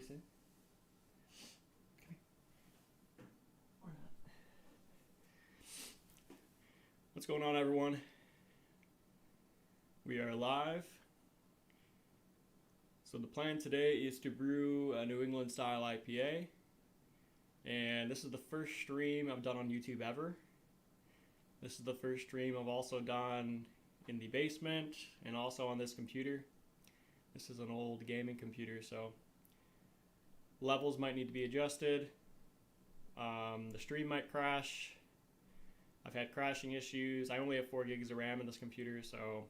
Jason. Or not. What's going on, everyone? We are live. So the plan today is to brew a New England style IPA. And this is the first stream I've done on YouTube ever. This is the first stream I've also done in the basement and also on this computer. This is an old gaming computer, so levels might need to be adjusted. The stream might crash. I've had crashing issues. I only have 4 gigs of RAM in this computer, so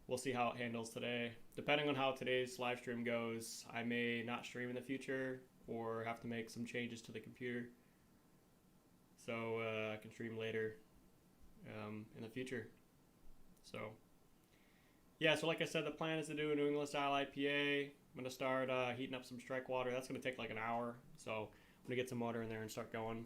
we'll see how it handles today. Depending on how today's live stream goes, I may not stream in the future or have to make some changes to the computer so I can stream later in the future. So yeah, so like I said, the plan is to do a New England style IPA. I'm going to start heating up some strike water. That's going to take like an hour, so I'm going to get some water in there and start going.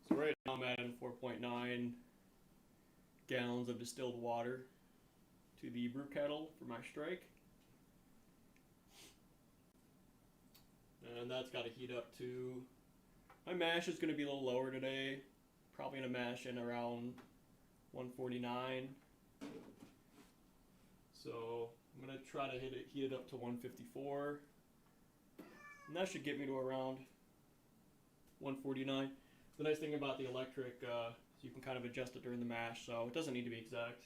So right now I'm adding 4.9 gallons of distilled water to the brew kettle for my strike. And that's got to heat up to, my mash is going to be a little lower today. Probably going to mash in around 149. So I'm going to try to heat it up to 154. And that should get me to around 149. The nice thing about the electric, you can kind of adjust it during the mash, so it doesn't need to be exact.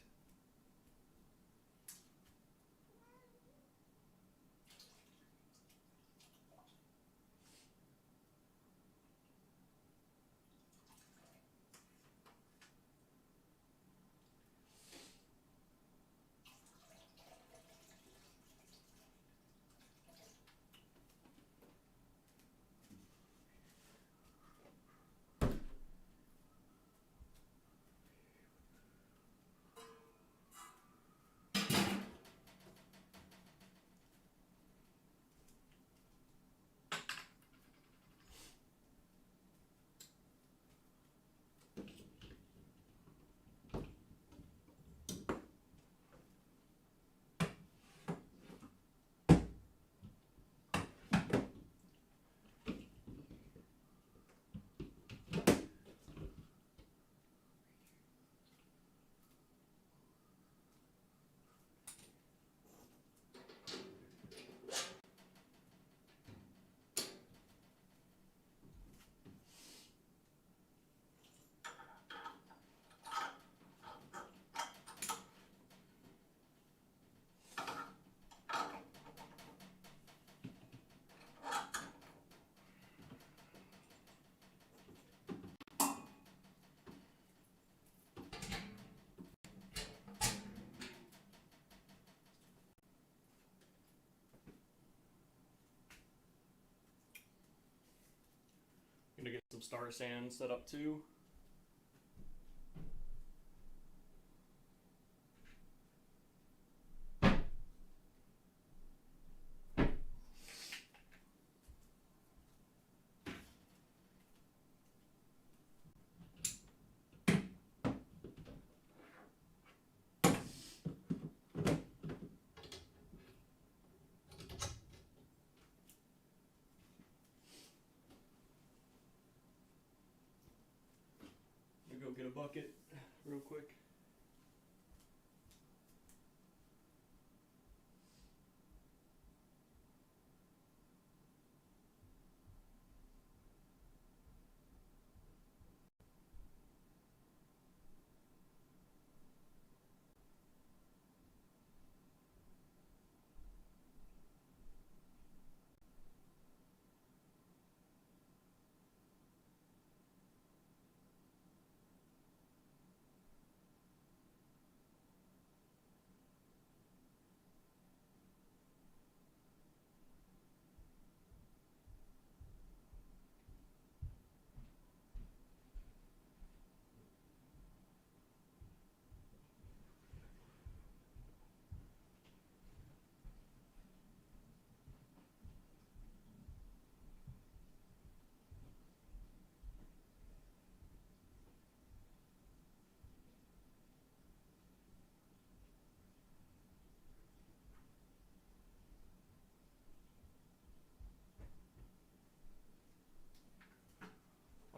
some star sand set up too. Go get a bucket real quick.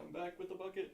I'm back with the bucket.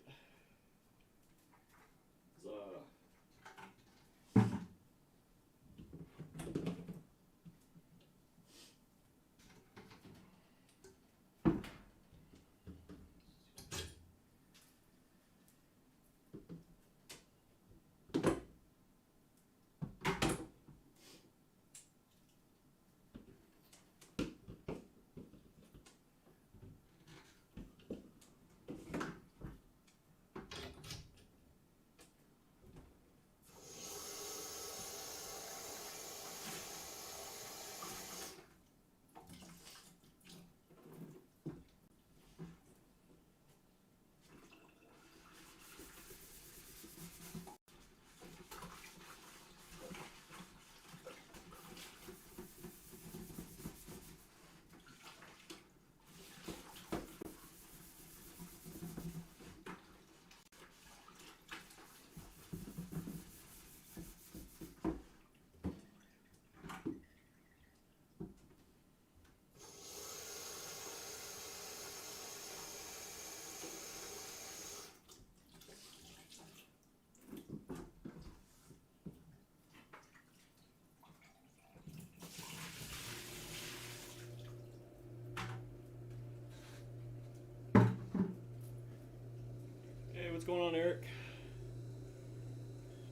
Hey, what's going on, Eric?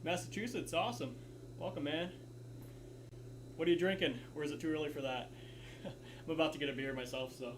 Massachusetts, awesome. Welcome, man. What are you drinking? Or is it too early for that? I'm about to get a beer myself, so.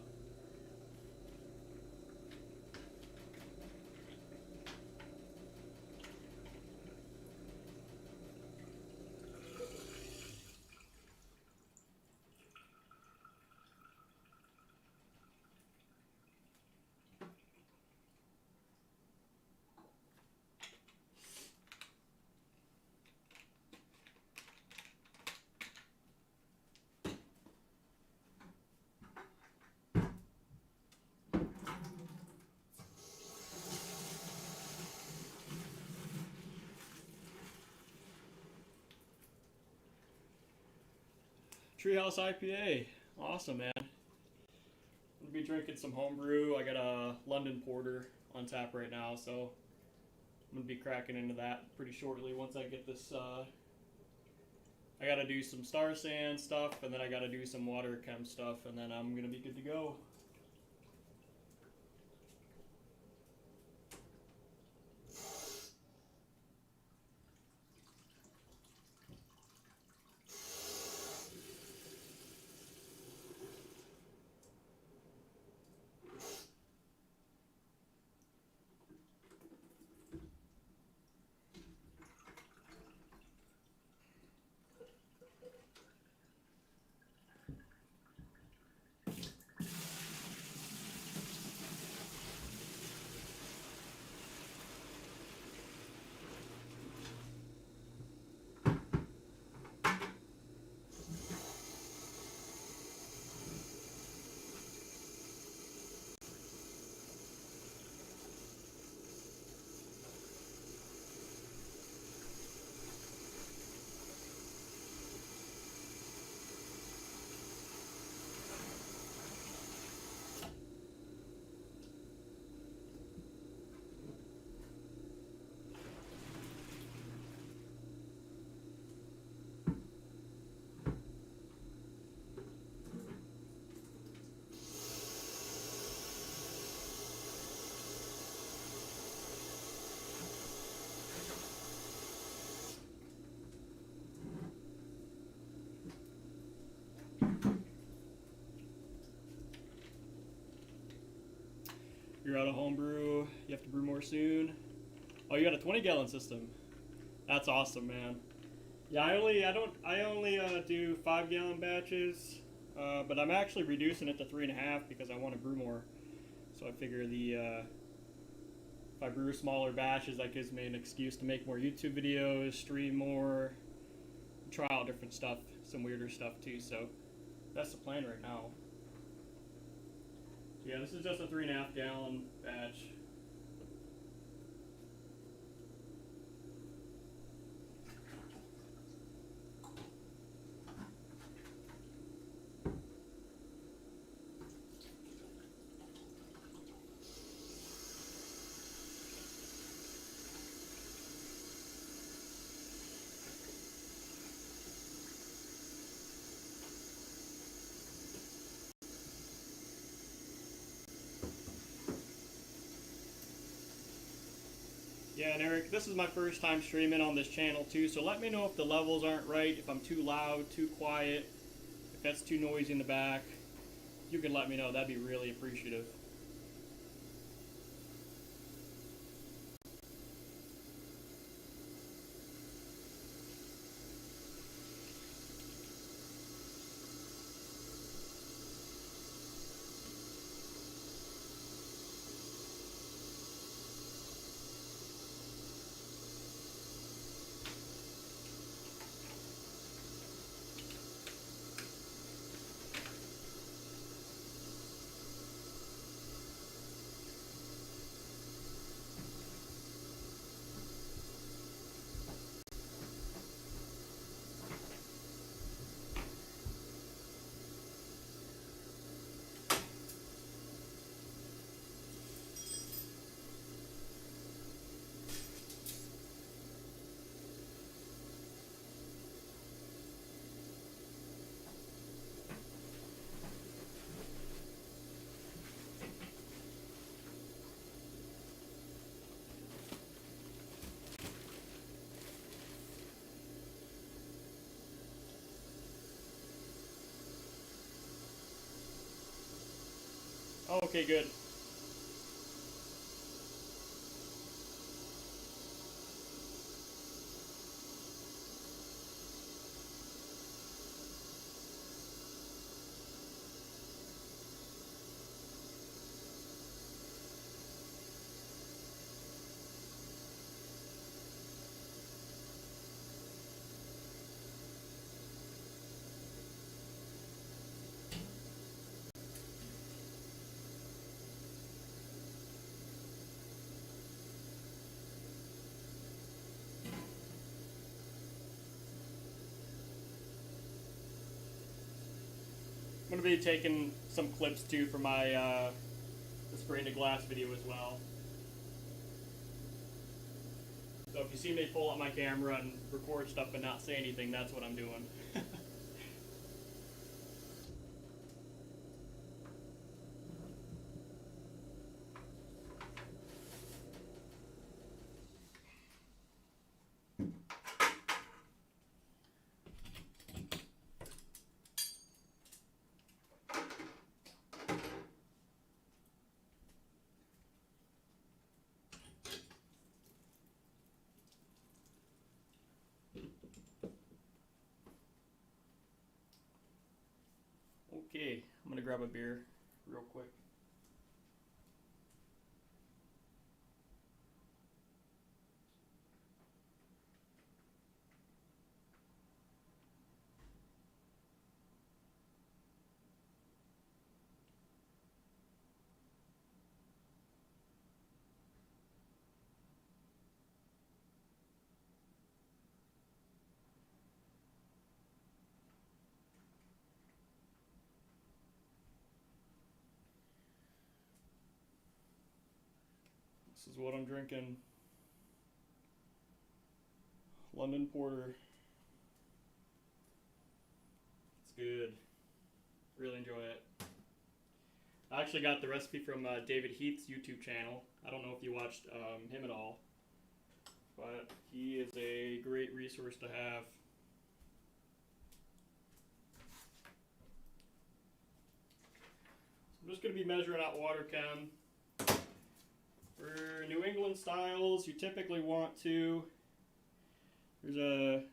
Treehouse IPA. Awesome, man. I'm gonna be drinking some homebrew. I got a London Porter on tap right now, so I'm gonna be cracking into that pretty shortly once I get this. I gotta do some star sand stuff, and then I gotta do some water chem stuff, and then I'm gonna be good to go. You're out of homebrew. You have to brew more soon. Oh, you got a 20-gallon system. That's awesome, man. Yeah, I only do 5-gallon batches, but I'm actually reducing it to 3.5 because I want to brew more. So I figure if I brew smaller batches, that gives me an excuse to make more YouTube videos, stream more, try out different stuff, some weirder stuff too. So that's the plan right now. Yeah, this is just a 3.5-gallon batch. Yeah, and Eric, this is my first time streaming on this channel too, so let me know if the levels aren't right, if I'm too loud, too quiet, if that's too noisy in the back. You can let me know, that'd be really appreciative. Oh, okay, good. I'm going to be taking some clips too for my the spray into glass video as well. So if you see me pull out my camera and record stuff but not say anything, that's what I'm doing. Okay, I'm gonna grab a beer real quick. This is what I'm drinking. London Porter. It's good. Really enjoy it. I actually got the recipe from David Heath's YouTube channel. I don't know if you watched him at all, but he is a great resource to have. I'm just going to be measuring out water chem. England styles, you typically want to, there's a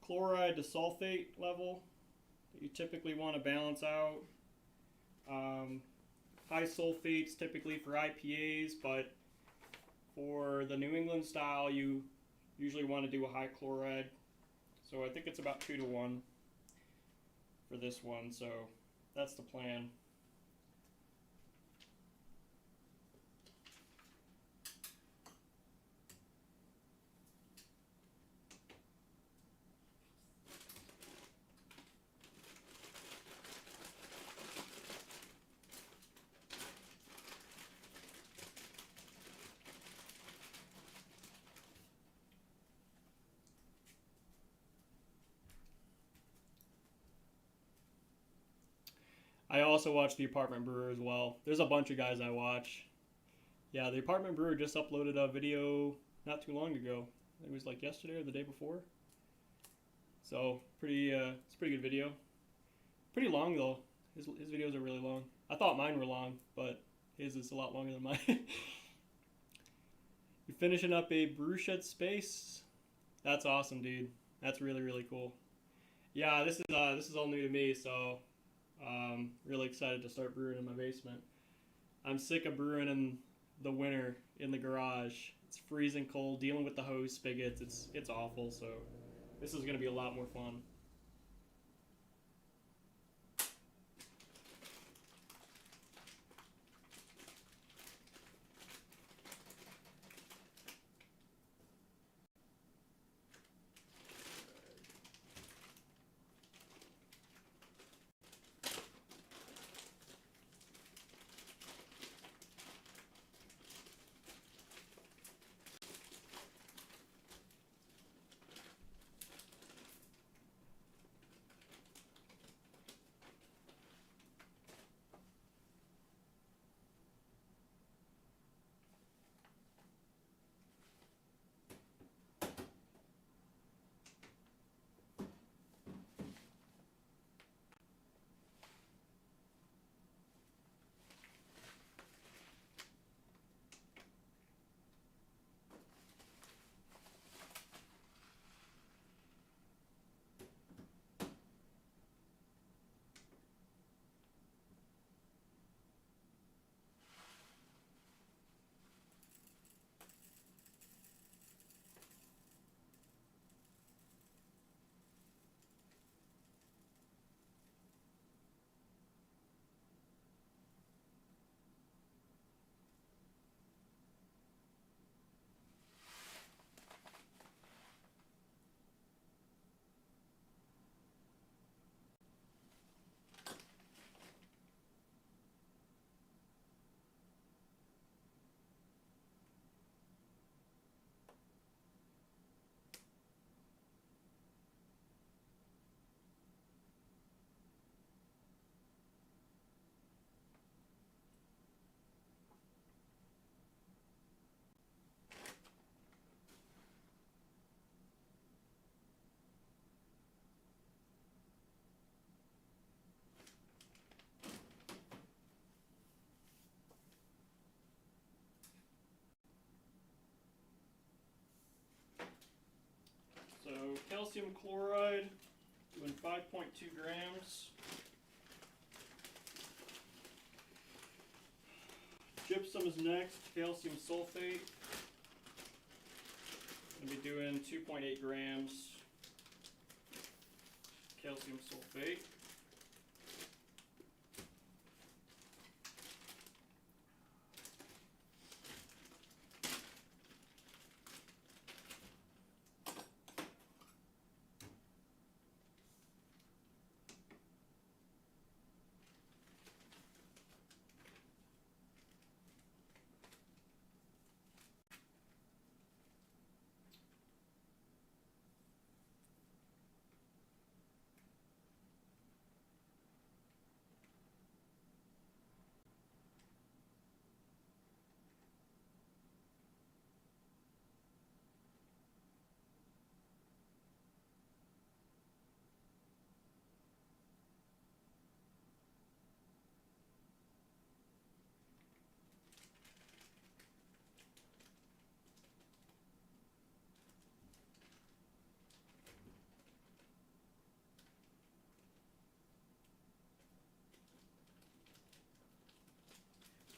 chloride to sulfate level that you typically want to balance out. High sulfates typically for IPAs, but for the New England style, you usually want to do a high chloride. So I think it's about 2 to 1 for this one, so that's the plan. I also watch The Apartment Brewer as well. There's a bunch of guys I watch. Yeah, The Apartment Brewer just uploaded a video not too long ago. It was like yesterday or the day before. So it's a pretty good video. Pretty long though. His videos are really long. I thought mine were long, but his is a lot longer than mine. You're finishing up a brew shed space. That's awesome, dude. That's really, really cool. Yeah, this is all new to me, so really excited to start brewing in my basement. I'm sick of brewing in the winter in the garage. It's freezing cold, dealing with the hose spigots. It's awful, so this is going to be a lot more fun. So calcium chloride, doing 5.2 grams. Gypsum is next, calcium sulfate. Gonna be doing 2.8 grams calcium sulfate.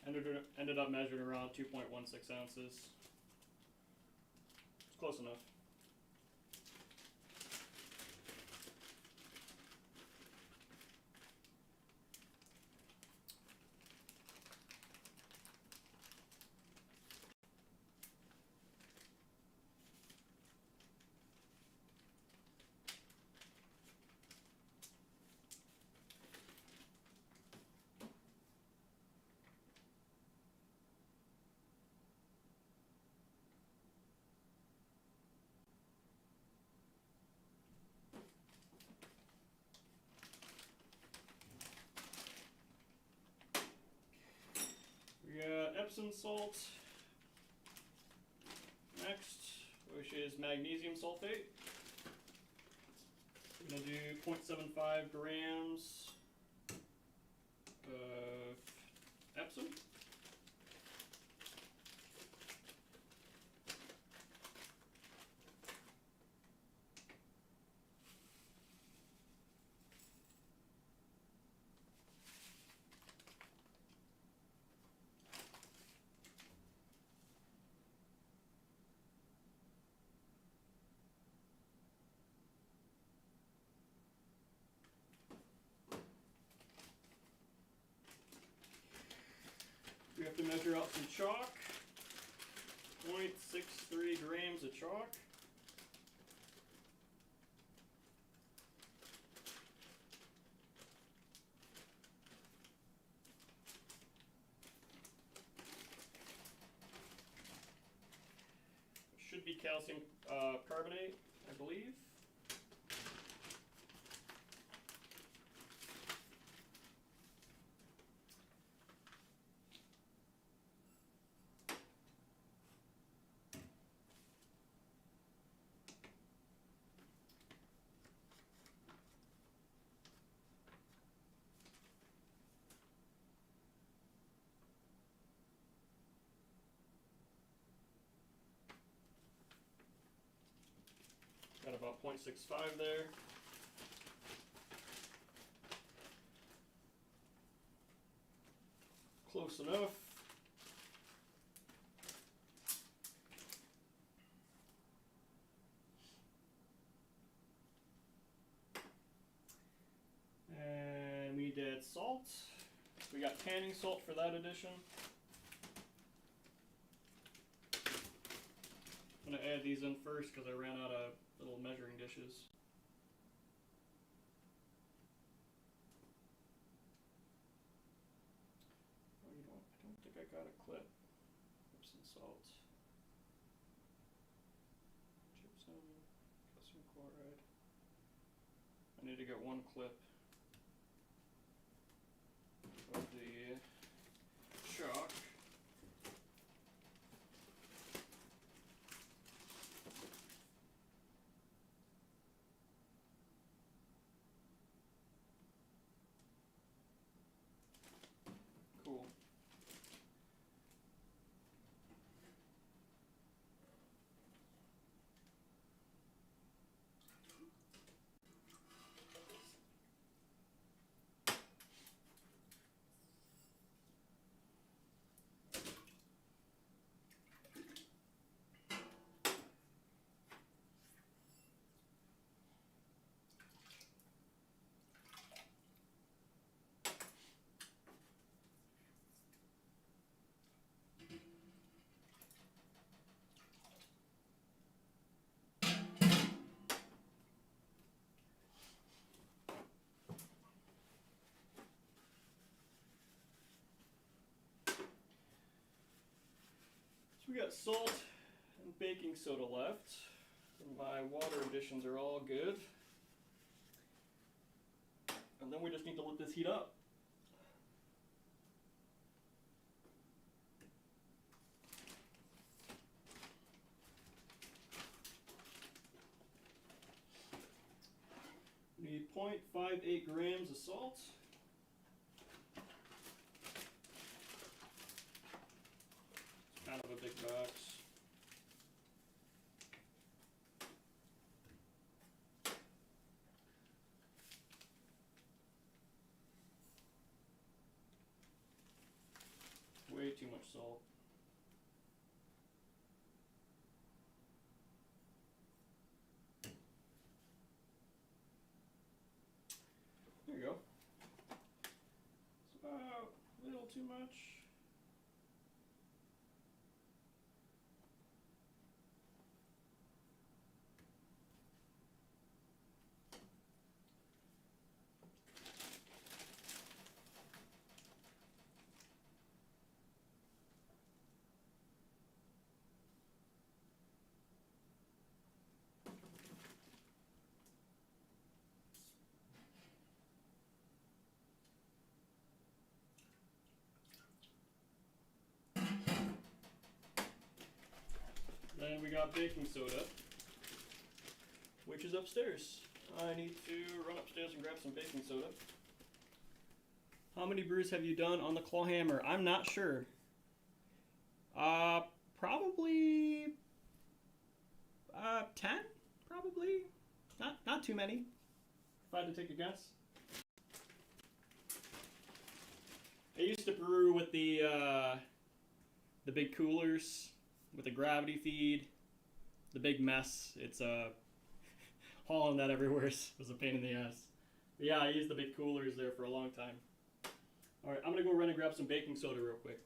Ended up measuring around 2.16 ounces. It's close enough. We got Epsom salt next, which is magnesium sulfate. I'm going to do 0.75 grams of Epsom. We have to measure out some chalk, 0.63 grams of chalk. It should be calcium carbonate, I believe. Got about 0.65 there. Close enough. And we need to add salt. We got tanning salt for that addition. I'm going to add these in first because I ran out of little measuring dishes. Oh, I don't think I got a clip. Epsom salt. Gypsum, calcium chloride. I need to get one clip of the chalk. Cool. So we got salt and baking soda left. My water additions are all good. And then we just need to let this heat up. We need 0.58 grams of salt. It's kind of a big box. salt. There you go. It's about a little too much. Then we got baking soda, which is upstairs. I need to run upstairs and grab some baking soda. How many brews have you done on the Clawhammer? I'm not sure. Probably 10, probably. Not too many, if I had to take a guess. I used to brew with the big coolers, with the gravity feed, the big mess. It's hauling that everywhere was a pain in the ass. But yeah, I used the big coolers there for a long time. All right, I'm gonna go run and grab some baking soda real quick.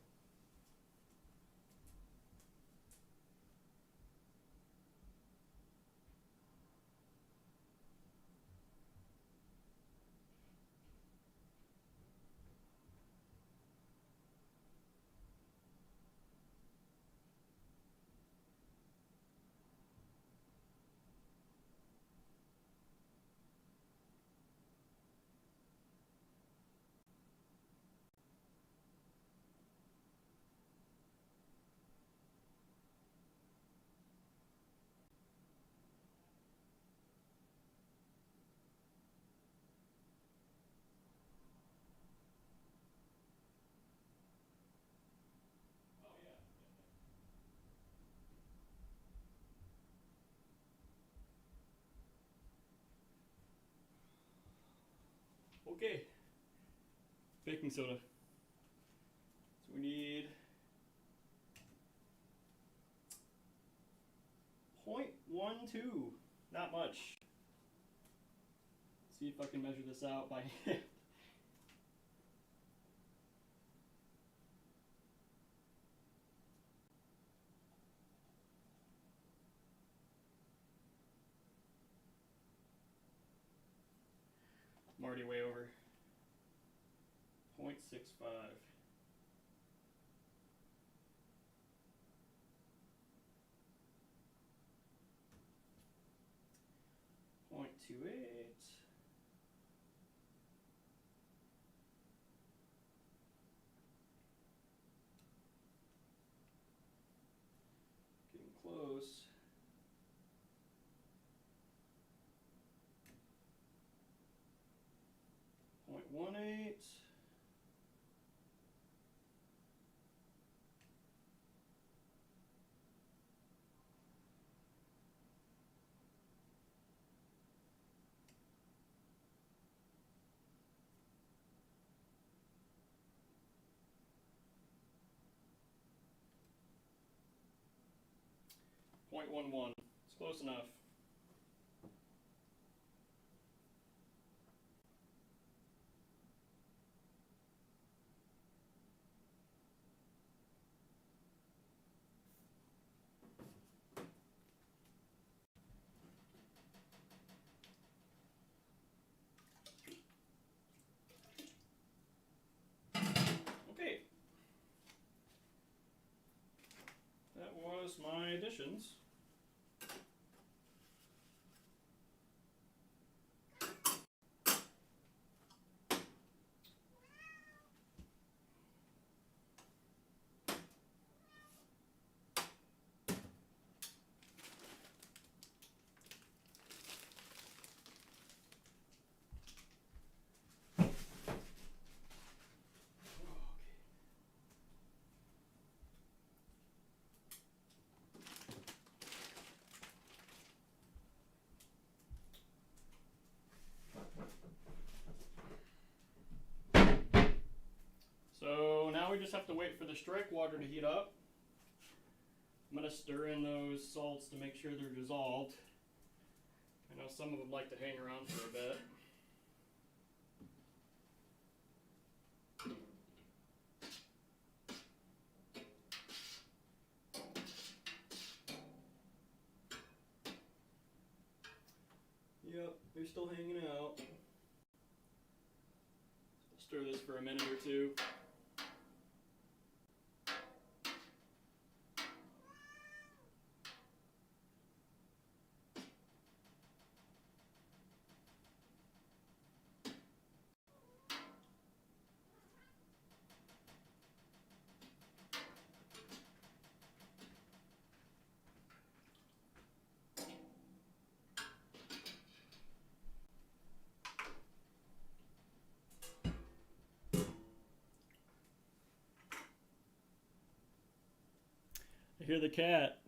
Okay, baking soda. So we need 0.12, not much. Let's see if I can measure this out by hand. I'm already way over. 0.65. 0.28. Getting close. 0.18. 0.11. It's close enough. Okay. That was my additions. just have to wait for the strike water to heat up. I'm going to stir in those salts to make sure they're dissolved. I know some of them like to hang around for a bit. Yep, they're still hanging out. Stir this for a minute or two. I hear the cat.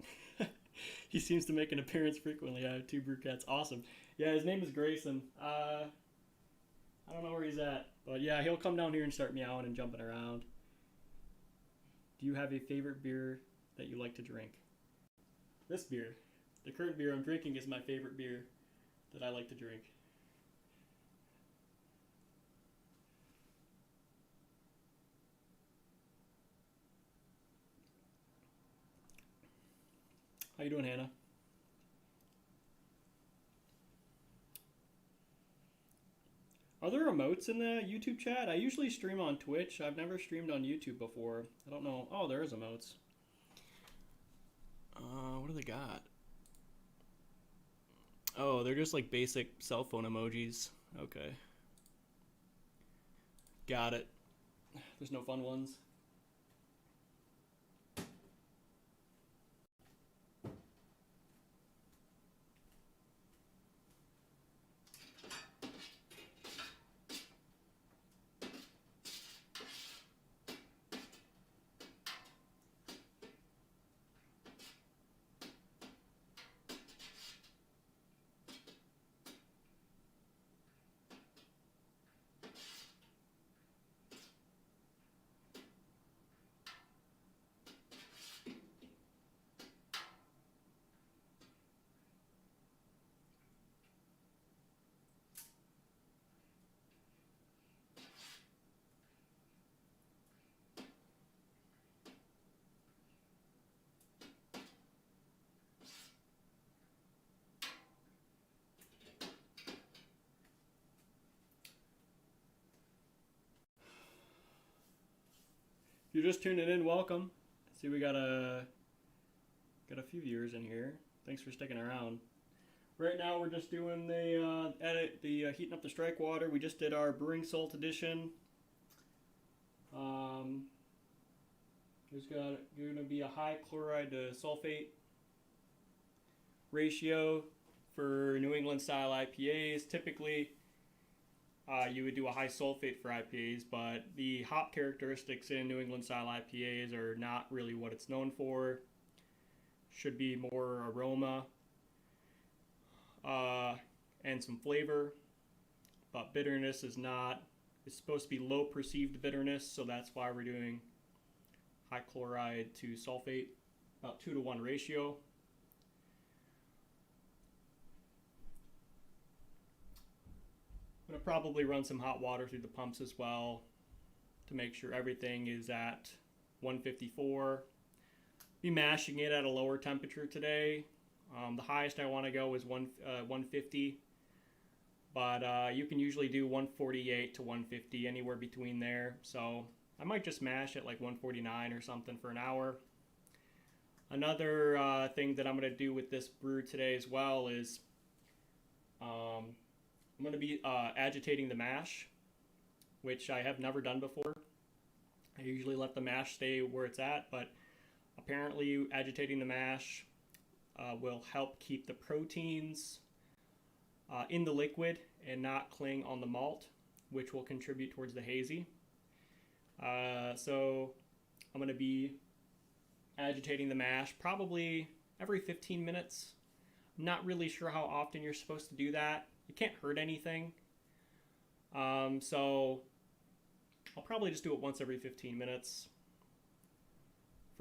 He seems to make an appearance frequently. I have 2 brew cats. Awesome. Yeah, his name is Grayson. I don't know where he's at, but yeah, he'll come down here and start meowing and jumping around. Do you have a favorite beer that you like to drink? This beer, the current beer I'm drinking, is my favorite beer that I like to drink. How you doing, Hannah? Are there emotes in the YouTube chat? I usually stream on Twitch. I've never streamed on YouTube before. I don't know. Oh, there is emotes. What do they got? Oh, they're just like basic cell phone emojis. Okay. Got it. There's no fun ones. If you're just tuning in, welcome. See, we got a few viewers in here. Thanks for sticking around. Right now, we're just doing the heating up the strike water. We just did our brewing salt addition. There's going to be a high chloride to sulfate ratio for New England style IPAs. Typically, you would do a high sulfate for IPAs, but the hop characteristics in New England style IPAs are not really what it's known for. Should be more aroma and some flavor, but bitterness is not. It's supposed to be low perceived bitterness, so that's why we're doing high chloride to sulfate, about 2-to-1 ratio. I'm going to probably run some hot water through the pumps as well to make sure everything is at 154. Be mashing it at a lower temperature today. The highest I want to go is 150, but you can usually do 148 to 150, anywhere between there. So I might just mash at like 149 or something for an hour. Another thing that I'm going to do with this brew today as well is I'm going to be agitating the mash, which I have never done before. I usually let the mash stay where it's at, but apparently agitating the mash will help keep the proteins in the liquid and not cling on the malt, which will contribute towards the hazy. So I'm going to be agitating the mash probably every 15 minutes. I'm not really sure how often you're supposed to do that. It can't hurt anything. So I'll probably just do it once every 15 minutes.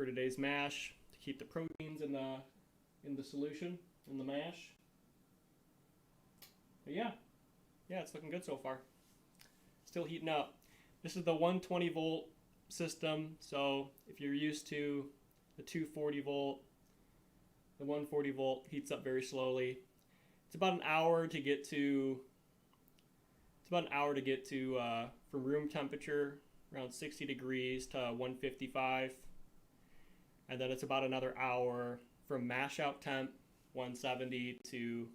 for today's mash to keep the proteins in the solution, in the mash. But yeah, it's looking good so far. Still heating up. This is the 120 volt system, so if you're used to the 240 volt, the 140 volt heats up very slowly. It's about an hour to get to. From room temperature around 60 degrees to 155, and then it's about another hour from mash out temp 170 to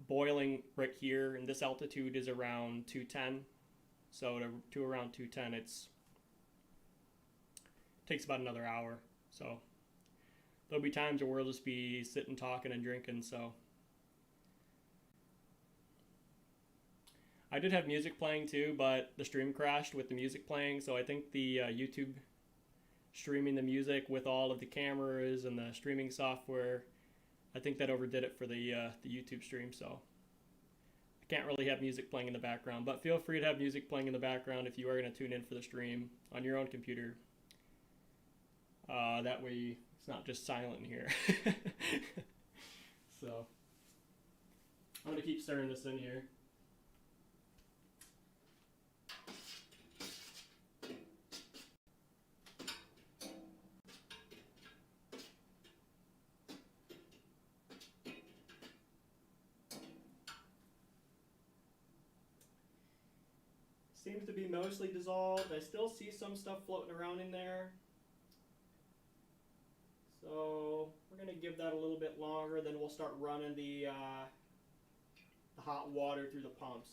boiling right here, and this altitude is around 210. So to around 210, it takes about another hour. So there'll be times where we'll just be sitting, talking, and drinking. So I did have music playing too, but the stream crashed with the music playing. So I think the YouTube streaming the music with all of the cameras and the streaming software, I think that overdid it for the YouTube stream. So I can't really have music playing in the background, but feel free to have music playing in the background if you are going to tune in for the stream on your own computer. That way it's not just silent in here. So I'm going to keep stirring this in here. Seems to be mostly dissolved. I still see some stuff floating around in there. So we're going to give that a little bit longer, then we'll start running the hot water through the pumps.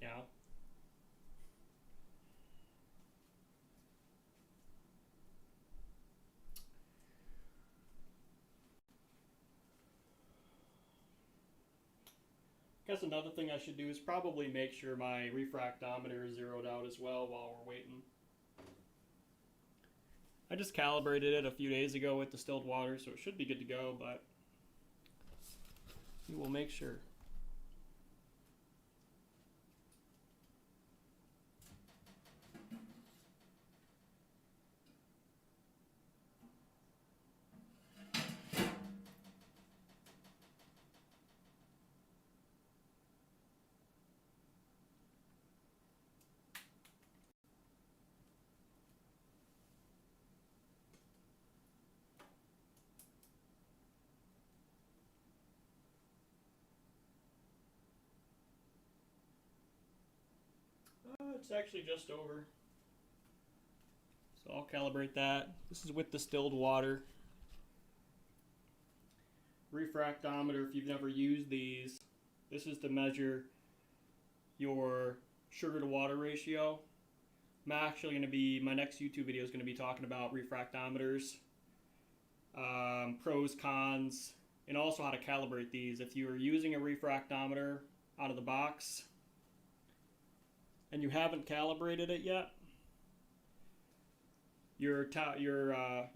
Yeah. Guess another thing I should do is probably make sure my refractometer is zeroed out as well while we're waiting. I just calibrated it a few days ago with distilled water, so it should be good to go, but we will make sure. It's actually just over. So I'll calibrate that. This is with distilled water. Refractometer, if you've never used these, this is to measure your sugar to water ratio. My next YouTube video is going to be talking about refractometers, pros, cons, and also how to calibrate these. If you are using a refractometer out of the box and you haven't calibrated it yet, your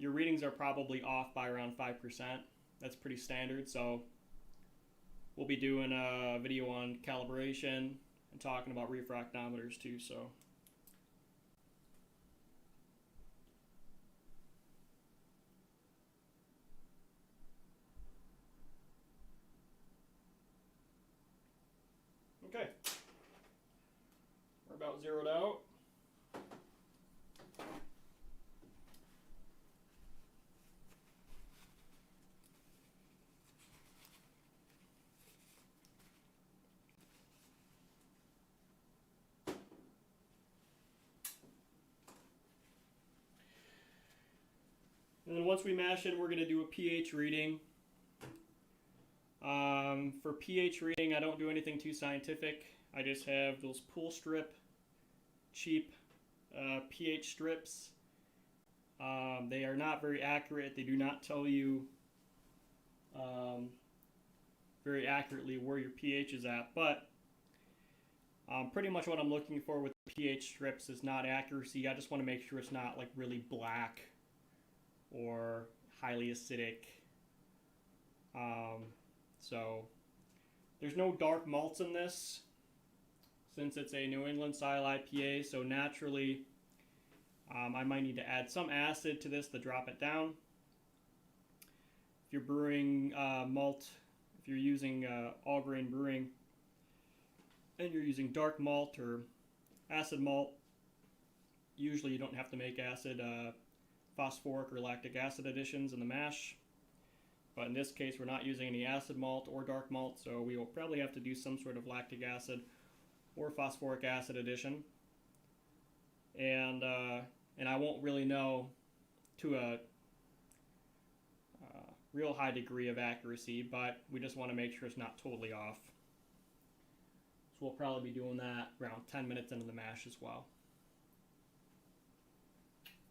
readings are probably off by around 5%. That's pretty standard. So we'll be doing a video on calibration and talking about refractometers too. So okay, we're about zeroed out. And then once we mash it, we're going to do a pH reading. For pH reading, I don't do anything too scientific. I just have those pull strip, cheap pH strips. They are not very accurate. They do not tell you very accurately where your pH is at, but pretty much what I'm looking for with pH strips is not accuracy. I just want to make sure it's not like really black or highly acidic. So there's no dark malts in this since it's a New England style IPA, so naturally I might need to add some acid to this to drop it down. If you're brewing malt, if you're using all grain brewing and you're using dark malt or acid malt, usually you don't have to make acid phosphoric or lactic acid additions in the mash. But in this case, we're not using any acid malt or dark malt, so we will probably have to do some sort of lactic acid or phosphoric acid addition. And I won't really know to a real high degree of accuracy, but we just want to make sure it's not totally off. So we'll probably be doing that around 10 minutes into the mash as well.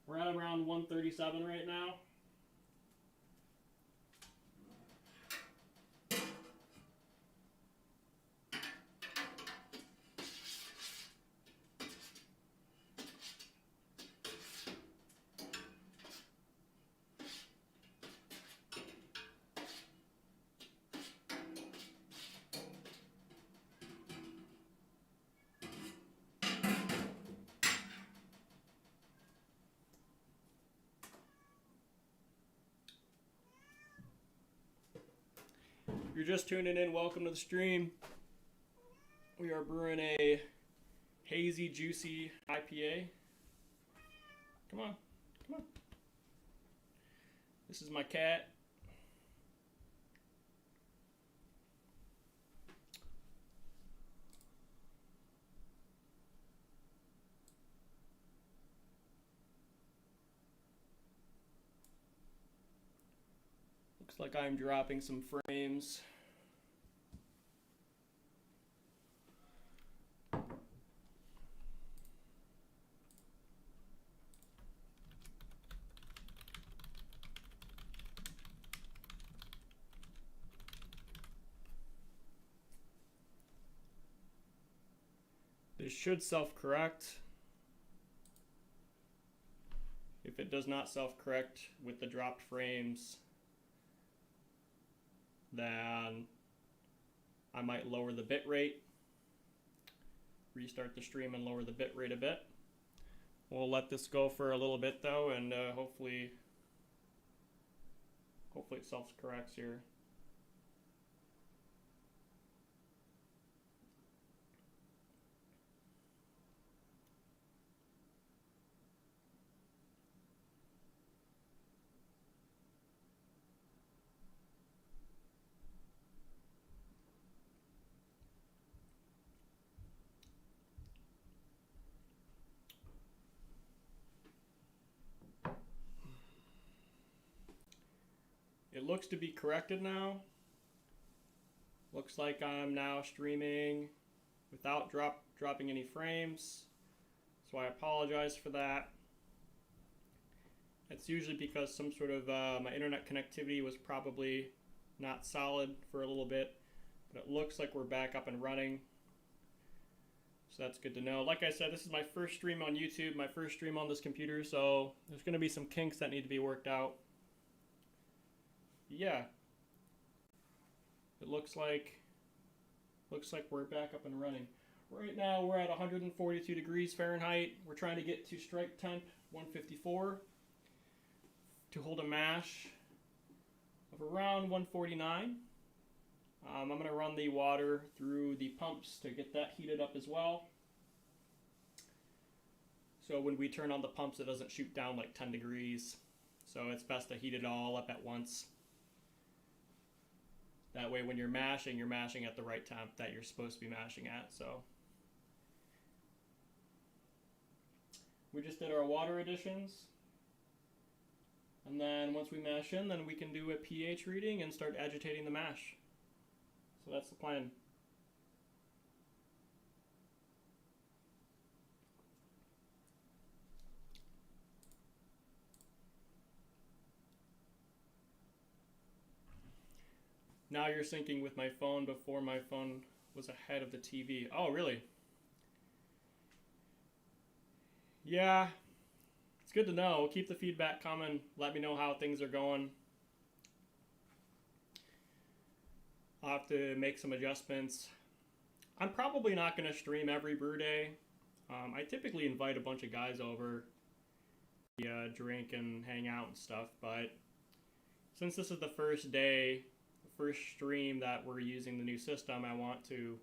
We're at around 137 right now. If you're just tuning in, welcome to the stream. We are brewing a hazy, juicy IPA. Come on, come on. This is my cat. Looks like I'm dropping some frames. This should self-correct. If it does not self-correct with the dropped frames, then I might lower the bit rate, restart the stream and lower the bit rate a bit. We'll let this go for a little bit though, and hopefully it self-corrects here. It looks to be corrected now. Looks like I'm now streaming without dropping any frames. So I apologize for that. It's usually because some sort of my internet connectivity was probably not solid for a little bit. But it looks like we're back up and running. So that's good to know. Like I said, this is my first stream on YouTube, my first stream on this computer. So there's going to be some kinks that need to be worked out. Yeah, it looks like we're back up and running. Right now we're at 142 degrees Fahrenheit. We're trying to get to strike temp 154 to hold a mash of around 149. I'm going to run the water through the pumps to get that heated up as well. So when we turn on the pumps, it doesn't shoot down like 10 degrees. So it's best to heat it all up at once. That way when you're mashing at the right temp that you're supposed to be mashing at. So we just did our water additions. And then once we mash in, then we can do a pH reading and start agitating the mash. So that's the plan. Now you're syncing with my phone before my phone was ahead of the TV. Oh, really? Yeah, it's good to know. Keep the feedback coming. Let me know how things are going. I'll have to make some adjustments. I'm probably not going to stream every brew day. I typically invite a bunch of guys over, drink and hang out and stuff, but since this is the first day, the first stream that we're using the new system, I want to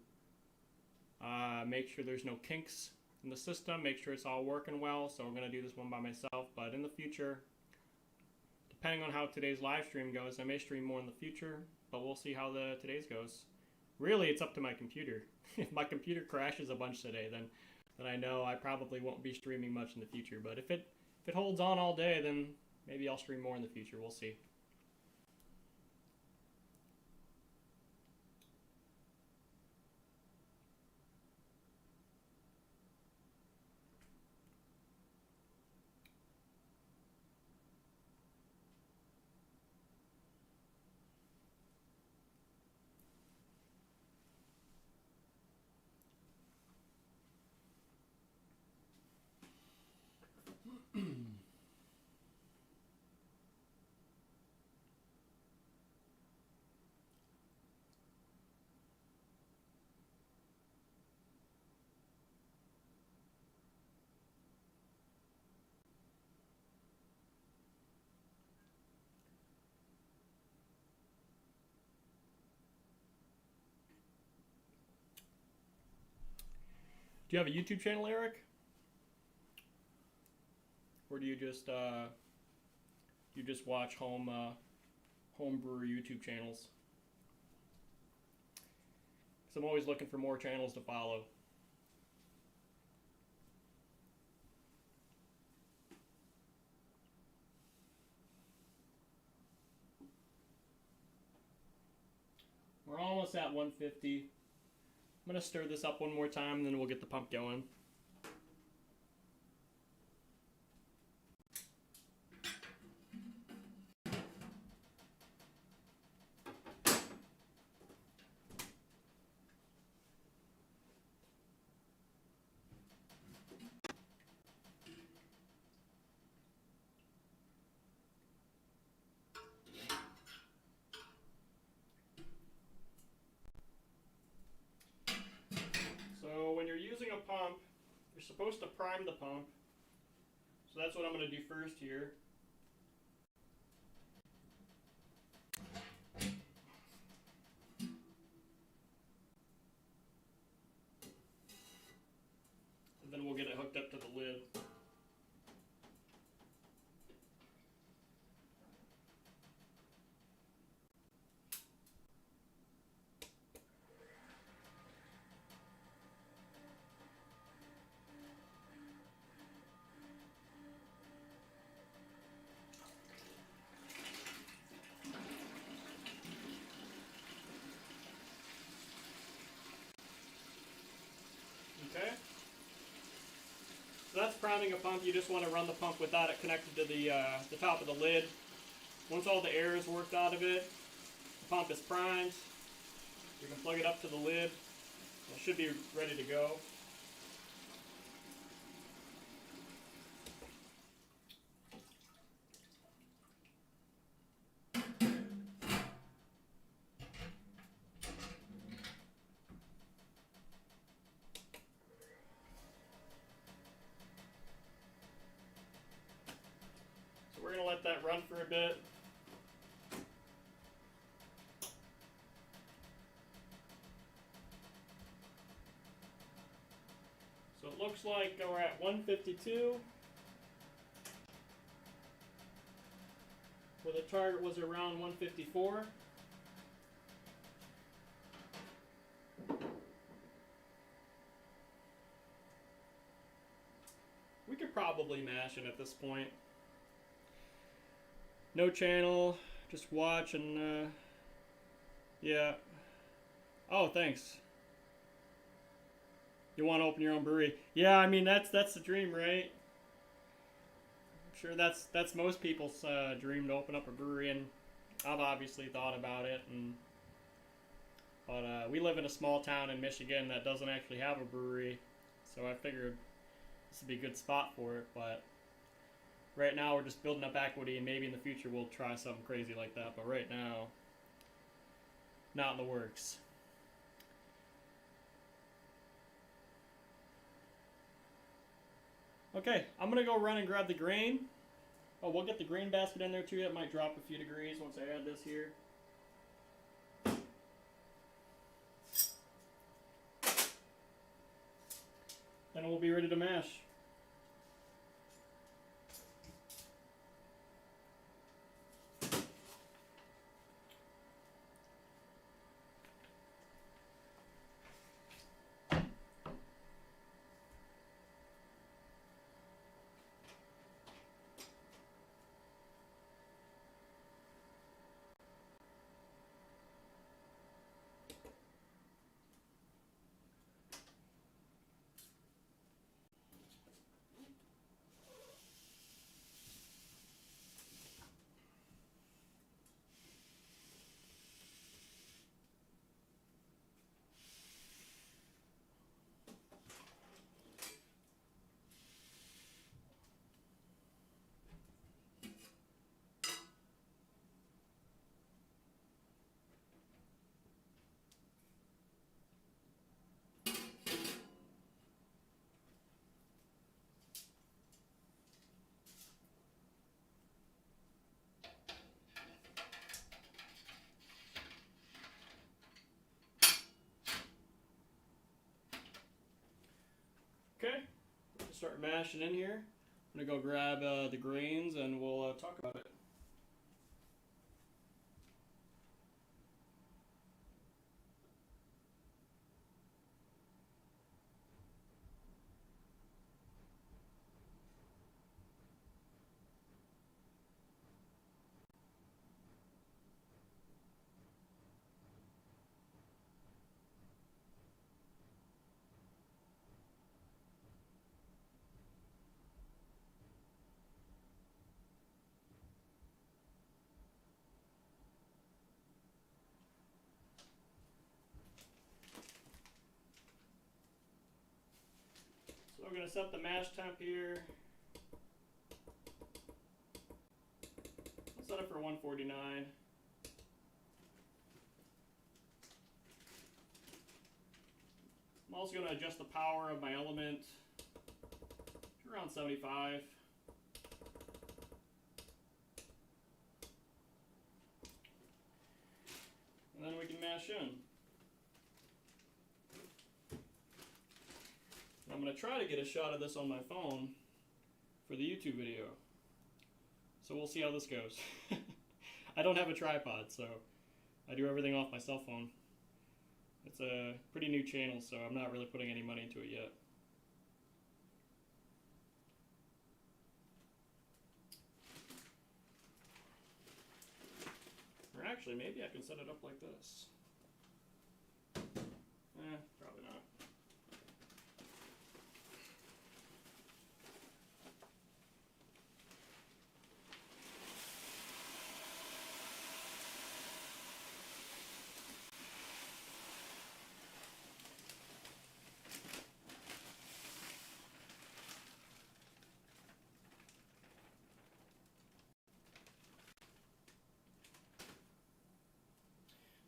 make sure there's no kinks in the system, make sure it's all working well, so we're going to do this one by myself, but in the future, depending on how today's live stream goes, I may stream more in the future, but we'll see how today's goes. Really, it's up to my computer. If my computer crashes a bunch today, then I know I probably won't be streaming much in the future, but if it holds on all day, then maybe I'll stream more in the future. We'll see. Do you have a YouTube channel, Eric? Or do you just watch homebrewer YouTube channels? Because I'm always looking for more channels to follow. We're almost at 150. I'm going to stir this up one more time, and then we'll get the pump going. So when you're using a pump, you're supposed to prime the pump. So that's what I'm going to do first here. And then we'll get it hooked up to the lid. Okay. So that's priming a pump. You just want to run the pump without it connected to the top of the lid. Once all the air is worked out of it, the pump is primed. You can plug it up to the lid. It should be ready to go. So we're going to let that run for a bit. So it looks like we're at 152, where the target was around 154. We could probably mash it at this point. No channel, just watch and yeah. Oh, thanks. You want to open your own brewery? Yeah, I mean that's the dream, right? I'm sure that's most people's dream, to open up a brewery, and I've obviously thought about it. But we live in a small town in Michigan that doesn't actually have a brewery, so I figured this would be a good spot for it. But right now we're just building up equity, and maybe in the future we'll try something crazy like that. But right now, not in the works. Okay, I'm gonna go run and grab the grain. Oh, we'll get the grain basket in there too. It might drop a few degrees once I add this here. Then we'll be ready to mash. Okay, start mashing in here. I'm gonna go grab the grains and we'll talk about it. So we're gonna set the mash temp here. I'll set it for 149. I'm also going to adjust the power of my element to around 75. And then we can mash in. I'm going to try to get a shot of this on my phone for the YouTube video. So we'll see how this goes. I don't have a tripod, so I do everything off my cell phone. It's a pretty new channel, so I'm not really putting any money into it yet. Or actually, maybe I can set it up like this. Probably not.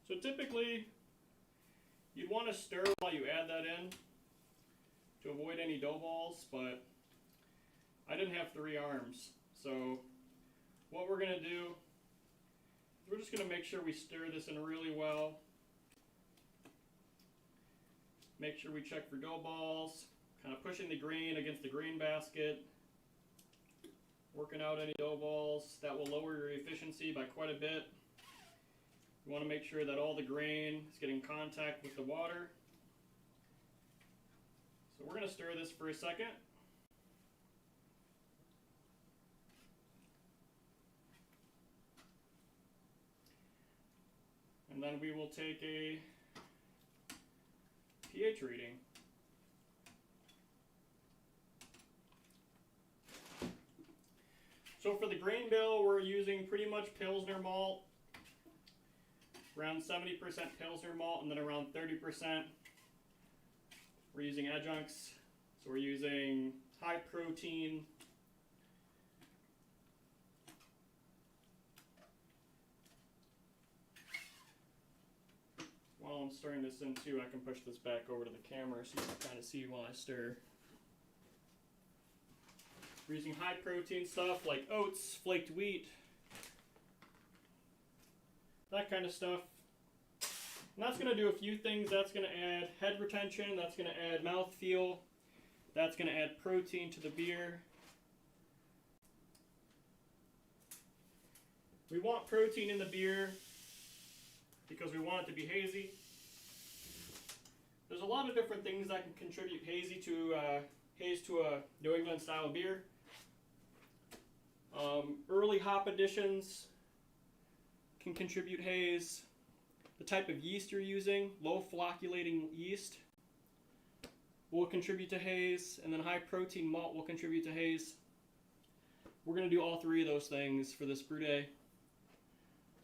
So typically, you'd want to stir while you add that in to avoid any dough balls, but I didn't have 3 arms. So what we're going to do is we're just going to make sure we stir this in really well. Make sure we check for dough balls, kind of pushing the grain against the grain basket, working out any dough balls. That will lower your efficiency by quite a bit. You want to make sure that all the grain is getting contact with the water. So we're going to stir this for a second. and then we will take a pH reading. So for the grain bill, we're using pretty much Pilsner malt, around 70% Pilsner malt, and then around 30% we're using adjuncts. So we're using high protein, while I'm stirring this in too, I can push this back over to the camera so you can kind of see while I stir. We're using high protein stuff like oats, flaked wheat, that kind of stuff. And that's going to do a few things. That's going to add head retention, that's going to add mouthfeel, that's going to add protein to the beer. We want protein in the beer because we want it to be hazy. There's a lot of different things that can contribute haze to a New England style beer. Early hop additions can contribute haze. The type of yeast you're using, low flocculating yeast, will contribute to haze, and then high protein malt will contribute to haze. We're going to do all three of those things for this brew day.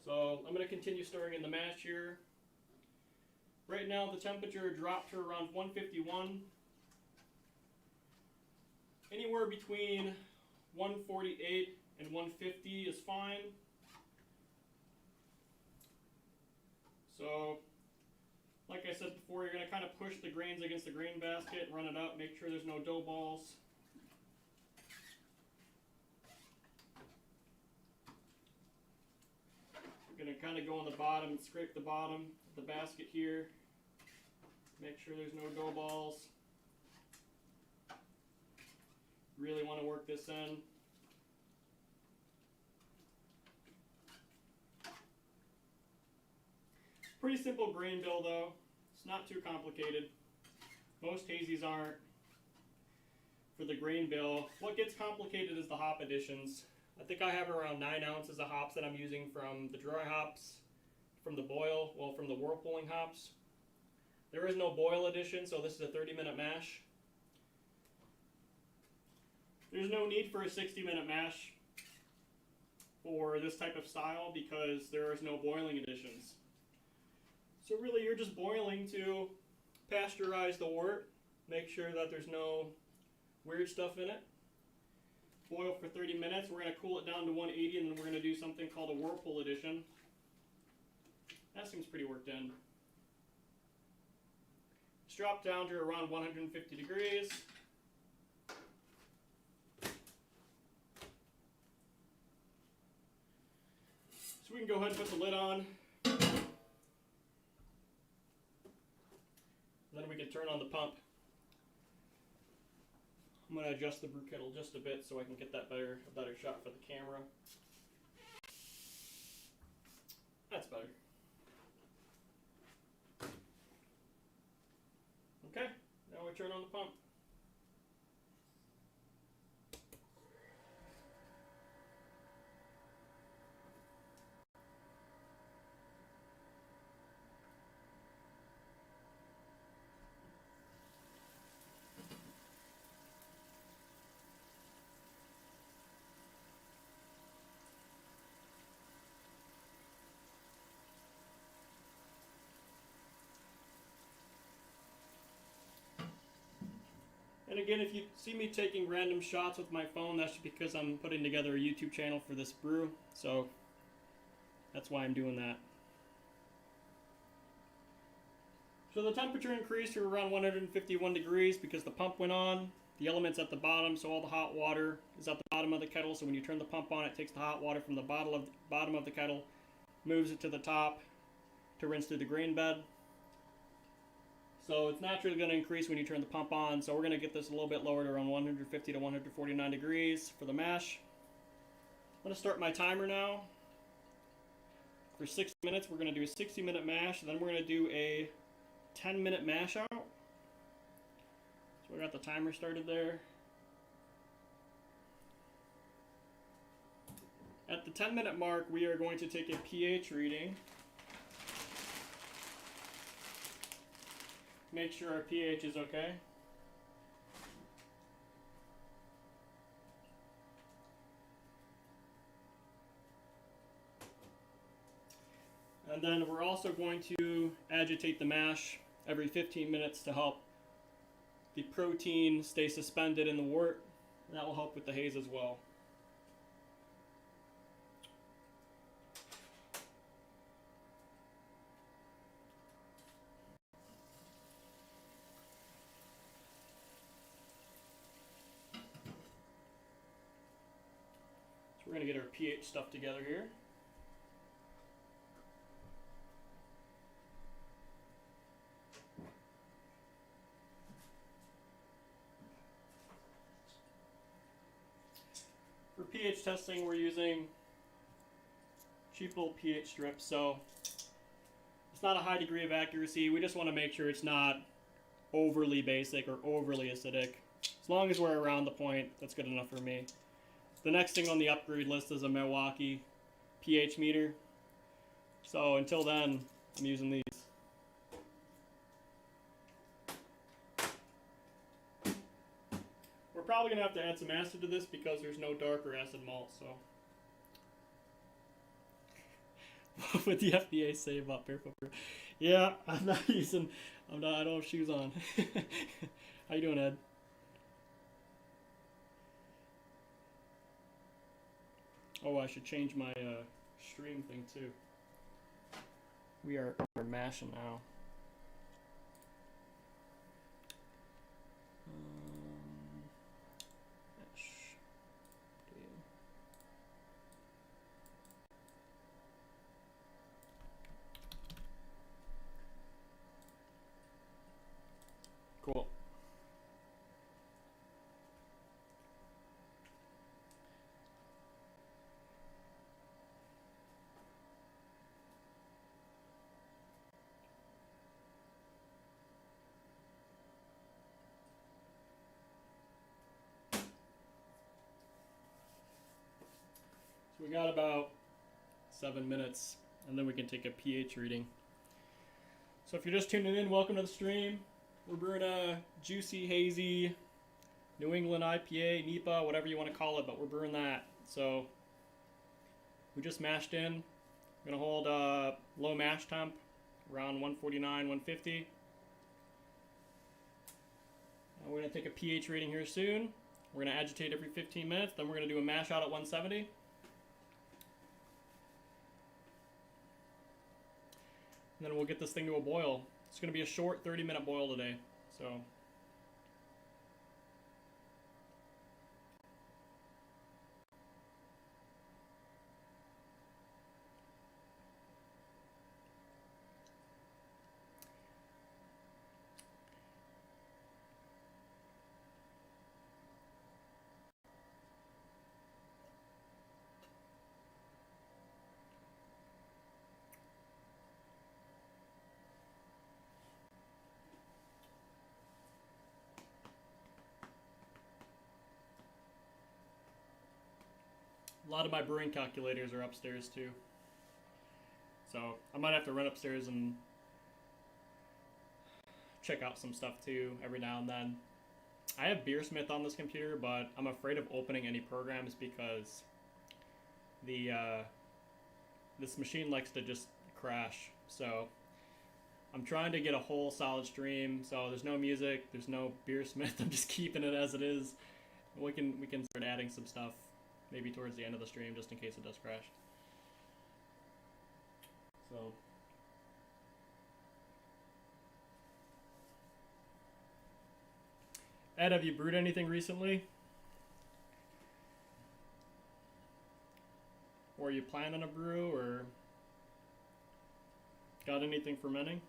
So I'm going to continue stirring in the mash here. Right now the temperature dropped to around 151. Anywhere between 148 and 150 is fine. So, like I said before, you're going to kind of push the grains against the grain basket, run it up, make sure there's no dough balls. You're going to kind of go on the bottom and scrape the bottom of the basket here. Make sure there's no dough balls. Really want to work this in. Pretty simple grain bill though. It's not too complicated. Most hazies aren't. For the grain bill, what gets complicated is the hop additions. I think I have around 9 ounces of hops that I'm using from the dry hops, from the boil, well, from the whirlpooling hops. There is no boil addition, so this is a 30-minute mash. There's no need for a 60-minute mash for this type of style because there is no boiling additions. So really you're just boiling to pasteurize the wort, make sure that there's no weird stuff in it. Boil for 30 minutes, we're going to cool it down to 180 and then we're going to do something called a whirlpool addition. That seems pretty worked in. It's dropped down to around 150 degrees. So we can go ahead and put the lid on. Then we can turn on the pump. I'm going to adjust the brew kettle just a bit so I can get that a better shot for the camera. That's better. Okay, now we turn on the pump. And again, if you see me taking random shots with my phone, that's because I'm putting together a YouTube channel for this brew. So that's why I'm doing that. So the temperature increased to around 151 degrees because the pump went on. The element's at the bottom, so all the hot water is at the bottom of the kettle. So when you turn the pump on, it takes the hot water from the bottom of the kettle, moves it to the top to rinse through the grain bed. So it's naturally going to increase when you turn the pump on. So we're going to get this a little bit lower to around 150 to 149 degrees for the mash. I'm going to start my timer now. For 60 minutes, we're going to do a 60-minute mash. And then we're going to do a 10-minute mash out. So we got the timer started there. At the 10-minute mark, we are going to take a pH reading. make sure our pH is okay. And then we're also going to agitate the mash every 15 minutes to help the protein stay suspended in the wort. And that will help with the haze as well. So we're going to get our pH stuff together here. For pH testing, we're using cheap little pH strips, so it's not a high degree of accuracy. We just want to make sure it's not overly basic or overly acidic. As long as we're around the point, that's good enough for me. The next thing on the upgrade list is a Milwaukee pH meter. So until then, I'm using these. We're probably going to have to add some acid to this because there's no dark or acid malt, so. What would the FDA say about barefoot brew? Yeah, I don't have shoes on. How you doing, Ed? Oh, I should change my stream thing too. We're mashing now. Mash. Cool. So we got about 7 minutes, and then we can take a pH reading. So if you're just tuning in, welcome to the stream. We're brewing a juicy, hazy New England IPA, NEPA, whatever you want to call it, but we're brewing that. So we just mashed in. We're going to hold low mash temp, around 149, 150. And we're going to take a pH reading here soon. We're going to agitate every 15 minutes. Then we're going to do a mash out at 170. And then we'll get this thing to a boil. It's going to be a short 30-minute boil today. So a lot of my brewing calculators are upstairs too. So I might have to run upstairs and check out some stuff too every now and then. I have Beersmith on this computer, but I'm afraid of opening any programs because this machine likes to just crash. So I'm trying to get a whole solid stream. So there's no music, there's no Beersmith. I'm just keeping it as it is. We can start adding some stuff maybe towards the end of the stream just in case it does crash. So Ed, have you brewed anything recently? Or are you planning a brew, or got anything fermenting?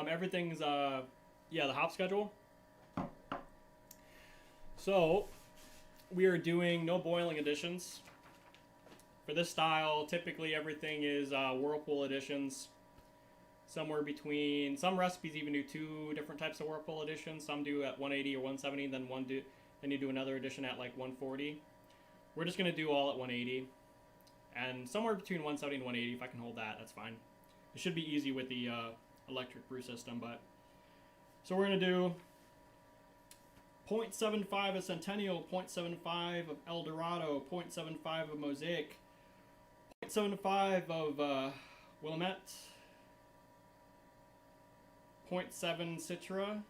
Everything's, yeah, the hop schedule. So we are doing no boiling additions. For this style, typically everything is whirlpool additions. somewhere between, some recipes even do 2 different types of whirlpool additions. Some do at 180 or 170, then then you do another addition at like 140. We're just gonna do all at 180, and somewhere between 170 and 180. If I can hold that, that's fine. It should be easy with the electric brew system, but so we're gonna do 0.75 of Centennial, 0.75 of El Dorado, 0.75 of Mosaic, 0.75 of Willamette, 0.7 Citra,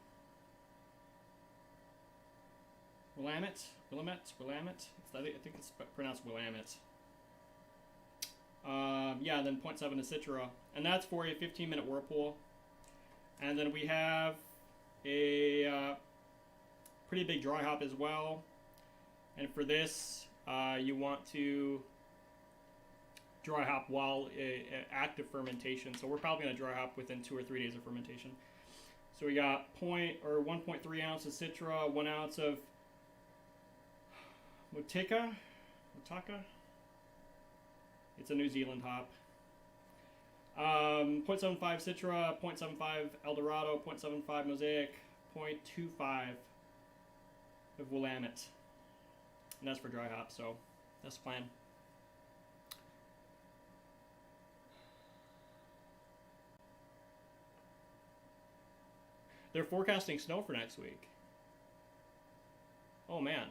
Willamette. I think it's pronounced Willamette. Yeah, and then 0.7 of Citra, and that's for a 15-minute whirlpool. And then we have a pretty big dry hop as well. And for this, you want to dry hop while active fermentation. So we're probably going to dry hop within 2 or 3 days of fermentation. So we got 1.3 ounces Citra, 1 ounce of Mutaka. It's a New Zealand hop. 0.75 Citra, 0.75 El Dorado, 0.75 Mosaic, 0.25 of Willamette. And that's for dry hop, so that's the plan. They're forecasting snow for next week. Oh man.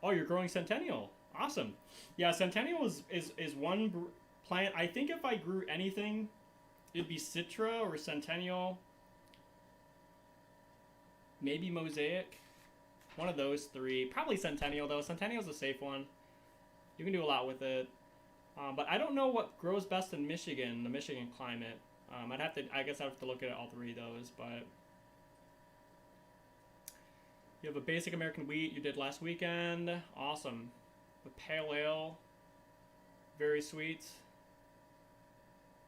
Oh, you're growing Centennial. Awesome. Yeah, Centennial is one plant. I think if I grew anything, it'd be Citra or Centennial. Maybe Mosaic. One of those 3. Probably Centennial, though. Centennial's a safe one. You can do a lot with it. But I don't know what grows best in Michigan, the Michigan climate. I guess I'd have to look at all 3 of those, but you have a basic American wheat you did last weekend. Awesome. The pale ale, very sweet.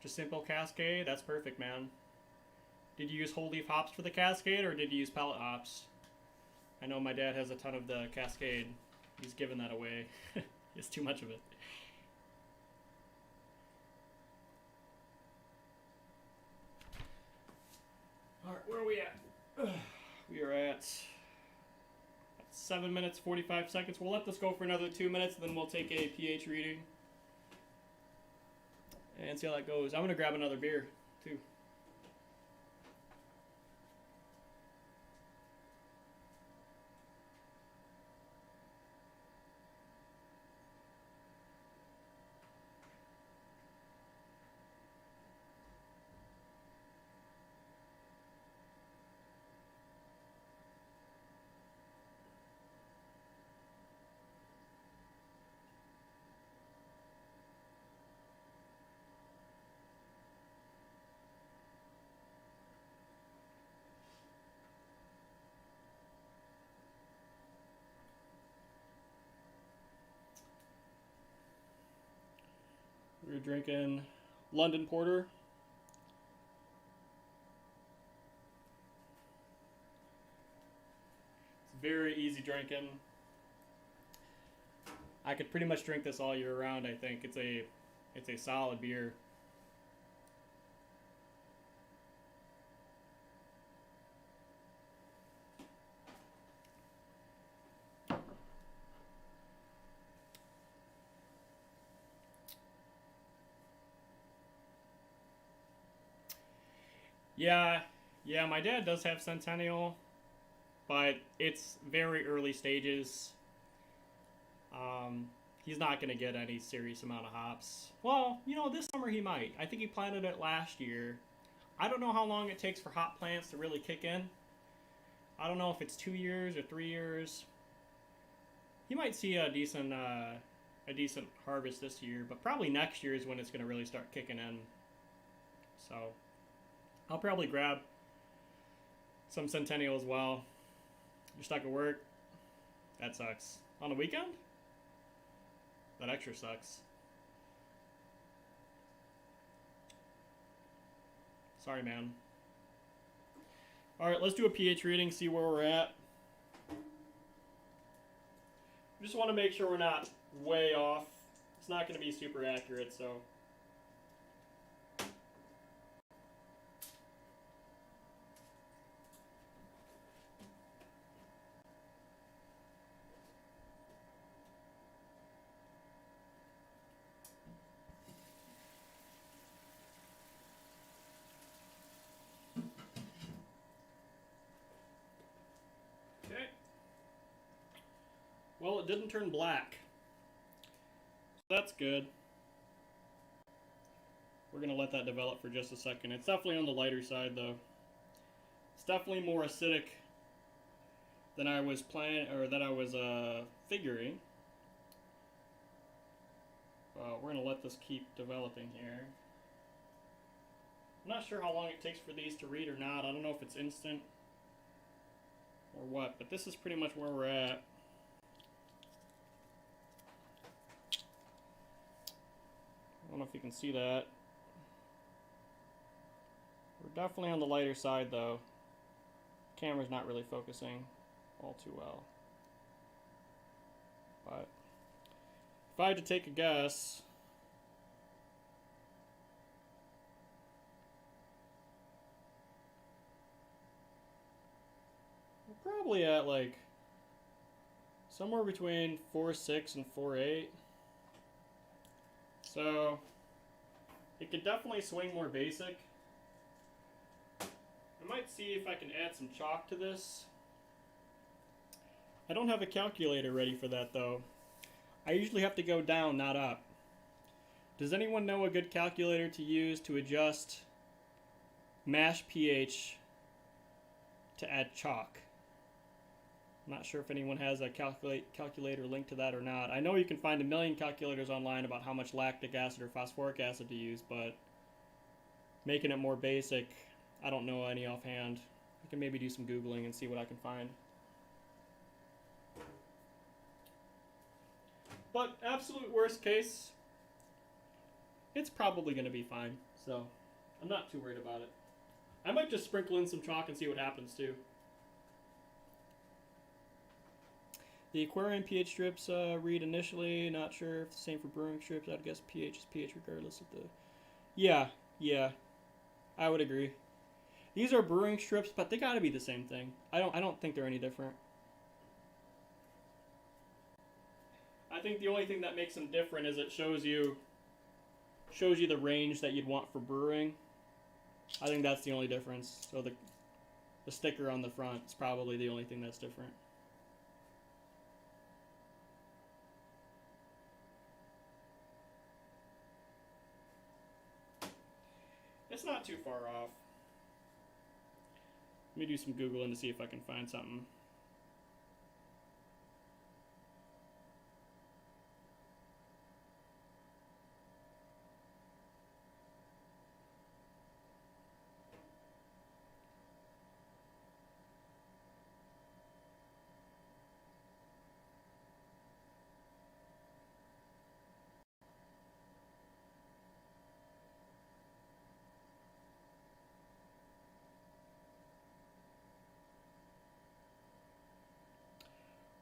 Just simple Cascade. That's perfect, man. Did you use whole leaf hops for the Cascade, or did you use pellet hops? I know my dad has a ton of the Cascade. He's given that away. He has too much of it. All right, where are we at? We are at 7 minutes, 45 seconds. We'll let this go for another 2 minutes, then we'll take a pH reading and see how that goes. I'm going to grab another beer, too. We're drinking London Porter. It's very easy drinking. I could pretty much drink this all year round, I think. It's a solid beer. Yeah, my dad does have Centennial, but it's very early stages. He's not going to get any serious amount of hops. Well, this summer he might. I think he planted it last year. I don't know how long it takes for hop plants to really kick in. I don't know if it's 2 years or 3 years. He might see a decent harvest this year, but probably next year is when it's going to really start kicking in. So I'll probably grab some Centennial as well. You're stuck at work? That sucks. On the weekend? That extra sucks. Sorry, man. Alright, let's do a pH reading, see where we're at. Just want to make sure we're not way off. It's not going to be super accurate, so it didn't turn black. So that's good. We're going to let that develop for just a second. It's definitely on the lighter side, though. It's definitely more acidic than I was figuring. We're going to let this keep developing here. I'm not sure how long it takes for these to read or not. I don't know if it's instant or what, but this is pretty much where we're at. I don't know if you can see that. We're definitely on the lighter side, though. The camera's not really focusing all too well. But if I had to take a guess, we're probably at like somewhere between 4.6 and 4.8. So it could definitely swing more basic. I might see if I can add some chalk to this. I don't have a calculator ready for that, though. I usually have to go down, not up. Does anyone know a good calculator to use to adjust mash pH to add chalk? I'm not sure if anyone has a calculator linked to that or not. I know you can find a million calculators online about how much lactic acid or phosphoric acid to use, but making it more basic, I don't know any offhand. I can maybe do some Googling and see what I can find. But absolute worst case, it's probably going to be fine. So I'm not too worried about it. I might just sprinkle in some chalk and see what happens too. The aquarium pH strips read initially. Not sure if the same for brewing strips. I'd guess pH is pH regardless of the... Yeah, I would agree. These are brewing strips, but they gotta be the same thing. I don't think they're any different. I think the only thing that makes them different is it shows you the range that you'd want for brewing. I think that's the only difference. So the sticker on the front is probably the only thing that's different. It's not too far off. Let me do some Googling to see if I can find something.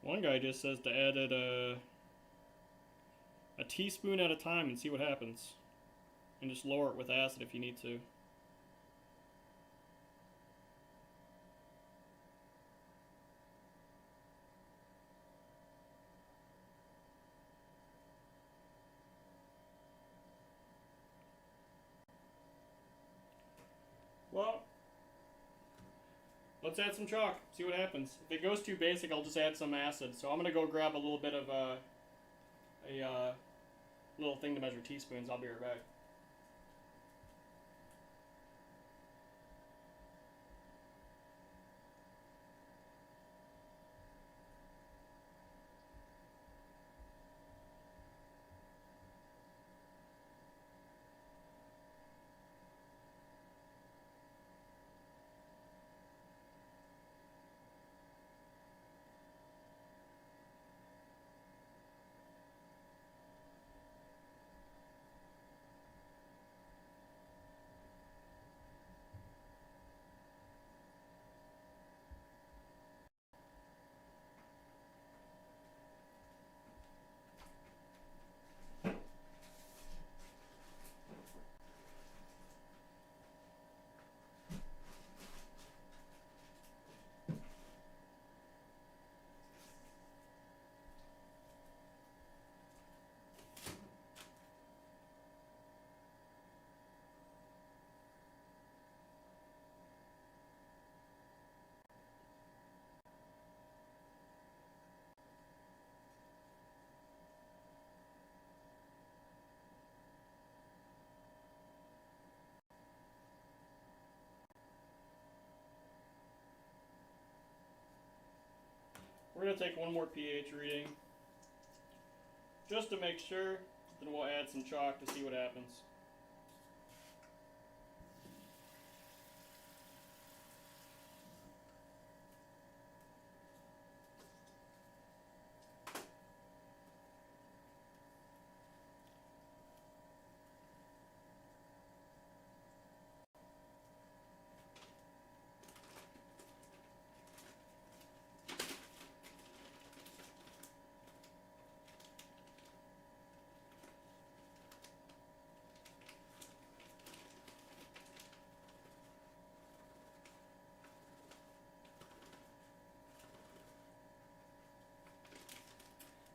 One guy just says to add it a teaspoon at a time and see what happens. And just lower it with acid if you need to. Well, let's add some chalk, see what happens. If it goes too basic, I'll just add some acid. So I'm going to go grab a little bit of a little thing to measure teaspoons. I'll be right back. going to take one more pH reading just to make sure, then we'll add some chalk to see what happens.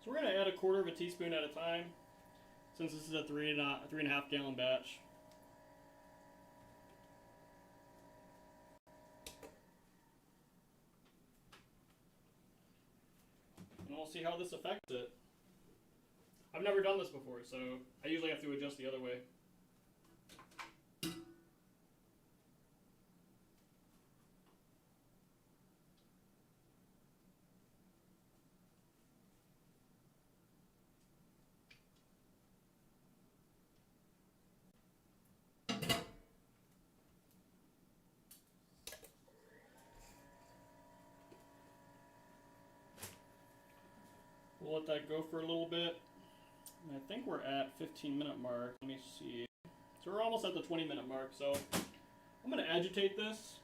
So we're going to add a quarter of a teaspoon at a time, since this is a 3.5 gallon batch. And we'll see how this affects it. I've never done this before, so I usually have to adjust the other way. We'll let that go for a little bit. And I think we're at 15-minute mark. Let me see. So we're almost at the 20-minute mark. So I'm going to agitate this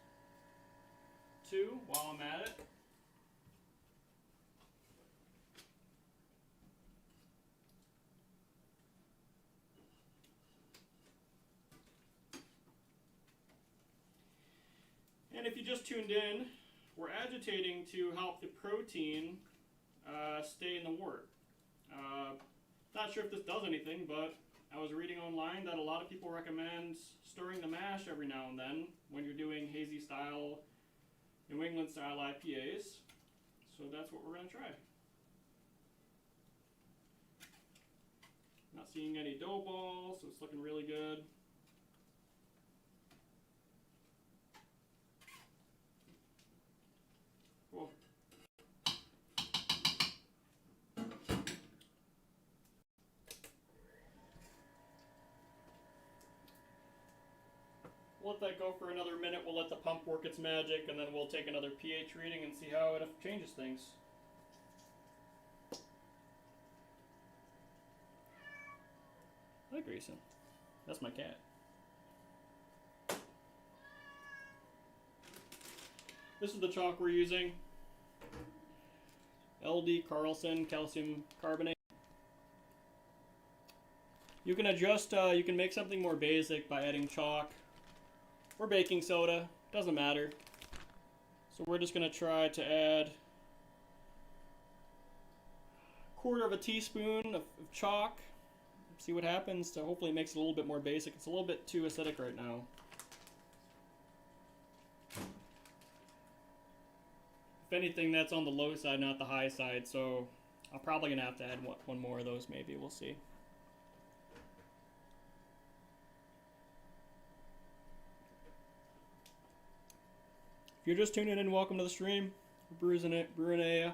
too while I'm at it. And if you just tuned in, we're agitating to help the protein stay in the wort. Not sure if this does anything, but I was reading online that a lot of people recommend stirring the mash every now and then when you're doing hazy style, New England style IPAs. So that's what we're going to try. Not seeing any dough balls, so it's looking really good. Cool. We'll let that go for another minute. We'll let the pump work its magic, and then we'll take another pH reading and see how it changes things. Hi, Grayson. That's my cat. This is the chalk we're using. LD Carlson calcium carbonate. You can adjust, you can make something more basic by adding chalk or baking soda, doesn't matter. So we're just going to try to add a quarter of a teaspoon of chalk, see what happens. So hopefully it makes it a little bit more basic. It's a little bit too acidic right now. If anything, that's on the low side, not the high side, so I'm probably going to have to add one more of those maybe, we'll see. If you're just tuning in, welcome to the stream. We're brewing a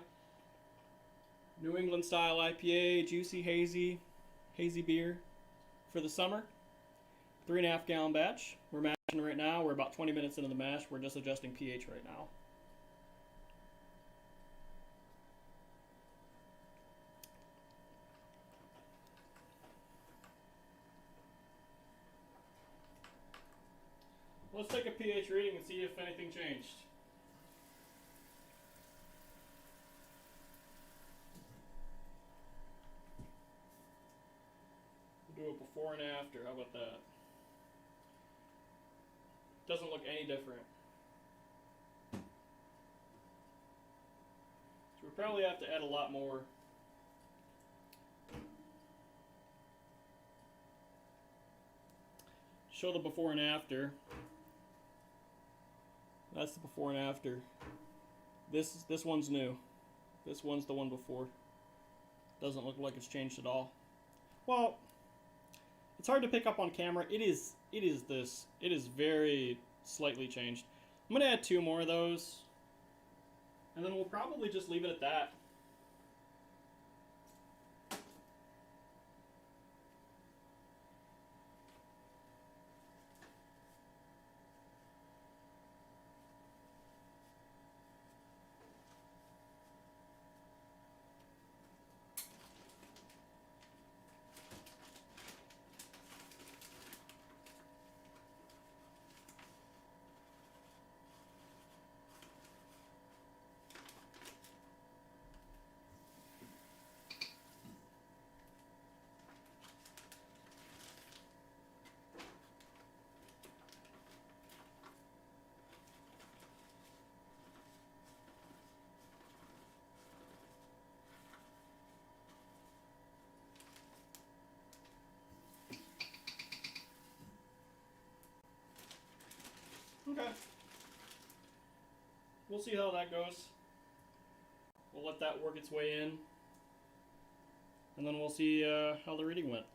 New England style IPA, juicy, hazy beer for the summer. 3.5 gallon batch. We're mashing right now. We're about 20 minutes into the mash. We're just adjusting pH right now. Let's take a pH reading and see if anything changed. We'll do a before and after. How about that? Doesn't look any different. So we probably have to add a lot more. Show the before and after. That's the before and after. This one's new. This one's the one before. Doesn't look like it's changed at all. Well, it's hard to pick up on camera. It is this. It is very slightly changed. I'm gonna add 2 more of those, and then we'll probably just leave it at that. Okay. We'll see how that goes. We'll let that work its way in. And then we'll see how the reading went.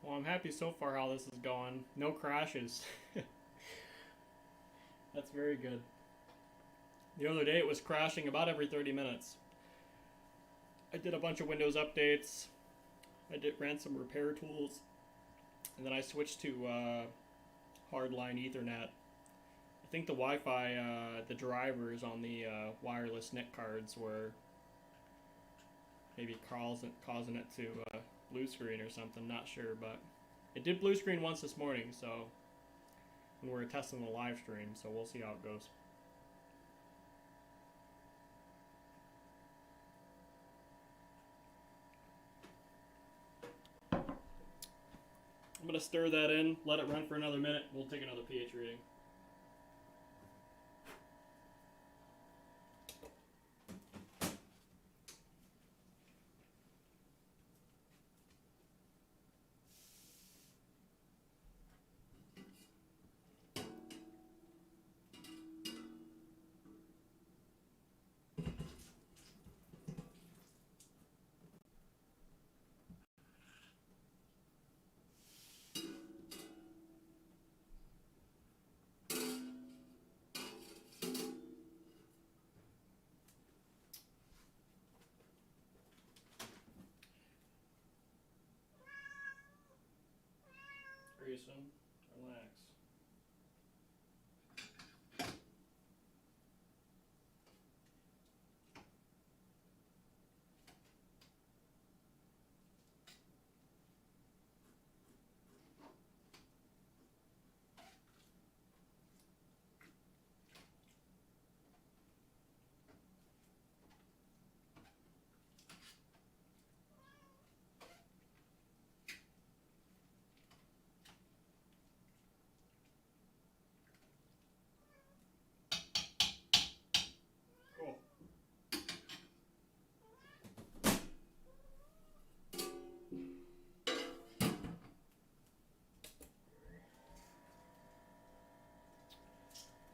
Well, I'm happy so far how this is going. No crashes. That's very good. The other day it was crashing about every 30 minutes. I did a bunch of Windows updates. Ran some repair tools. And then I switched to hardline Ethernet. I think the Wi-Fi, the drivers on the wireless NIC cards were maybe causing it to blue screen or something, not sure, but it did blue screen once this morning, so when we were testing the live stream, so we'll see how it goes. I'm going to stir that in, let it run for another minute, we'll take another pH reading. Grayson, relax.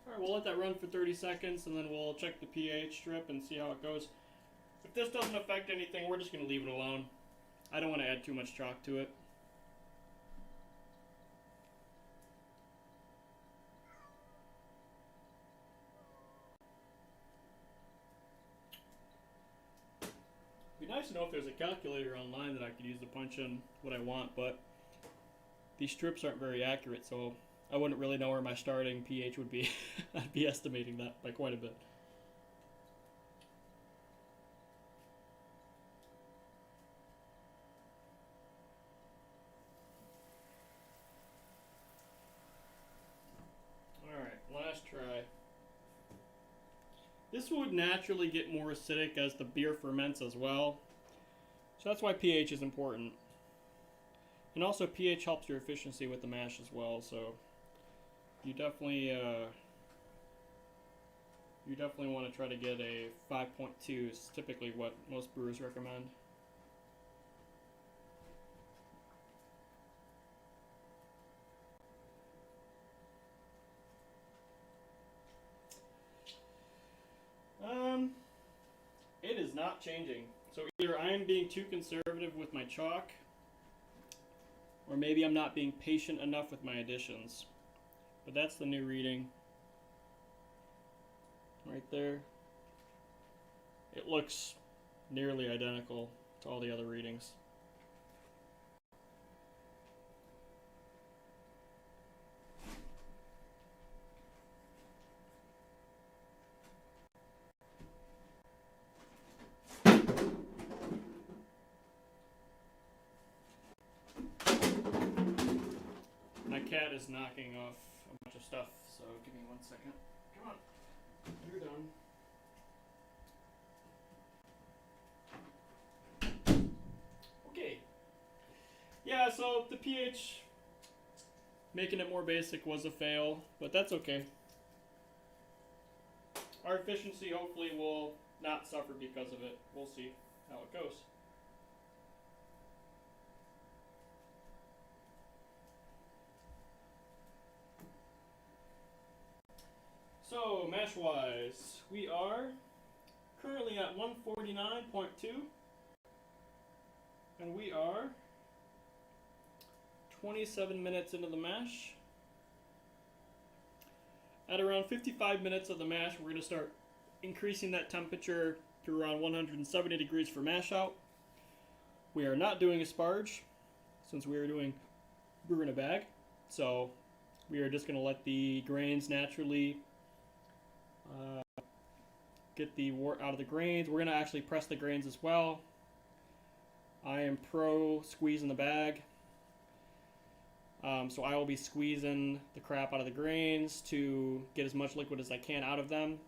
Alright, we'll let that run for 30 seconds and then we'll check the pH strip and see how it goes. If this doesn't affect anything, we're just going to leave it alone. I don't want to add too much chalk to it. It'd be nice to know if there's a calculator online that I could use to punch in what I want, but these strips aren't very accurate, so I wouldn't really know where my starting pH would be. I'd be estimating that by quite a bit. Alright, last try. This would naturally get more acidic as the beer ferments as well. So that's why pH is important. And also pH helps your efficiency with the mash as well, so you definitely want to try to get a 5.2 is typically what most brewers recommend. It is not changing. So either I am being too conservative with my chalk, or maybe I'm not being patient enough with my additions. But that's the new reading. Right there. It looks nearly identical to all the other readings. My cat is knocking off a bunch of stuff, so give me 1 second. Come on, you're done. so the pH, making it more basic was a fail, but that's okay. Our efficiency hopefully will not suffer because of it. We'll see how it goes. So, mash-wise, we are currently at 149.2, and we are 27 minutes into the mash. At around 55 minutes of the mash, we're going to start increasing that temperature to around 170 degrees for mash out. We are not doing asparage, since we are doing brew in a bag, so we are just going to let the grains naturally get the wort out of the grains. We're going to actually press the grains as well. I am pro squeeze in the bag. So I will be squeezing the crap out of the grains to get as much liquid as I can out of them.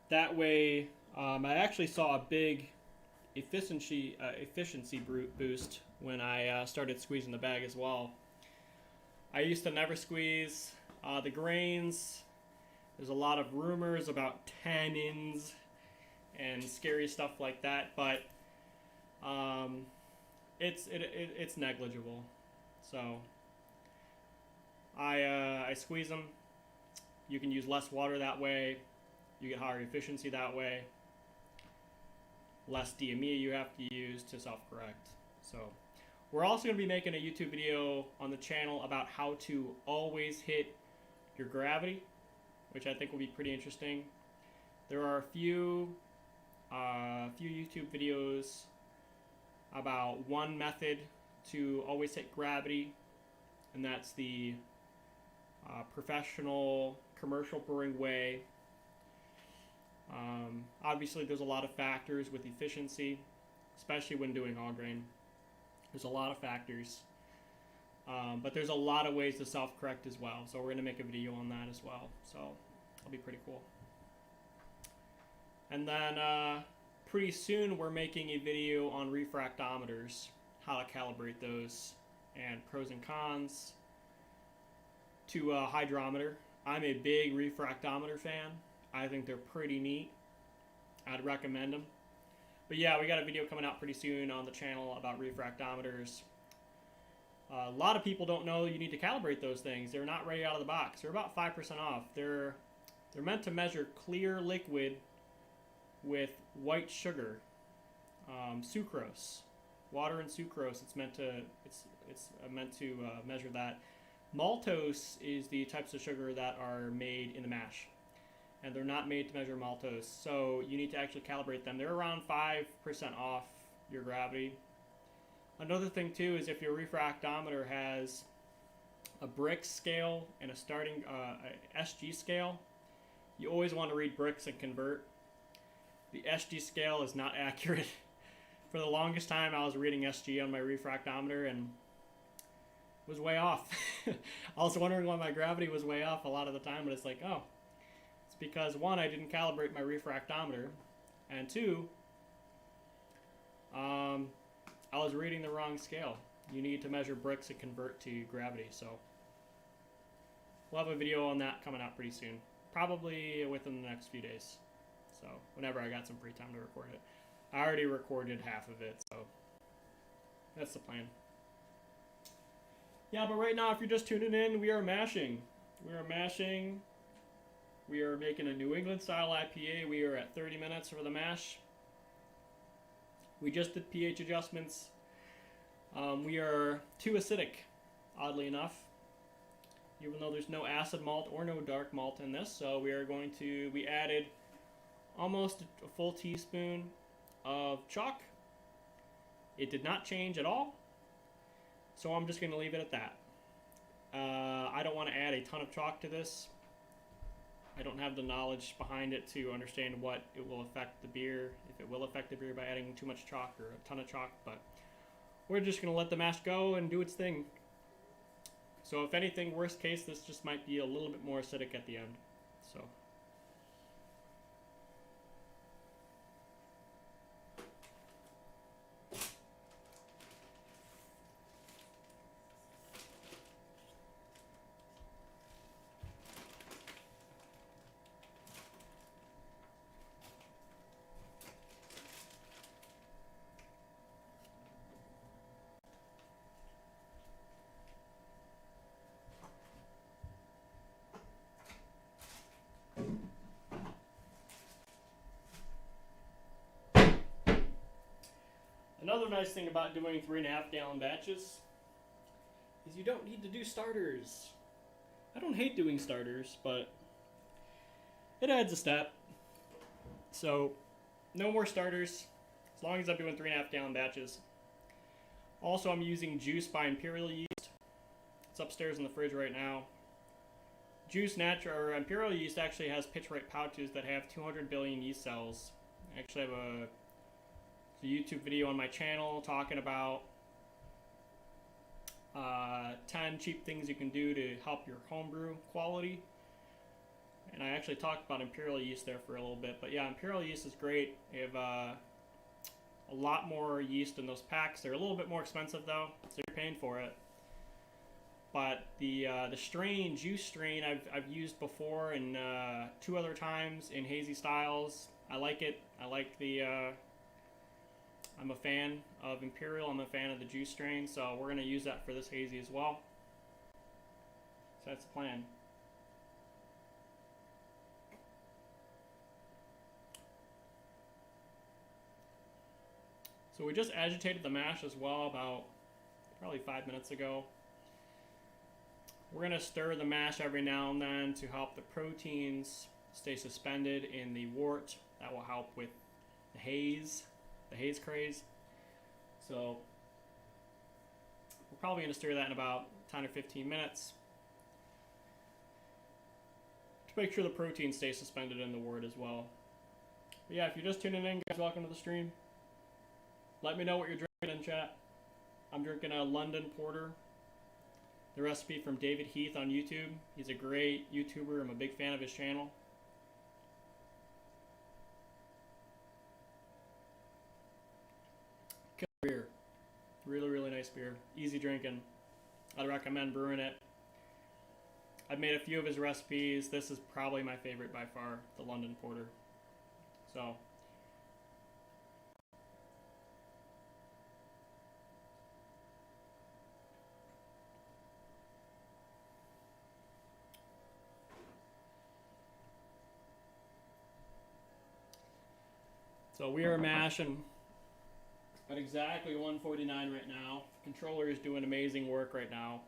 That way, I actually saw a big efficiency boost when I started squeezing the bag as well. I used to never squeeze the grains. There's a lot of rumors about tannins and scary stuff like that, but it's negligible. So I squeeze them. You can use less water that way. You get higher efficiency that way. Less DME you have to use to self-correct. So we're also going to be making a YouTube video on the channel about how to always hit your gravity, which I think will be pretty interesting. There are a few YouTube videos about one method to always hit gravity, and that's the professional commercial brewing way. Obviously there's a lot of factors with efficiency, especially when doing all grain. There's a lot of factors, but there's a lot of ways to self-correct as well, so we're going to make a video on that as well, so that'll be pretty cool. And then pretty soon we're making a video on refractometers, how to calibrate those, and pros and cons to a hydrometer. I'm a big refractometer fan. I think they're pretty neat. I'd recommend them. But yeah, we got a video coming out pretty soon on the channel about refractometers. A lot of people don't know you need to calibrate those things. They're not ready out of the box. They're about 5% off. They're meant to measure clear liquid with white sugar, sucrose, water and sucrose. It's meant to measure that. Maltose is the types of sugar that are made in the mash, and they're not made to measure maltose. So you need to actually calibrate them. They're around 5% off your gravity. Another thing too is if your refractometer has a Brix scale and a starting a SG scale, you always want to read Brix and convert. The SG scale is not accurate. For the longest time I was reading SG on my refractometer and was way off. I was wondering why my gravity was way off a lot of the time, but it's like, oh, it's because one, I didn't calibrate my refractometer, and two, I was reading the wrong scale. You need to measure Brix and convert to gravity, so we'll have a video on that coming out pretty soon, probably within the next few days. So whenever I got some free time to record it. I already recorded half of it, so that's the plan. Yeah, but right now, if you're just tuning in, we are mashing. We are mashing. We are making a New England style IPA. We are at 30 minutes for the mash. We just did pH adjustments. We are too acidic, oddly enough, even though there's no acid malt or no dark malt in this. So we added almost a full teaspoon of chalk. It did not change at all. So I'm just going to leave it at that. I don't want to add a ton of chalk to this. I don't have the knowledge behind it to understand what it will affect the beer, if it will affect the beer by adding too much chalk or a ton of chalk, but we're just going to let the mash go and do its thing. So if anything, worst case, this just might be a little bit more acidic at the end. So one nice thing about doing 3.5 gallon batches is you don't need to do starters. I don't hate doing starters, but it adds a step. So no more starters as long as I'm doing 3.5 gallon batches. Also, I'm using Juice by Imperial Yeast. It's upstairs in the fridge right now. Juice or Imperial Yeast actually has pitch rate pouches that have 200 billion yeast cells. I actually have a YouTube video on my channel talking about 10 cheap things you can do to help your homebrew quality. And I actually talked about Imperial Yeast there for a little bit. But yeah, Imperial Yeast is great. They have a lot more yeast in those packs. They're a little bit more expensive though, so you're paying for it. But the strain, juice strain, I've used before and 2 other times in hazy styles. I like it. I like the. I'm a fan of Imperial. I'm a fan of the juice strain, so we're gonna use that for this hazy as well. So that's the plan. So we just agitated the mash as well about probably 5 minutes ago. We're going to stir the mash every now and then to help the proteins stay suspended in the wort. That will help with the haze craze. So we're probably going to stir that in about 10 or 15 minutes to make sure the proteins stay suspended in the wort as well. But yeah, if you're just tuning in, guys, welcome to the stream. Let me know what you're drinking in chat. I'm drinking a London Porter. The recipe from David Heath on YouTube. He's a great YouTuber. I'm a big fan of his channel. Killer beer. Really, really nice beer. Easy drinking. I'd recommend brewing it. I've made a few of his recipes. This is probably my favorite by far, the London Porter. So we are mashing at exactly 149 right now. The controller is doing amazing work right now,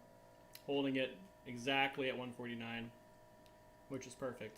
holding it exactly at 149, which is perfect.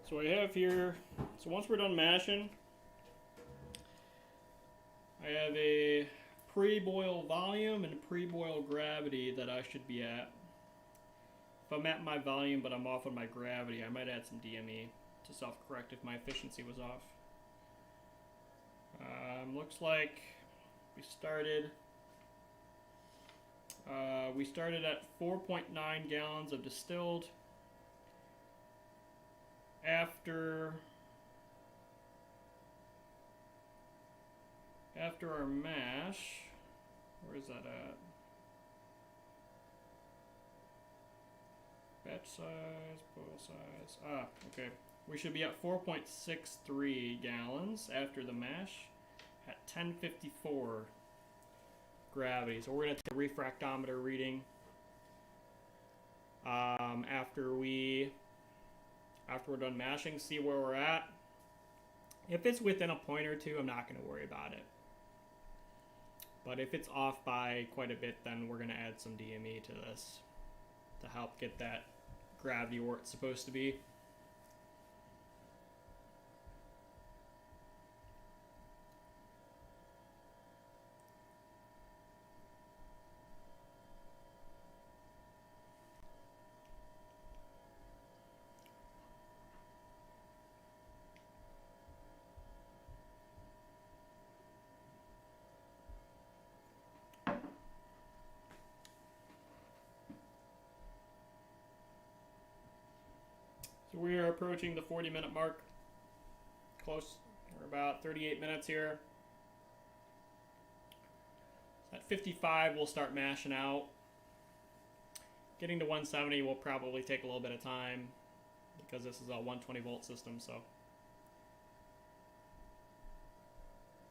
So I have here, so once we're done mashing, I have a pre-boil volume and a pre-boil gravity that I should be at. If I'm at my volume but I'm off on my gravity, I might add some DME to self-correct if my efficiency was off. Looks like we started at 4.9 gallons of distilled. After our mash, where is that at? Batch size, boil size. Okay. We should be at 4.63 gallons after the mash at 1054 gravity. So we're going to take a refractometer reading after we're done mashing, see where we're at. If it's within a point or two, I'm not going to worry about it. But if it's off by quite a bit, then we're going to add some DME to this to help get that gravity where it's supposed to be. So we are approaching the 40-minute mark. Close. We're about 38 minutes here. At 55, we'll start mashing out. Getting to 170 will probably take a little bit of time because this is a 120 volt system, so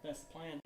that's the plan.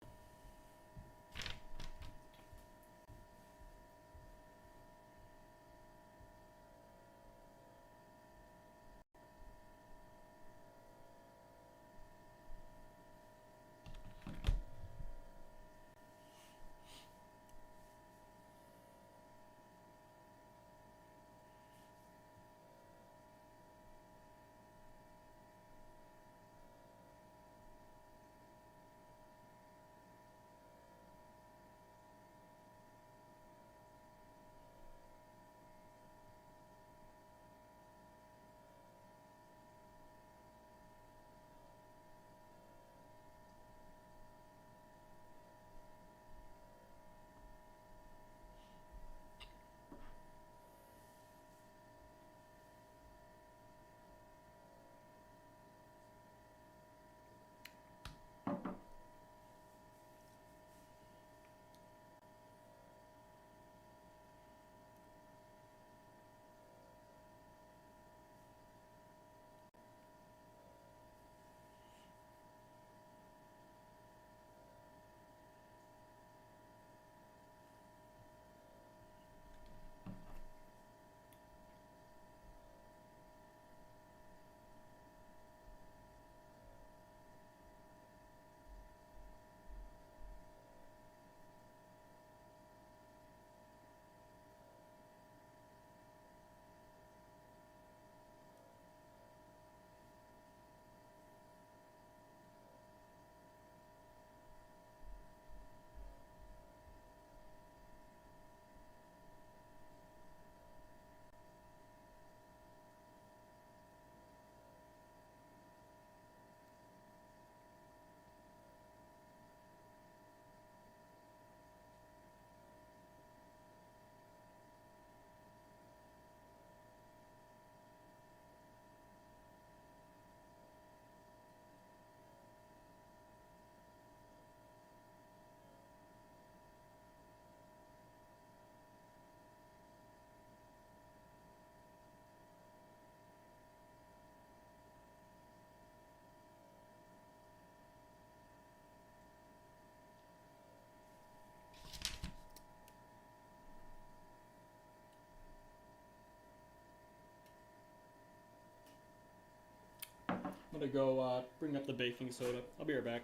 I'm gonna go bring up the baking soda. I'll be right back.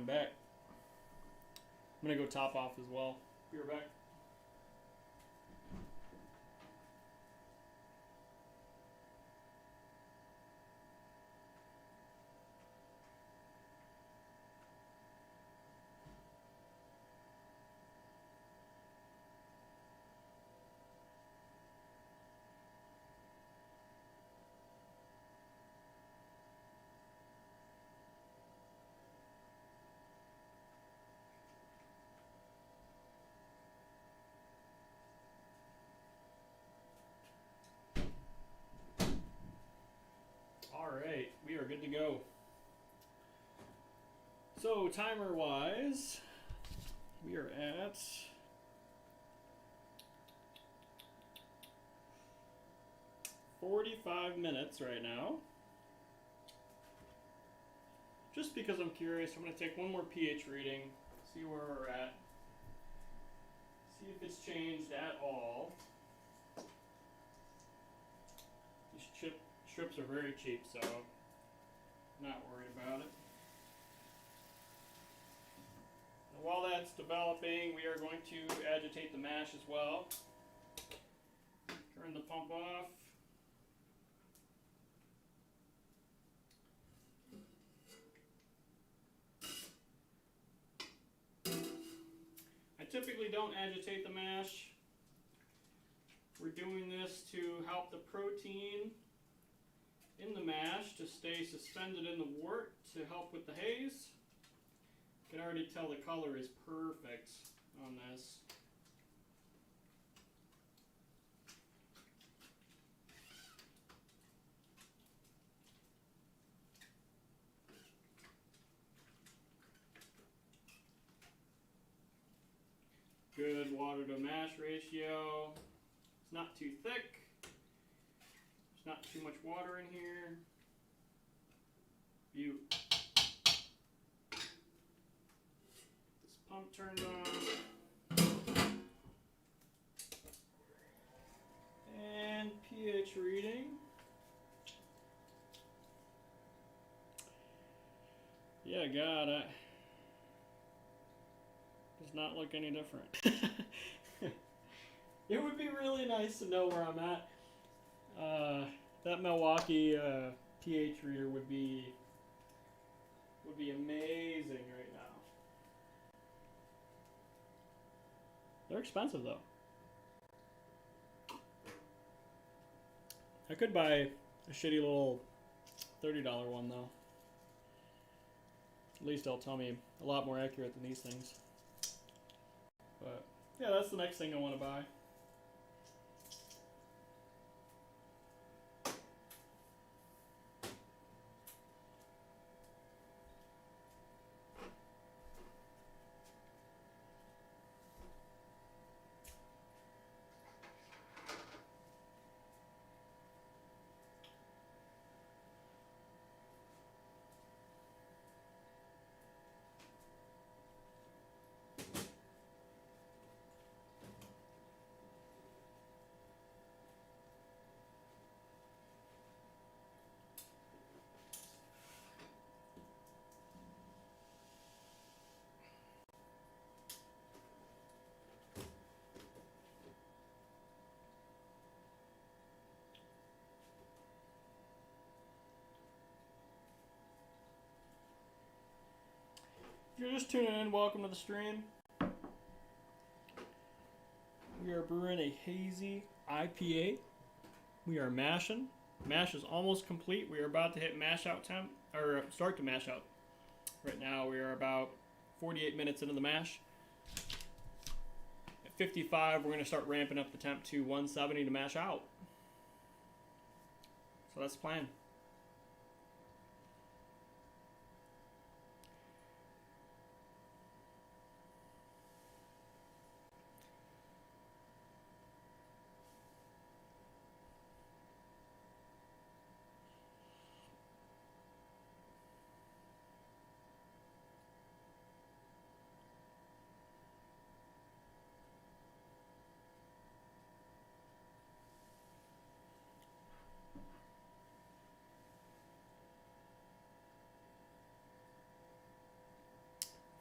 I'm back. I'm gonna go top off as well. Be right back. Alright, we are good to go. So, timer wise, we are at 45 minutes right now. Just because I'm curious, I'm going to take one more pH reading, see where we're at, see if it's changed at all. These strips are very cheap, so I'm not worried about it. And while that's developing, we are going to agitate the mash as well. Turn the pump off. I typically don't agitate the mash. We're doing this to help the protein in the mash to stay suspended in the wort to help with the haze. You can already tell the color is perfect on this. Good water to mash ratio. It's not too thick. There's not too much water in here. Beautiful. This pump turned on. And pH reading. Yeah, God, does not look any different. It would be really nice to know where I'm at. That Milwaukee pH reader would be amazing right now. They're expensive though. I could buy a shitty little $30 one though. At least they'll tell me a lot more accurate than these things. But yeah, that's the next thing I want to buy. If you're just tuning in, welcome to the stream. We are brewing a hazy IPA. We are mashing. Mash is almost complete. We are about to hit mash out temp, or start to mash out. Right now we are about 48 minutes into the mash. At 55, we're going to start ramping up the temp to 170 to mash out. So that's the plan.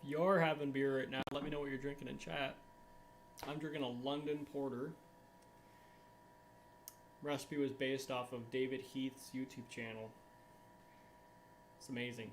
If you're having beer right now, let me know what you're drinking in chat. I'm drinking a London Porter. Recipe was based off of David Heath's YouTube channel. It's amazing.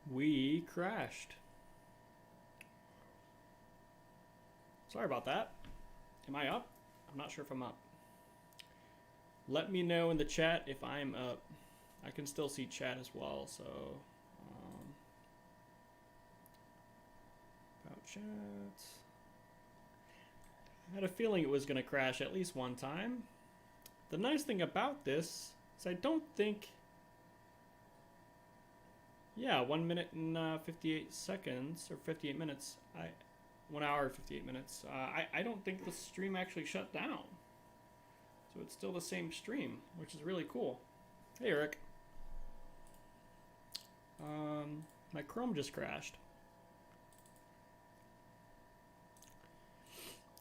We crashed. Sorry about that. Am I up? I'm not sure if I'm up. Let me know in the chat if I'm up. I can still see chat as well, so about chat. I had a feeling it was going to crash at least one time. The nice thing about this is I don't think... Yeah, 1 minute and 58 seconds, or 58 minutes. 1 hour, 58 minutes. I don't think the stream actually shut down. So it's still the same stream, which is really cool. Hey, Eric. My Chrome just crashed.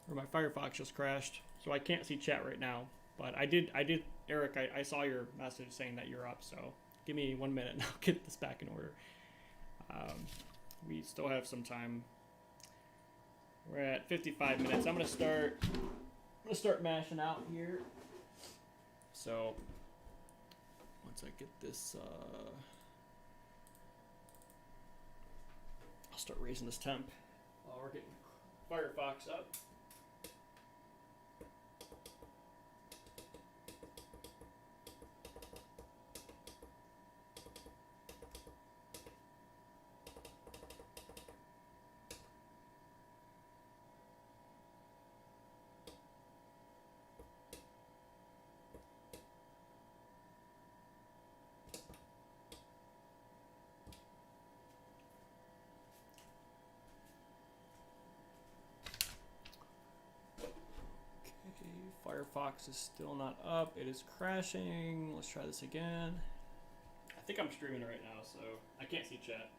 Or my Firefox just crashed. So I can't see chat right now. But I did, Eric, I saw your message saying that you're up, so give me 1 minute and I'll get this back in order. We still have some time. We're at 55 minutes. I'm gonna start mashing out here. So once I get this, I'll start raising this temp while we're getting Firefox up. Firefox is still not up. It is crashing. Let's try this again. I think I'm streaming right now, so I can't see chat.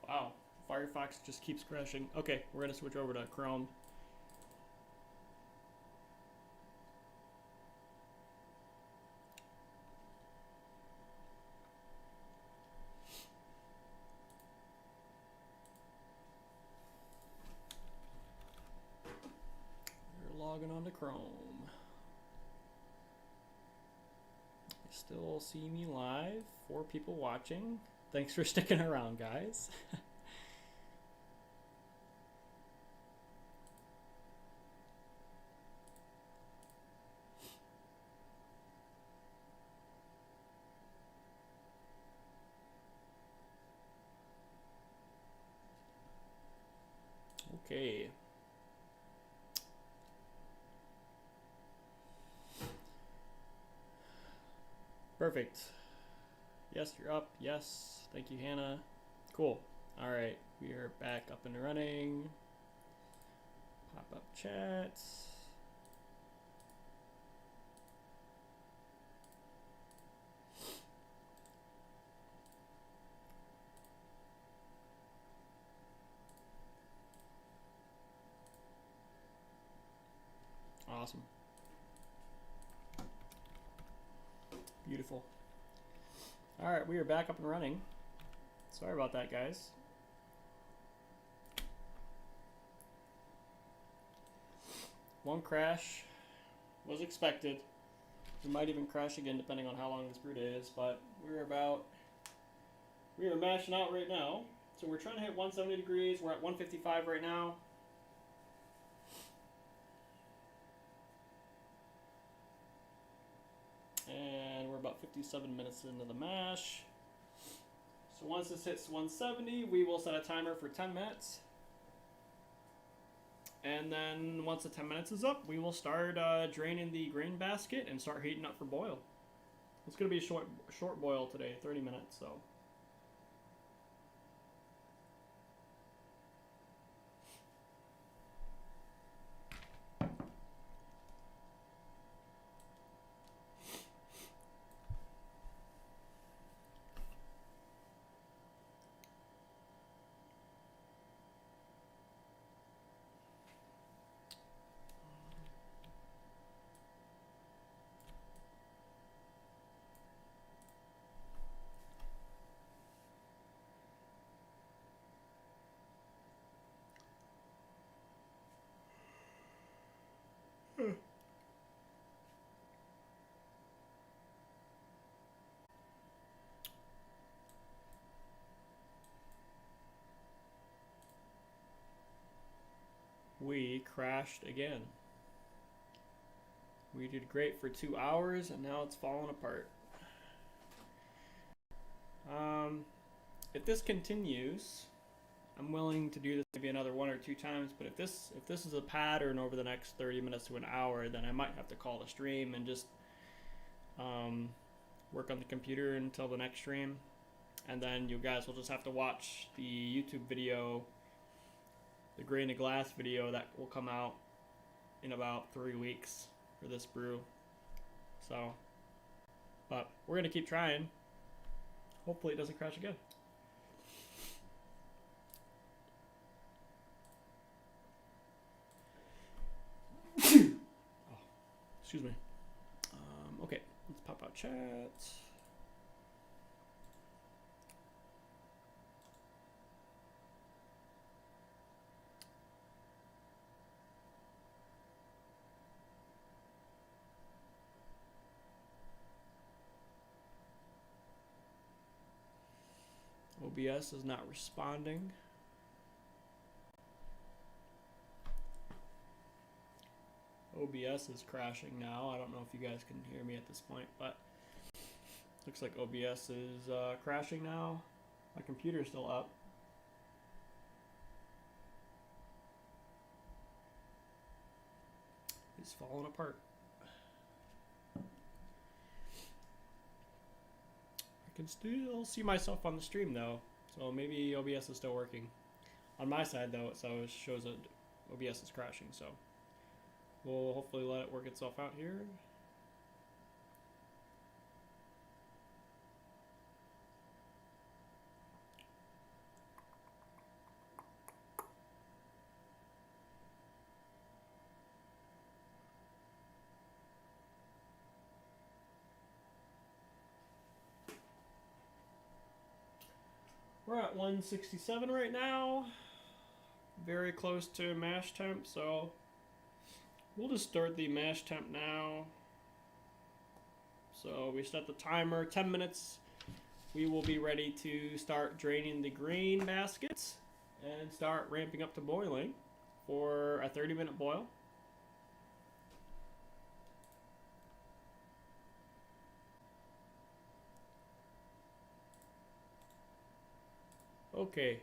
Wow, Firefox just keeps crashing. Okay, we're gonna switch over to Chrome. We're logging on to Chrome. You still see me live, 4 people watching. Thanks for sticking around, guys. Okay. Perfect. Yes, you're up. Yes. Thank you, Hannah. Cool. All right. We are back up and running. Pop up chats. Awesome. Beautiful. All right, we are back up and running. Sorry about that, guys. One crash was expected. We might even crash again depending on how long this brew day is, but we are mashing out right now. So we're trying to hit 170 degrees. We're at 155 right now. And we're about 57 minutes into the mash. So once this hits 170, we will set a timer for 10 minutes. And then once the 10 minutes is up, we will start draining the grain basket and start heating up for boil. It's going to be a short boil today, 30 minutes. So. We crashed again. We did great for 2 hours and now it's falling apart. If this continues, I'm willing to do this maybe another 1 or 2 times, but if this is a pattern over the next 30 minutes to an hour, then I might have to call the stream and just work on the computer until the next stream. And then you guys will just have to watch the YouTube video, the grain of glass video that will come out in about 3 weeks for this brew. So, but we're gonna keep trying. Hopefully it doesn't crash again. Oh, excuse me. Okay, let's pop out chat. OBS is not responding. OBS is crashing now. I don't know if you guys can hear me at this point, but looks like OBS is crashing now. My computer's still up. It's falling apart. I can still see myself on the stream though, so maybe OBS is still working. On my side though, so it shows that OBS is crashing, so we'll hopefully let it work itself out here. We're at 167 right now, very close to mash temp, so we'll just start the mash temp now. So we set the timer, 10 minutes. We will be ready to start draining the grain baskets and start ramping up to boiling for a 30-minute boil. Okay,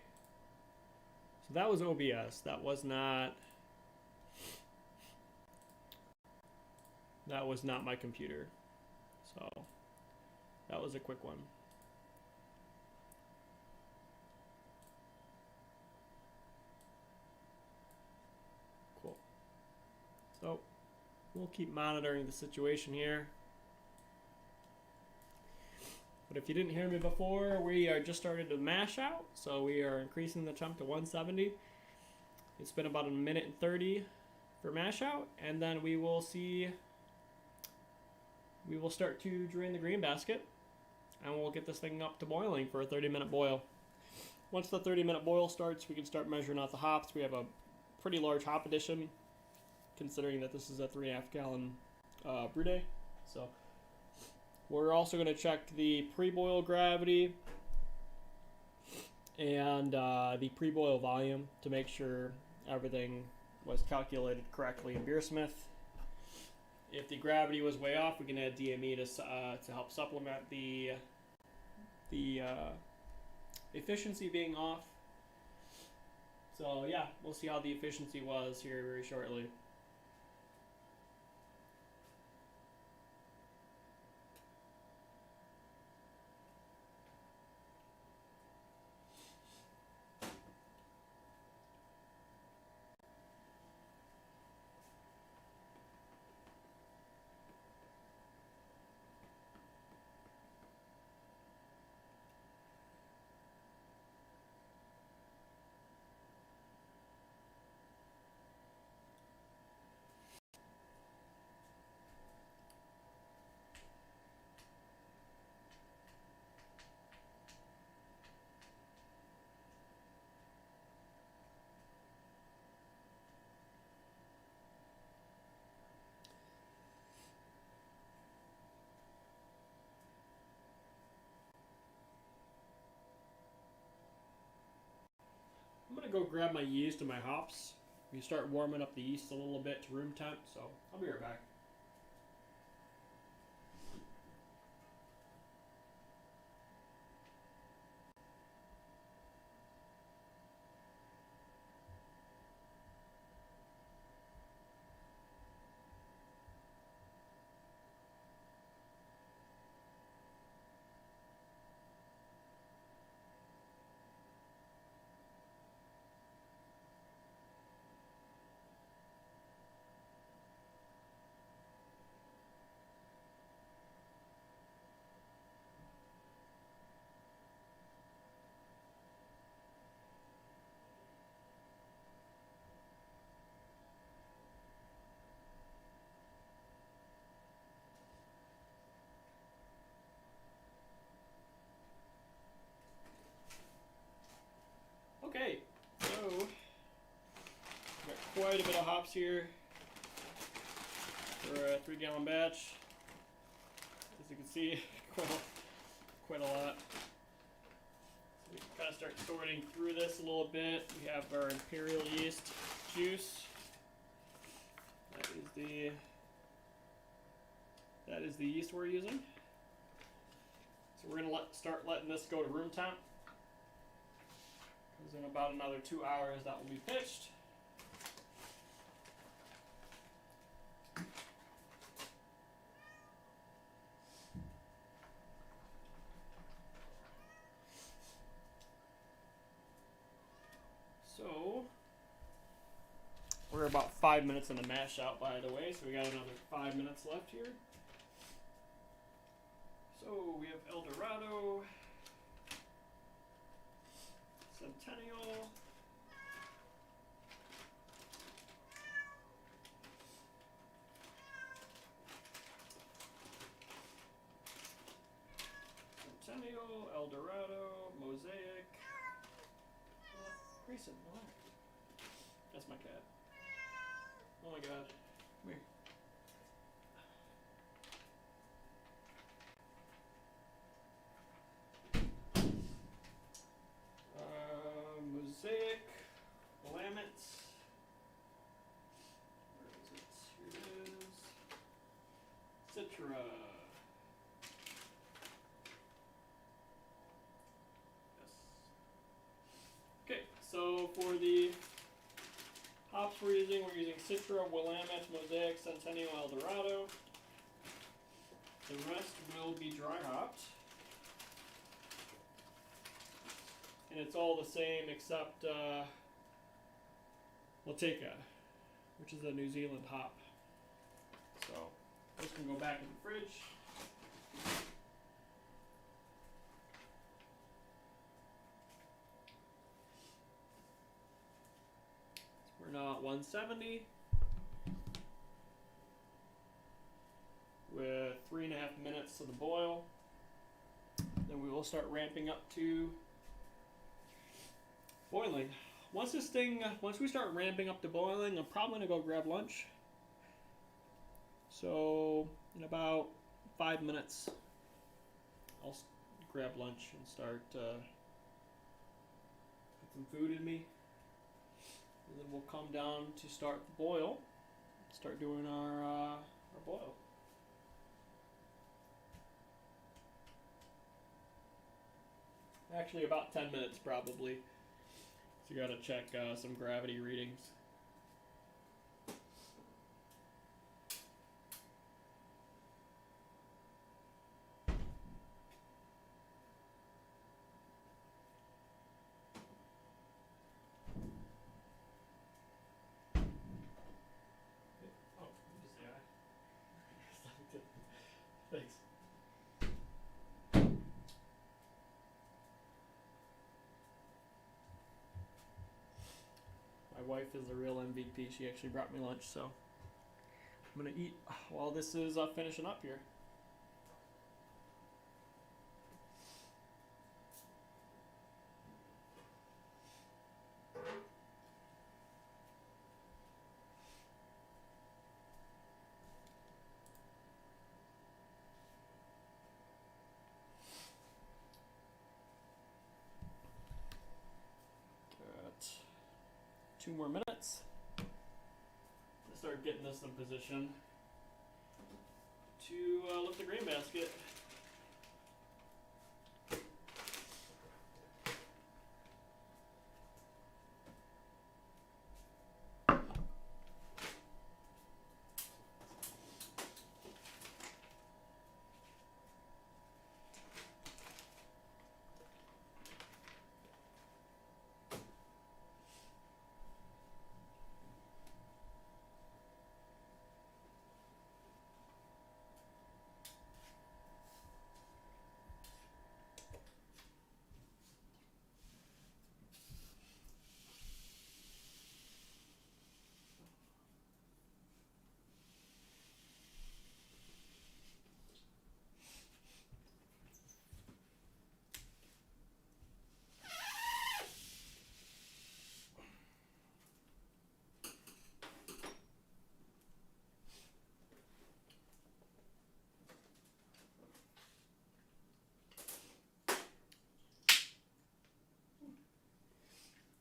so that was OBS. That was not my computer. So that was a quick one. Cool. So we'll keep monitoring the situation here. But if you didn't hear me before, we are just started to mash out, so we are increasing the temp to 170. It's been about 1 minute and 30 for mash out, and then we will start to drain the grain basket, and we'll get this thing up to boiling for a 30-minute boil. Once the 30-minute boil starts, we can start measuring out the hops. We have a pretty large hop addition, considering that this is a 3.5 gallon brew day. So We're also going to check the pre-boil gravity and the pre-boil volume to make sure everything was calculated correctly in Beersmith. If the gravity was way off, we can add DME to help supplement the efficiency being off. So yeah, we'll see how the efficiency was here very shortly. I'm going to go grab my yeast and my hops. We start warming up the yeast a little bit to room temp, so I'll be right back. Okay, so got quite a bit of hops here for a 3-gallon batch. As you can see, quite a lot. So we can kind of start sorting through this a little bit. We have our imperial yeast juice. That is the yeast we're using. So we're gonna start letting this go to room temp. Because in about another 2 hours that will be pitched. So we're about 5 minutes in the mash out, by the way, so we got another 5 minutes left here. So we have El Dorado, Centennial, El Dorado, Mosaic. Grayson, relax. That's my cat. Oh my god. Come here. Mosaic, Willamette. Where is it? Here it is. Citra. Yes. Okay, so for the hops we're using Citra, Willamette, Mosaic, Centennial, El Dorado. The rest will be dry hopped. And it's all the same except Lateca, which is a New Zealand hop. So this can go back in the fridge. So we're now at 170 with 3.5 minutes to the boil. Then we will start ramping up to boiling. Once we start ramping up to boiling, I'm probably gonna go grab lunch. So in about 5 minutes, I'll grab lunch and start put some food in me, and then we'll come down to start the boil. Start doing our boil. Actually, about 10 minutes probably. So you gotta check some gravity readings. Thanks. My wife is the real MVP. She actually brought me lunch, so I'm gonna eat while this is finishing up here. Got 2 more minutes. Let's start getting this in position to lift the grain basket.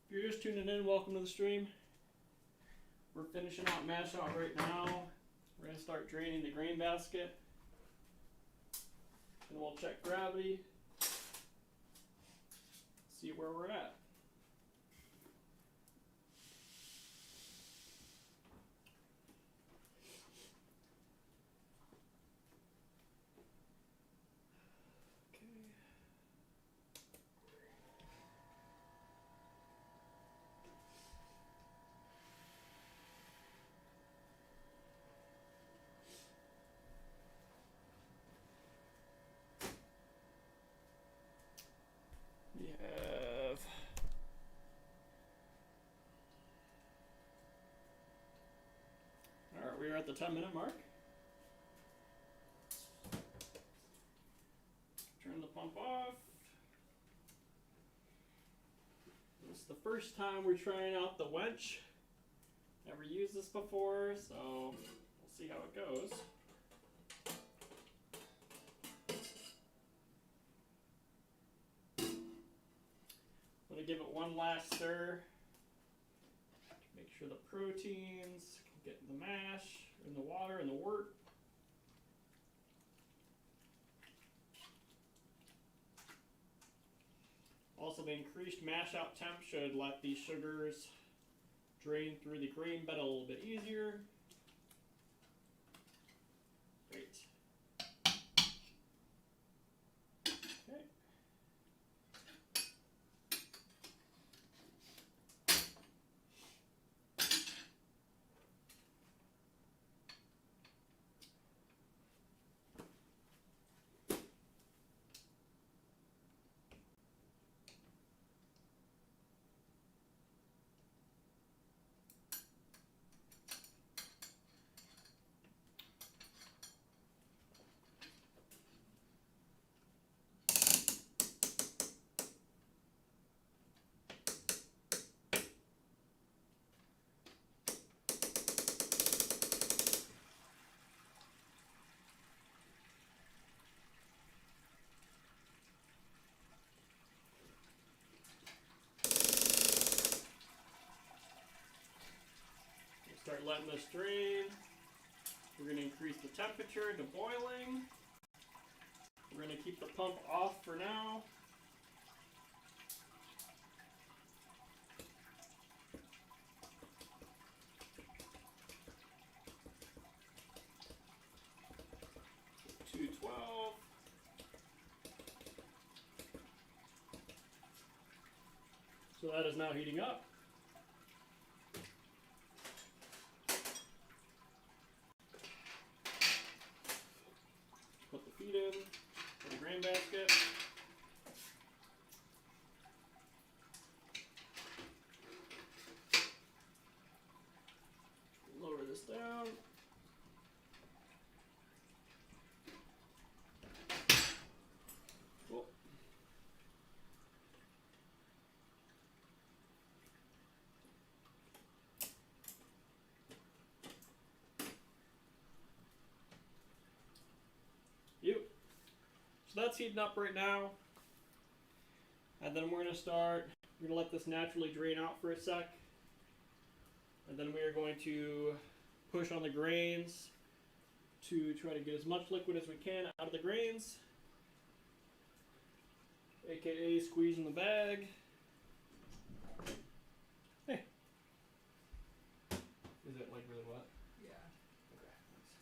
If you're just tuning in, welcome to the stream. We're finishing out mash out right now. We're going to start draining the grain basket. And we'll check gravity. See where we're at. We're at the 10-minute mark. Turn the pump off. This is the first time we're trying out the wench. Never used this before, so we'll see how it goes. I'm going to give it one last stir. Make sure the proteins can get in the mash, in the water, in the wort. Also, the increased mash out temp should let these sugars drain through the grain bed a little bit easier. Great. Okay. letting this drain. We're going to increase the temperature to boiling. We're going to keep the pump off for now. So that is now heating up. Put the feet in, put the grain basket. Lower this down. Cool. So that's heating up right now. And then we're going to start, we're going to let this naturally drain out for a sec. And then we are going to push on the grains to try to get as much liquid as we can out of the grains. AKA squeezing the bag. Hey. Is it like really wet? Yeah. Okay, thanks.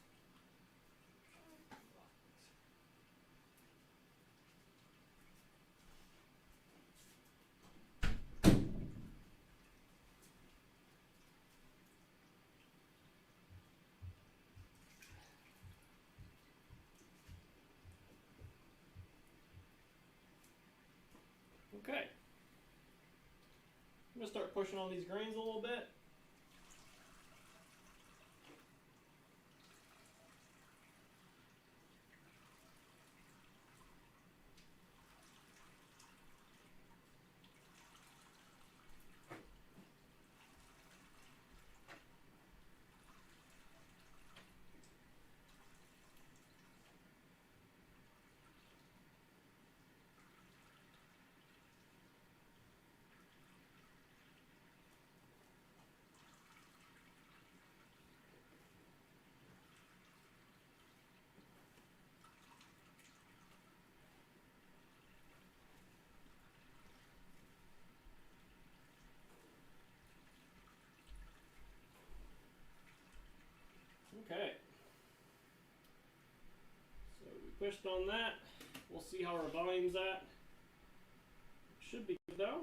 Okay. I'm going to start pushing on these grains a little bit. Okay. So we pushed on that. We'll see how our volume's at. Should be good though.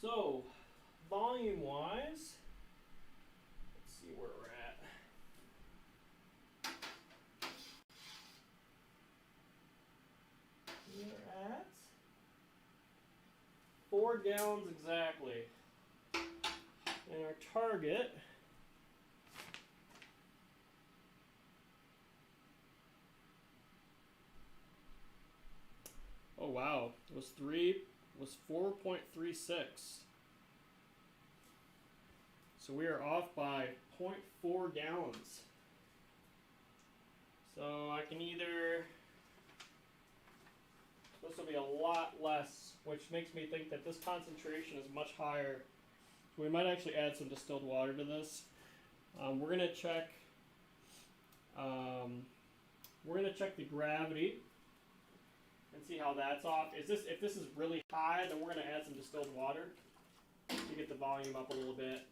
So, volume-wise, let's see where we're at. We're at 4 gallons exactly. And our target oh wow, it was 4.36. So we are off by 0.4 gallons. So I can either, this will be a lot less, which makes me think that this concentration is much higher. So we might actually add some distilled water to this. We're gonna check the gravity and see how that's off. If this is really high, then we're gonna add some distilled water to get the volume up a little bit.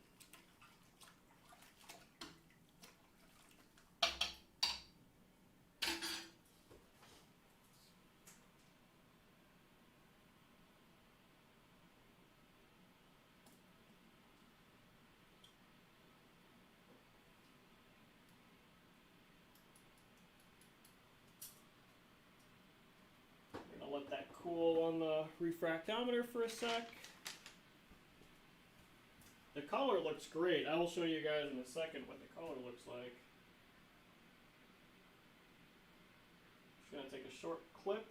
Let that cool on the refractometer for a sec. The color looks great. I will show you guys in a second what the color looks like. Just gonna take a short clip.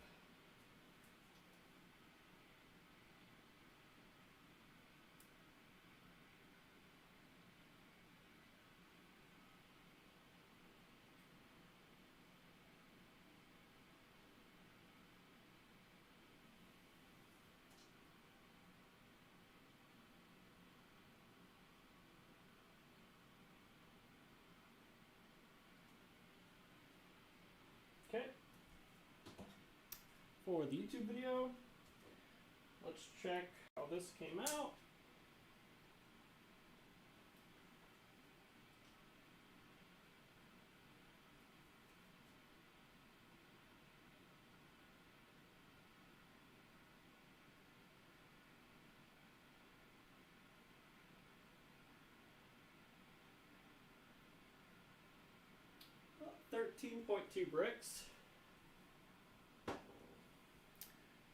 for the YouTube video. Let's check how this came out. Well, 13.2 bricks.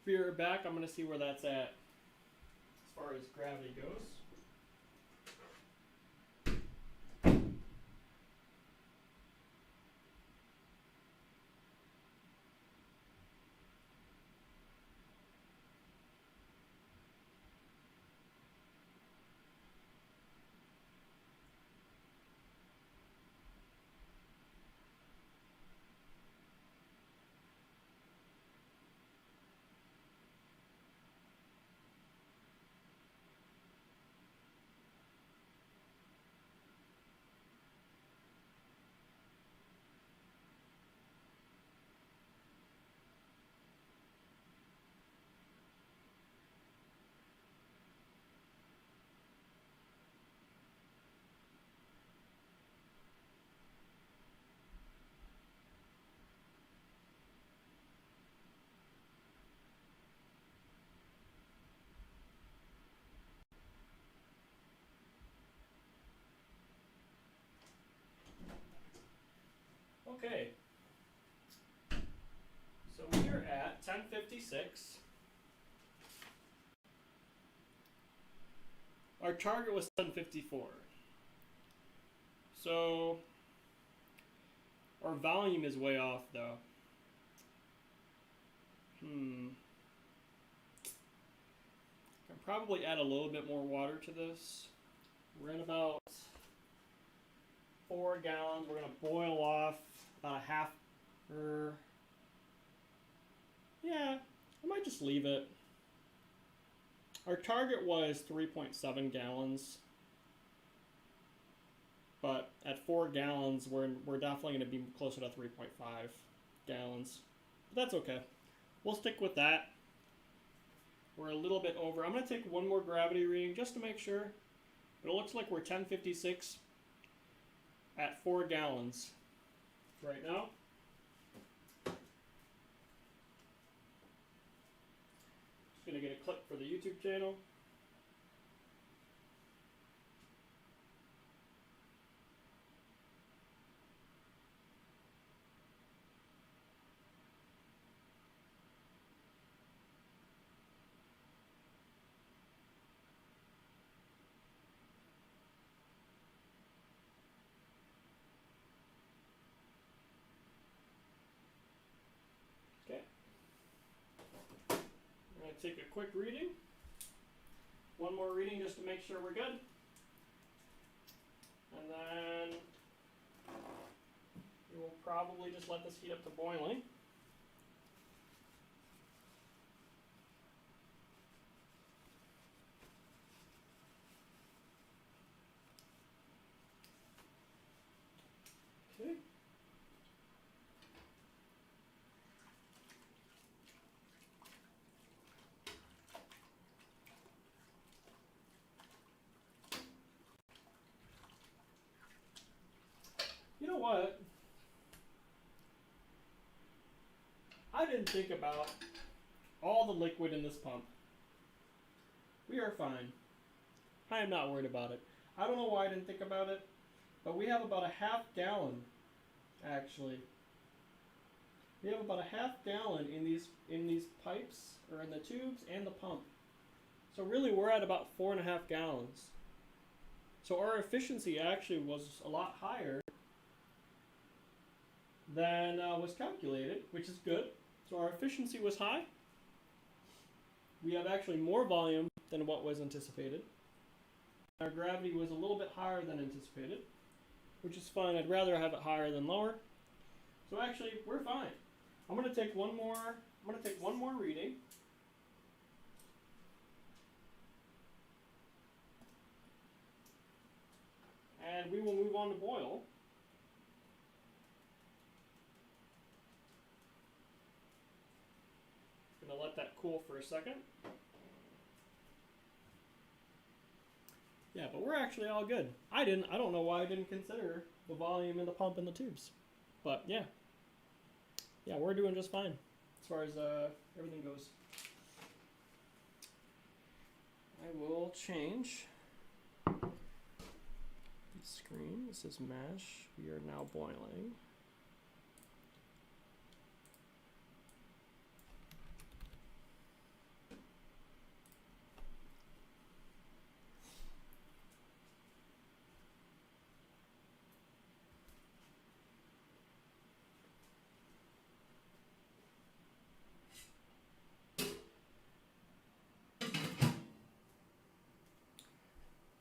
Be right back. I'm going to see where that's at as far as gravity goes. Okay, so we are at 1056. Our target was 1054. So our volume is way off though. I can probably add a little bit more water to this. We're in about 4 gallons. We're going to boil off about a half, yeah, I might just leave it. Our target was 3.7 gallons, but at 4 gallons, we're definitely going to be closer to 3.5 gallons. But that's okay. We'll stick with that. We're a little bit over. I'm going to take one more gravity reading just to make sure. But it looks like we're 1056 at 4 gallons right now. Just going to get a clip for the YouTube channel. Take a quick reading. One more reading just to make sure we're good. And then we will probably just let this heat up to boiling. Okay. You know what? I didn't think about all the liquid in this pump. We are fine. I am not worried about it. I don't know why I didn't think about it, but we have about a half gallon, actually. We have about a half gallon in these pipes, or in the tubes and the pump. So really we're at about 4.5 gallons. So our efficiency actually was a lot higher than was calculated, which is good. So our efficiency was high. We have actually more volume than what was anticipated. Our gravity was a little bit higher than anticipated, which is fine. I'd rather have it higher than lower. So actually, we're fine. I'm going to take one more reading. And we will move on to boil. let that cool for a second. Yeah, but we're actually all good. I don't know why I didn't consider the volume in the pump and the tubes. But yeah. Yeah, we're doing just fine as far as everything goes. I will change the screen. This is mash. We are now boiling.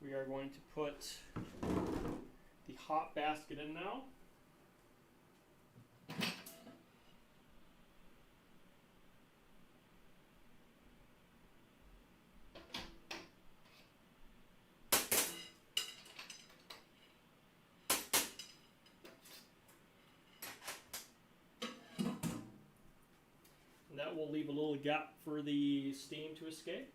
We are going to put the hop basket in now. And that will leave a little gap for the steam to escape.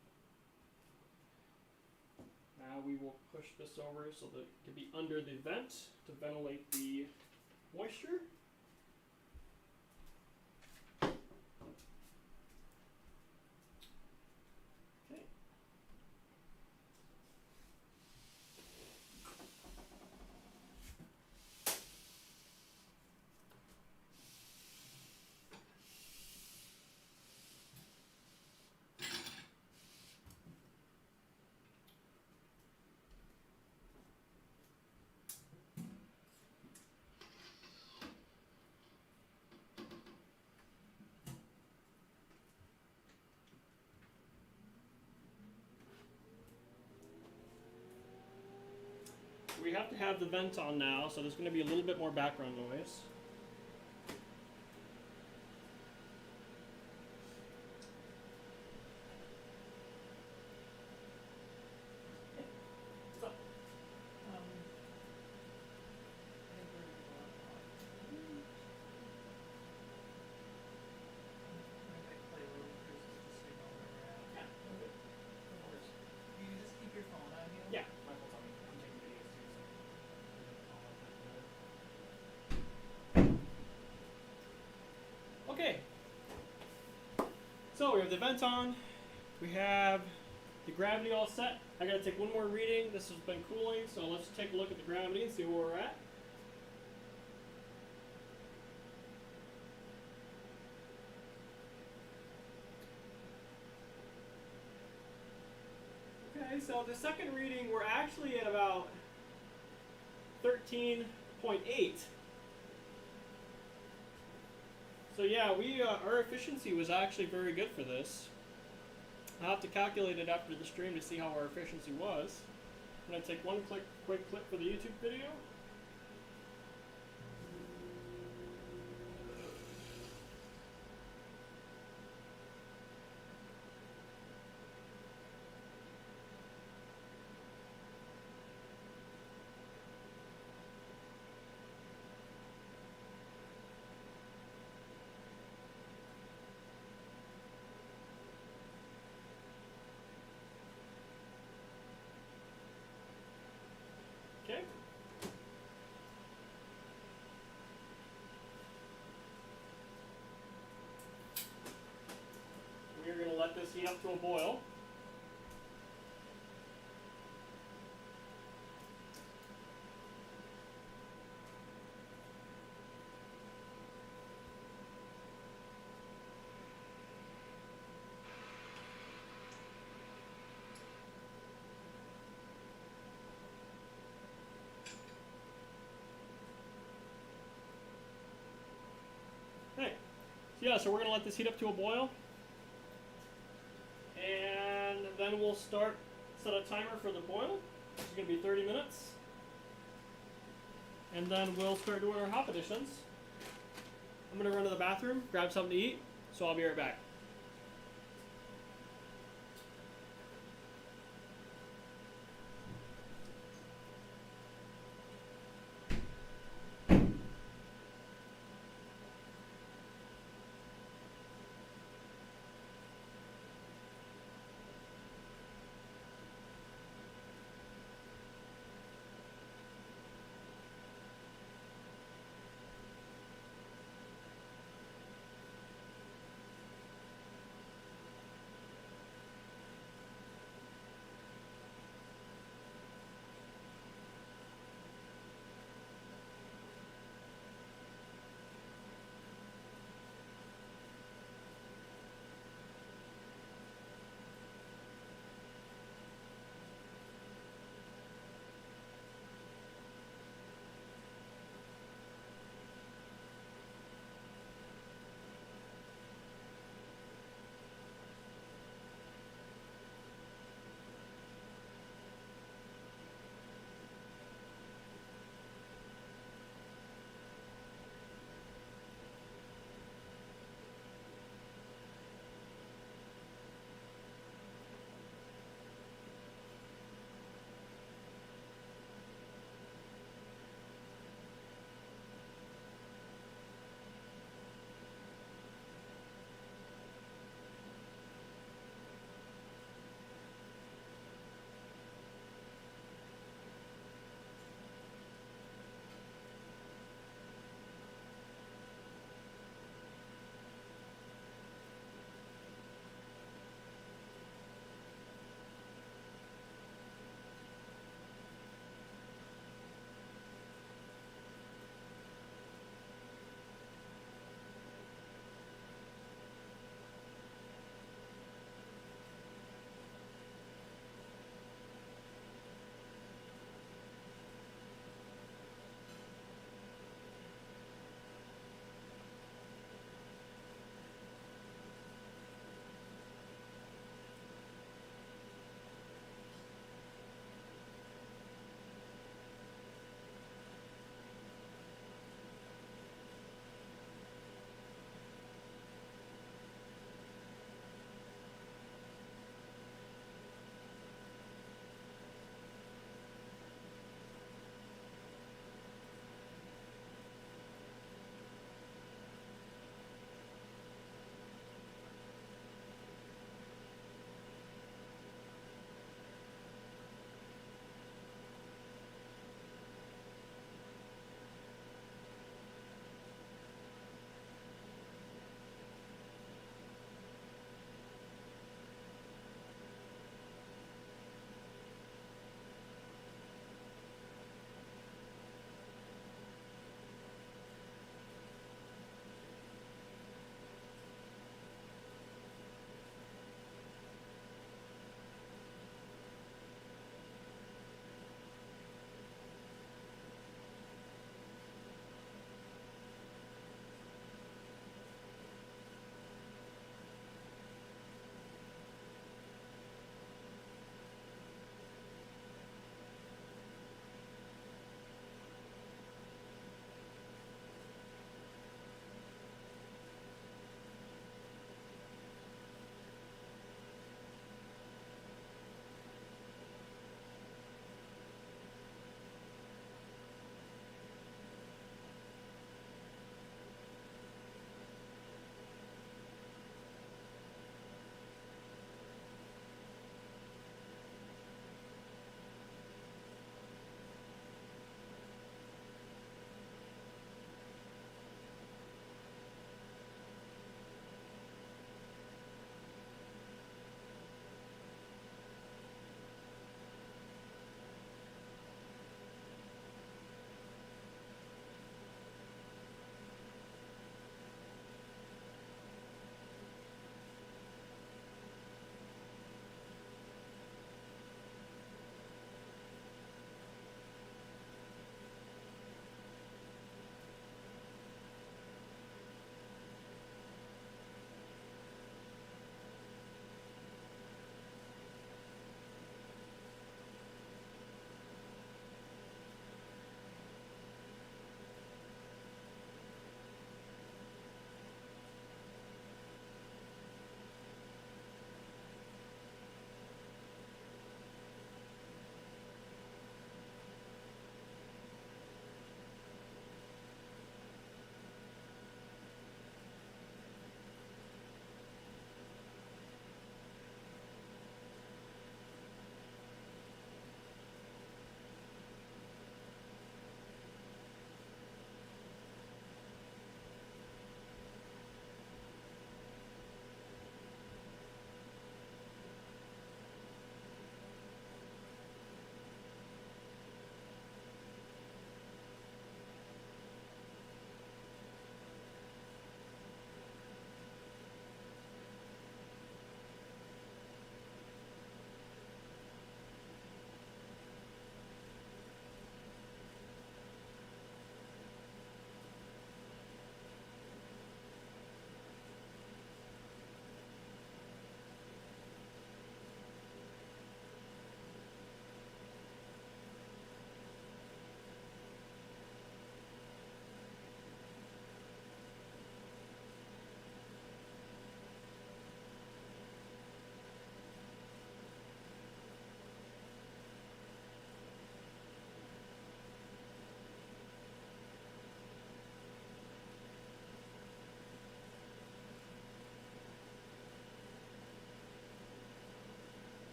Now we will push this over so that it can be under the vent to ventilate the moisture. Okay. We have to have the vent on now, so there's going to be a little bit more background noise. Okay, so we have the vent on, we have the gravity all set. I gotta take one more reading. This has been cooling, so let's take a look at the gravity and see where we're at. Okay, so the second reading, we're actually at about 13.8. So yeah, our efficiency was actually very good for this. I'll have to calculate it after the stream to see how our efficiency was. I'm going to take one quick clip for the YouTube video. Okay. We're going to let this heat up to a boil. Okay. Yeah, so we're going to let this heat up to a boil. And then we'll set a timer for the boil. It's going to be 30 minutes. And then we'll start doing our hop additions. I'm going to run to the bathroom, grab something to eat, so I'll be right back.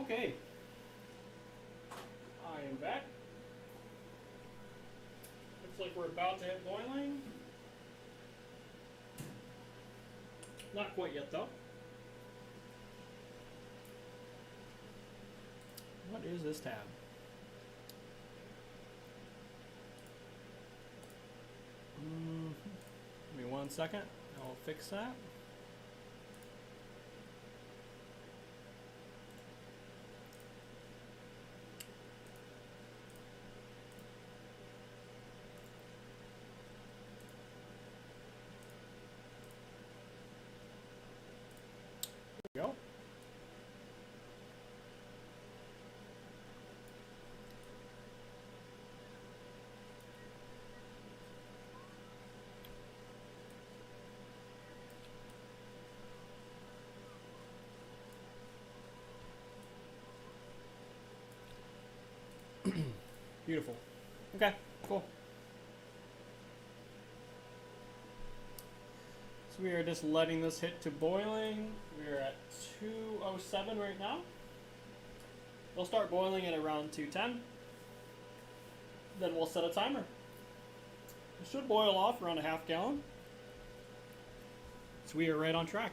Okay, I am back. Looks like we're about to hit boiling. Not quite yet though. What is this tab? Give me 1 second. I'll fix that. There we go. Beautiful. Okay, cool. So we are just letting this hit to boiling. We're at 207 right now. We'll start boiling at around 210. Then we'll set a timer. It should boil off around a half gallon. So we are right on track.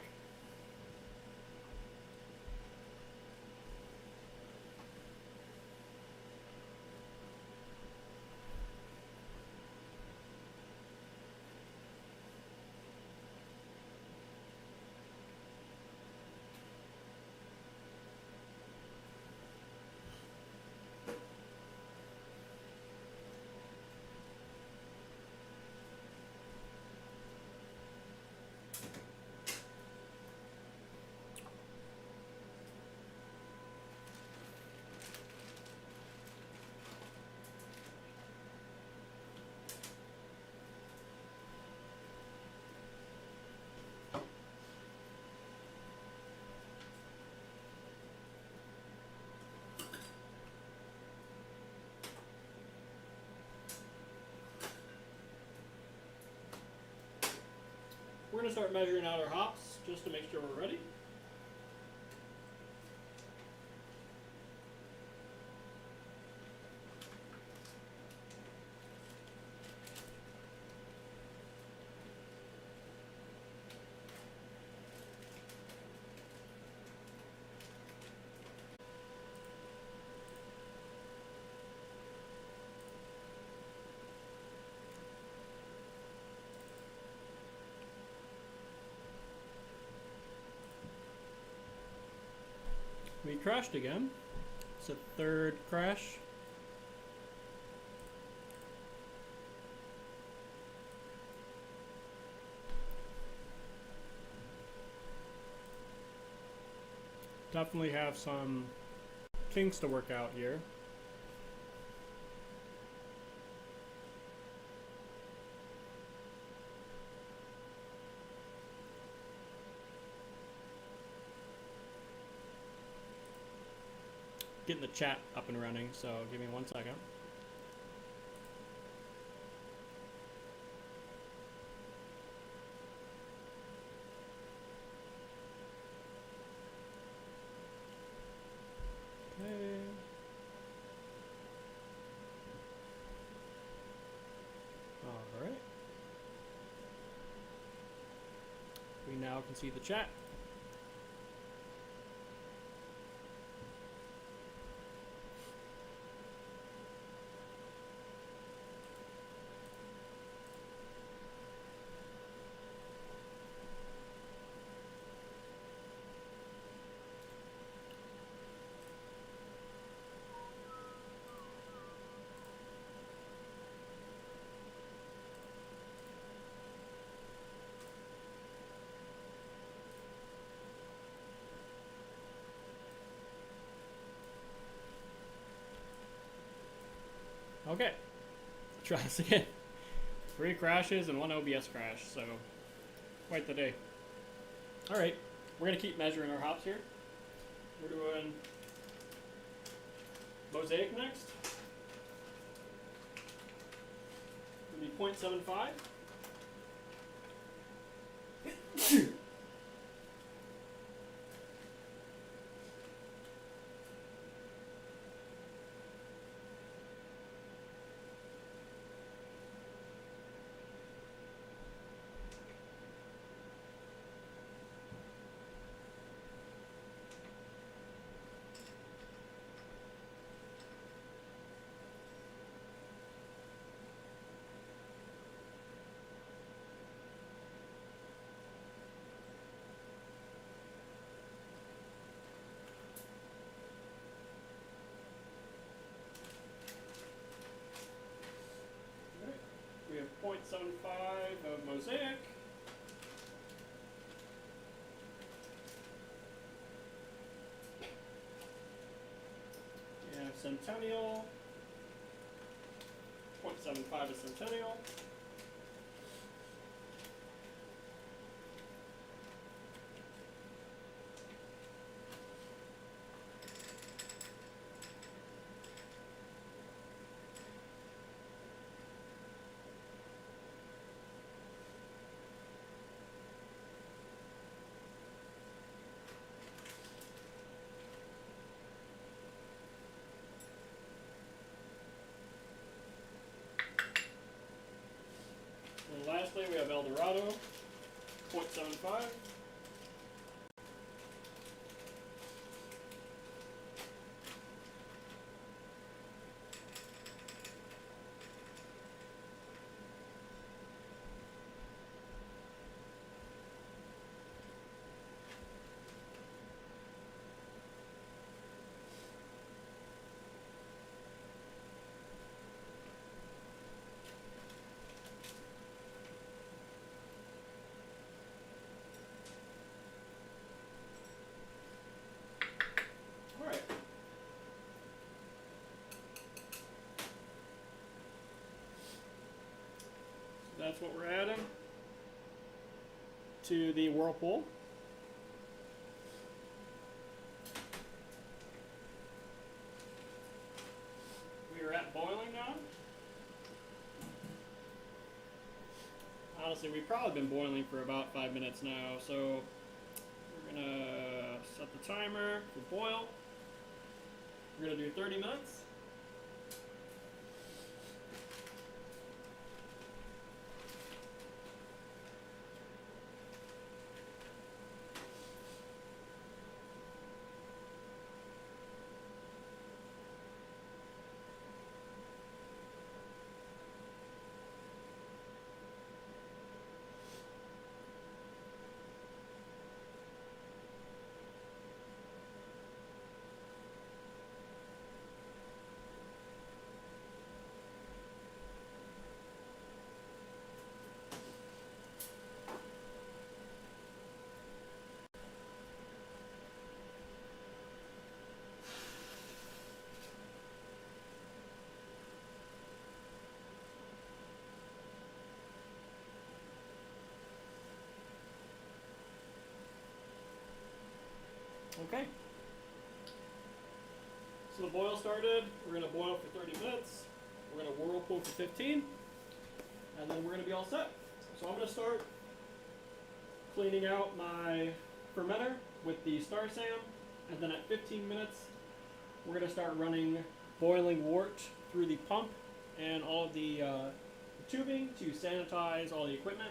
We're going to start measuring out our hops just to make sure we're ready. We crashed again. It's a third crash. Definitely have some kinks to work out here. Getting the chat up and running, so give me 1 second. Okay. All right. We now can see the chat. Okay, try this again. 3 crashes and 1 OBS crash, so quite the day. All right, we're gonna keep measuring our hops here. We're doing Mosaic next. It'll be 0.75. of Mosaic. We have Centennial, 0.75 of Centennial. And lastly, we have Eldorado, 0.75. Alright. So that's what we're adding to the whirlpool. We are at boiling now. Honestly, we've probably been boiling for about 5 minutes now, so we're gonna set the timer for boil. We're gonna do 30 minutes. Okay. So the boil started. We're going to boil for 30 minutes. We're going to whirlpool for 15. And then we're going to be all set. So I'm going to start cleaning out my fermenter with the Star Sam. And then at 15 minutes, we're going to start running boiling wort through the pump and all of the tubing to sanitize all the equipment.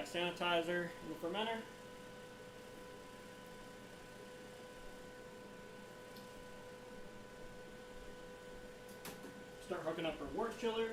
got sanitizer in the fermenter. Start hooking up our wort chiller.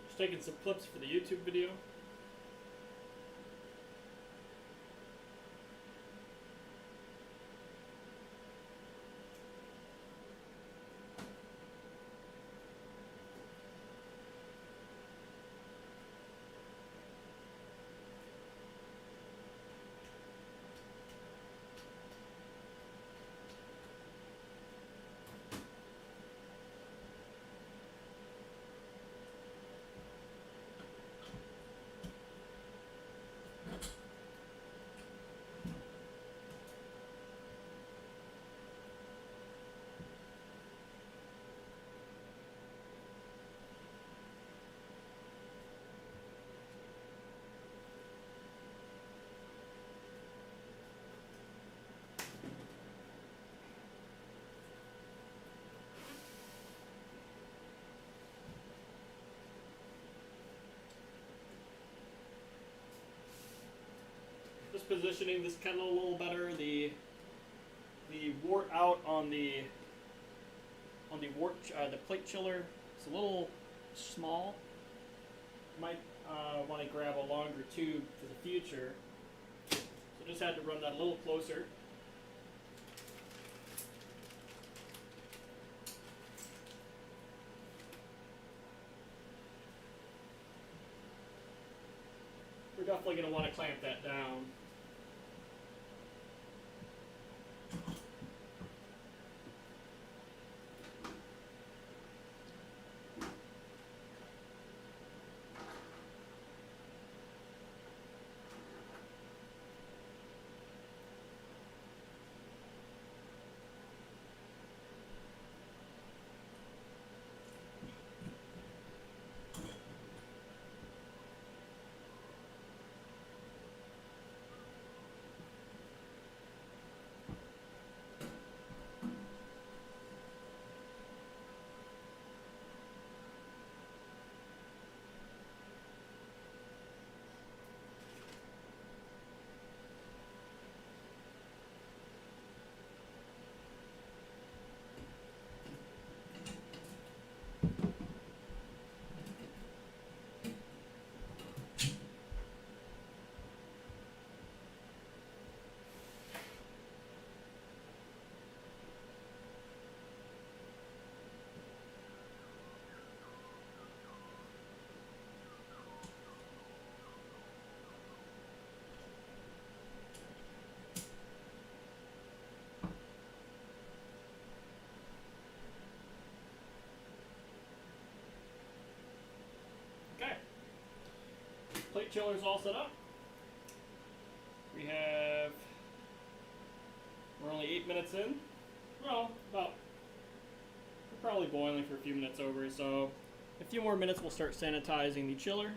Just taking some clips for the YouTube video. Just positioning this kettle a little better. The wort out on the the plate chiller is a little small. Might want to grab a longer tube for the future. So just had to run that a little closer. We're definitely going to want to clamp that down. Plate chiller's all set up. We're only 8 minutes in. Well, about probably boiling for a few minutes over, so in a few more minutes we'll start sanitizing the chiller.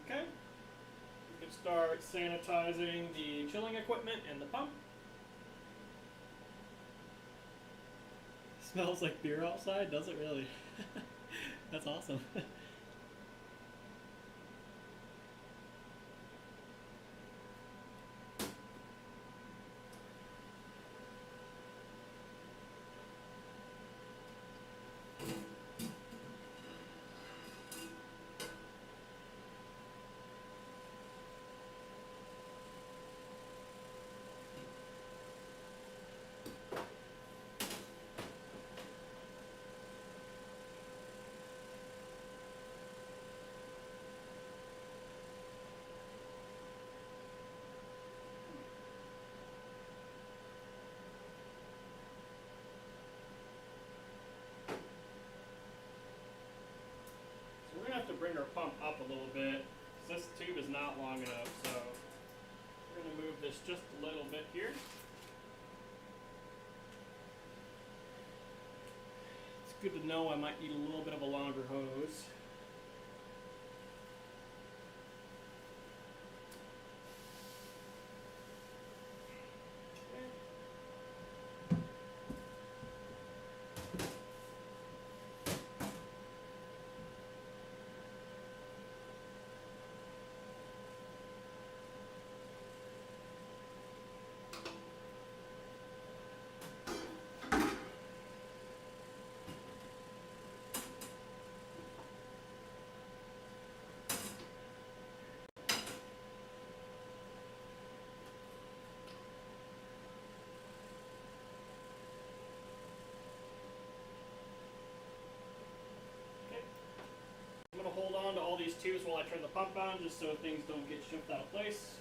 Okay, we can start sanitizing the chilling equipment and the pump. Smells like beer outside, does it really? That's awesome. We're going to have to bring our pump up a little bit, because this tube is not long enough, so we're going to move this just a little bit here. It's good to know I might need a little bit of a longer hose. I'm going to hold on to all these tubes while I turn the pump on, just so things don't get shifted out of place.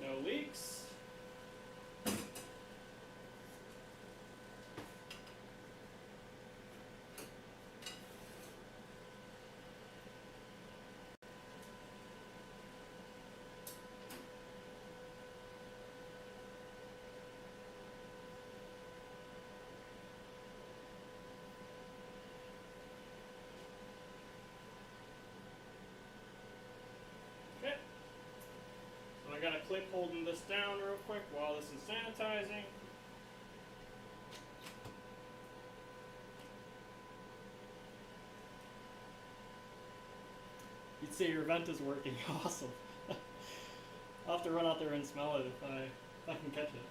There's no leaks. clip holding this down real quick while this is sanitizing. You'd say your vent is working. Awesome. I'll have to run out there and smell it if I can catch it.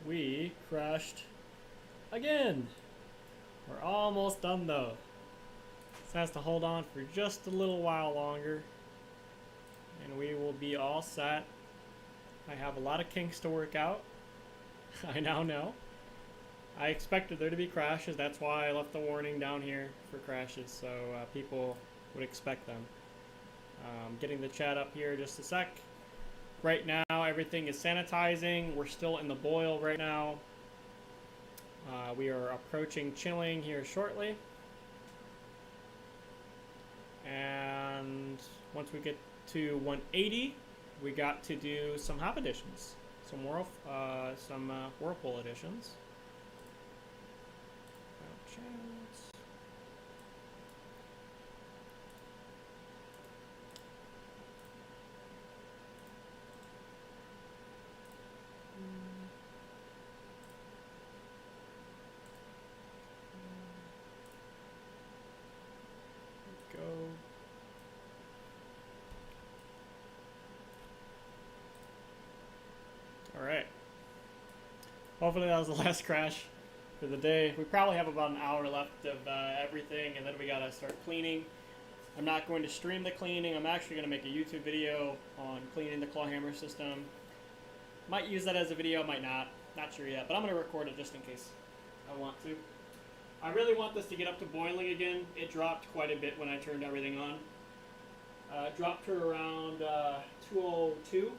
We crashed again. We're almost done though. This has to hold on for just a little while longer and we will be all set. I have a lot of kinks to work out. I now know. I expected there to be crashes. That's why I left the warning down here for crashes, so people would expect them. Getting the chat up here just a sec. Right now, everything is sanitizing. We're still in the boil right now. We are approaching chilling here shortly. And once we get to 180, we got to do some hop additions, some whirlpool additions. Alright. Hopefully that was the last crash for the day. We probably have about an hour left of everything, and then we gotta start cleaning. I'm not going to stream the cleaning. I'm actually going to make a YouTube video on cleaning the Clawhammer system. Might use that as a video, might not. Not sure yet, but I'm going to record it just in case I want to. I really want this to get up to boiling again. It dropped quite a bit when I turned everything on. It dropped to around 202.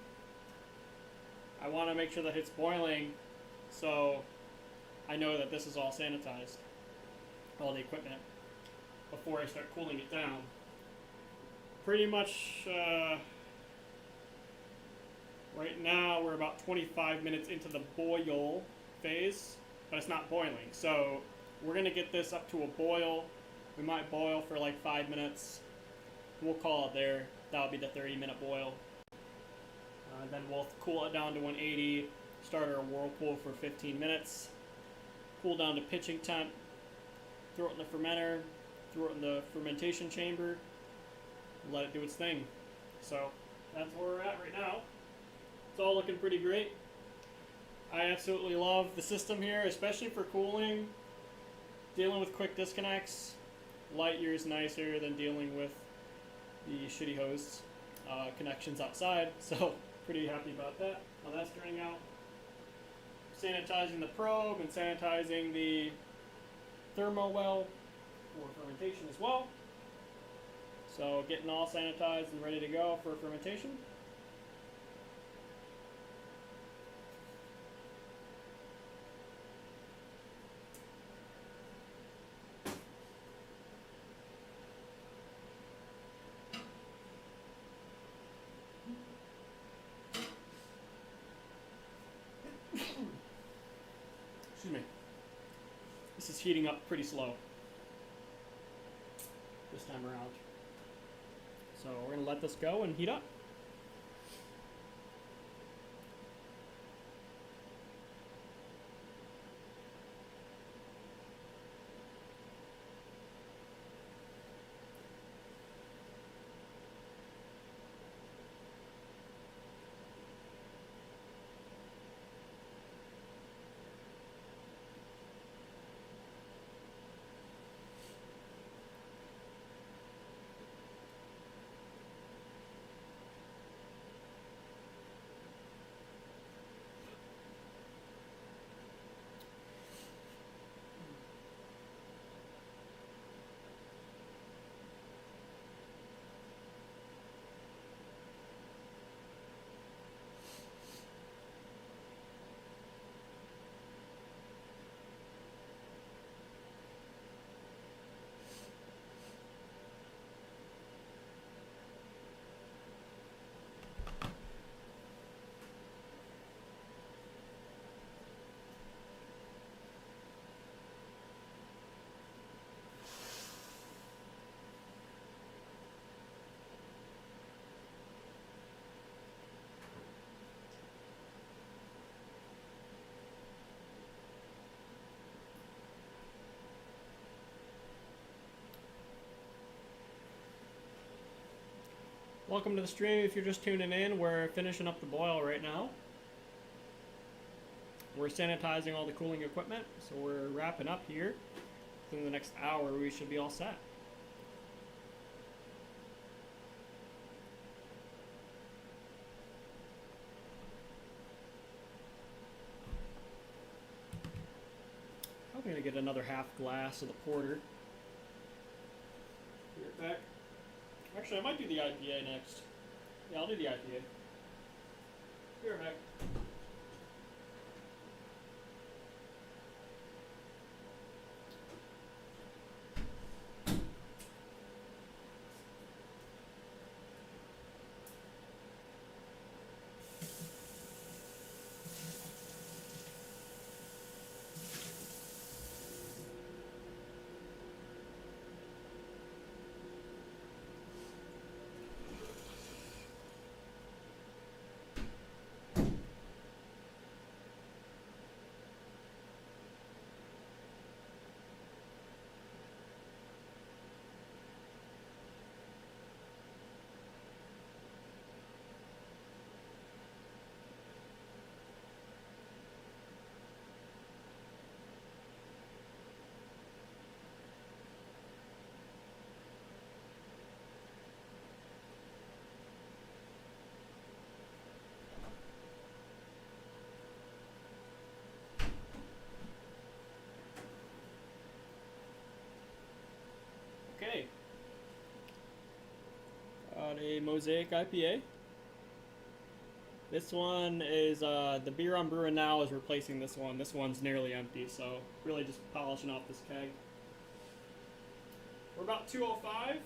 I want to make sure that it's boiling so I know that this is all sanitized, all the equipment, before I start cooling it down. Pretty much right now we're about 25 minutes into the boil phase, but it's not boiling. So we're going to get this up to a boil. We might boil for like 5 minutes. We'll call it there. That'll be the 30-minute boil. Then we'll cool it down to 180, start our whirlpool for 15 minutes, cool down to pitching temp, throw it in the fermenter, throw it in the fermentation chamber, and let it do its thing. So that's where we're at right now. It's all looking pretty great. I absolutely love the system here, especially for cooling. Dealing with quick disconnects, light years nicer than dealing with the shitty hose connections outside. So pretty happy about that. Now that's turning out. Sanitizing the probe and sanitizing the thermo well for fermentation as well. So getting all sanitized and ready to go for fermentation. Excuse me. This is heating up pretty slow this time around. So we're going to let this go and heat up. Welcome to the stream. If you're just tuning in, we're finishing up the boil right now. We're sanitizing all the cooling equipment, so we're wrapping up here. Within the next hour, we should be all set. I'm gonna get another half glass of the porter. Be right back. Actually, I might do the IPA next. Yeah, I'll do the IPA. Be right back. Okay. Got a Mosaic IPA. This one is, the beer I'm brewing now is replacing this one. This one's nearly empty, so really just polishing off this keg. We're about 205.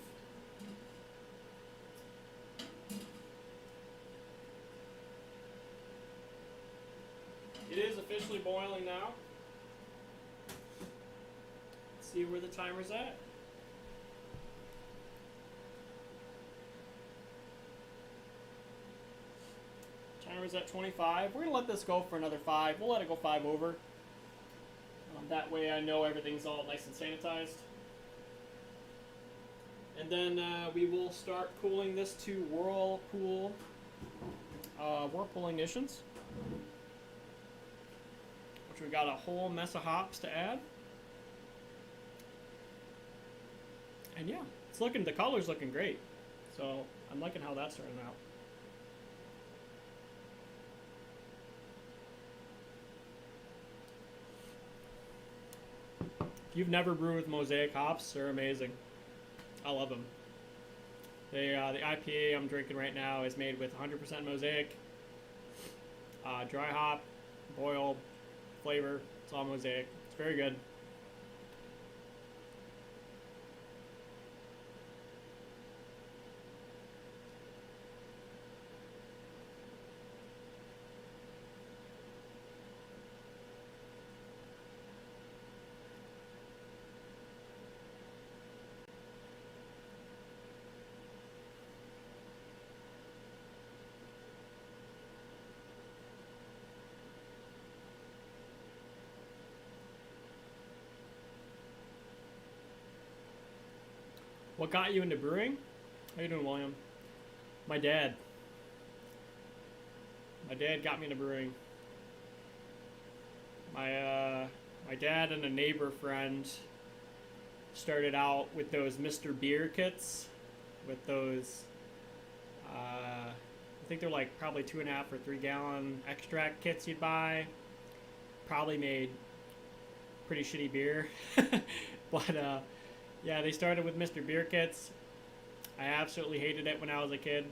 It is officially boiling now. Let's see where the timer's at. Timer's at 25. We're going to let this go for another 5. We'll let it go 5 over. That way I know everything's all nice and sanitized. And then we will start cooling this to whirlpool ignitions. Which we got a whole mess of hops to add. And yeah, it's looking, the color's looking great. So I'm liking how that's turning out. If you've never brewed with Mosaic hops, they're amazing. I love them. They, the IPA I'm drinking right now is made with 100% Mosaic, dry hop, boiled, flavor. It's all Mosaic. It's very good. What got you into brewing? How you doing, William? My dad. My dad got me into brewing. My dad and a neighbor friend started out with those Mr. Beer kits, with those, I think they're like probably 2.5 or 3 gallon extract kits you'd buy. Probably made pretty shitty beer, but yeah, they started with Mr. Beer kits. I absolutely hated it when I was a kid.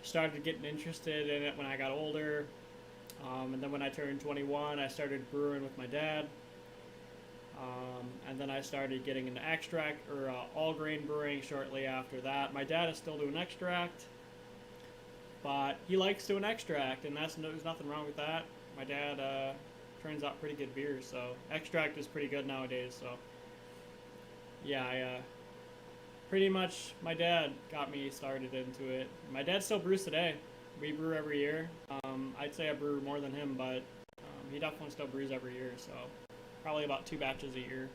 Started getting interested in it when I got older. And then when I turned 21, I started brewing with my dad. And then I started getting into extract, or all grain brewing shortly after that. My dad is still doing extract, but he likes doing extract, and there's nothing wrong with that. My dad turns out pretty good beer, so extract is pretty good nowadays, so. Yeah, pretty much my dad got me started into it. My dad still brews today. We brew every year. I'd say I brew more than him, but he definitely still brews every year, so probably about 2 batches a year.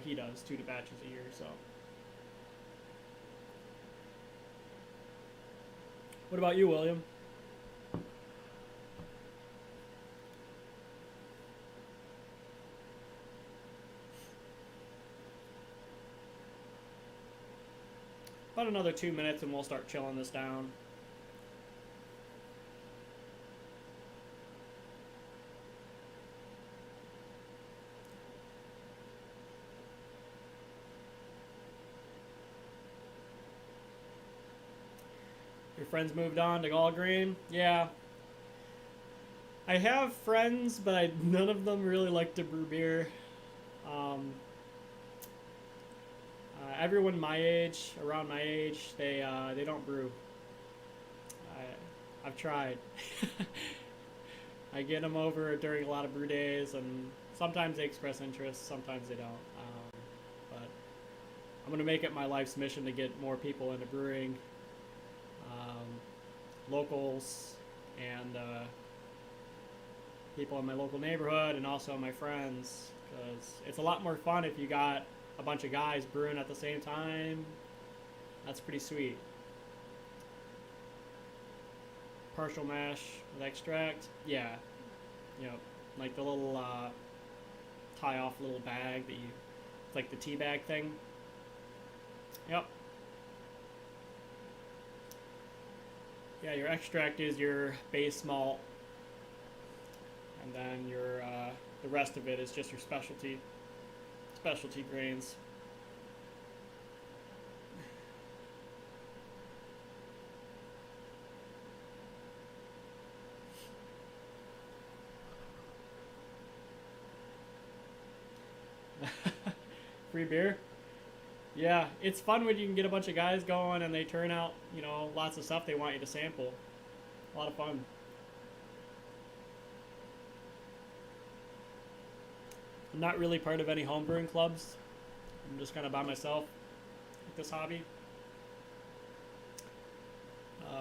He does 2 batches a year, so. What about you, William? About another 2 minutes and we'll start chilling this down. Your friends moved on to all grain? Yeah. I have friends, but none of them really like to brew beer. Everyone my age, around my age, they don't brew. I've tried. I get them over during a lot of brew days, and sometimes they express interest, sometimes they don't. But I'm gonna make it my life's mission to get more people into brewing, locals, and people in my local neighborhood, and also my friends, because it's a lot more fun if you got a bunch of guys brewing at the same time. That's pretty sweet. Partial mash with extract, yeah. You know, like the little tie off little bag that you, it's like the tea bag thing. Yep. Yeah, your extract is your base malt, and then your the rest of it is just your specialty grains. Free beer? Yeah, it's fun when you can get a bunch of guys going and they turn out, you know, lots of stuff they want you to sample. A lot of fun. I'm not really part of any homebrewing clubs. I'm just kind of by myself with this hobby. But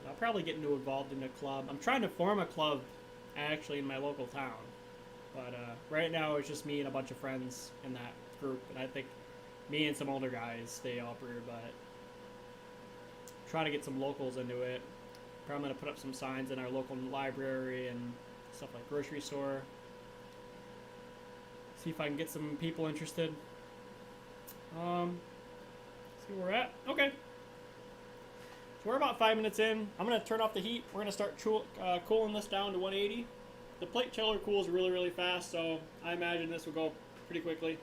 I'll probably get involved in a club. I'm trying to form a club actually in my local town. But right now it's just me and a bunch of friends in that group. And I think me and some older guys, they all brew, but trying to get some locals into it. Probably going to put up some signs in our local library and stuff like grocery store. See if I can get some people interested. See where we're at. Okay. So we're about 5 minutes in. I'm going to turn off the heat. We're going to start cooling this down to 180. The plate chiller cools really, really fast, so I imagine this will go pretty quickly.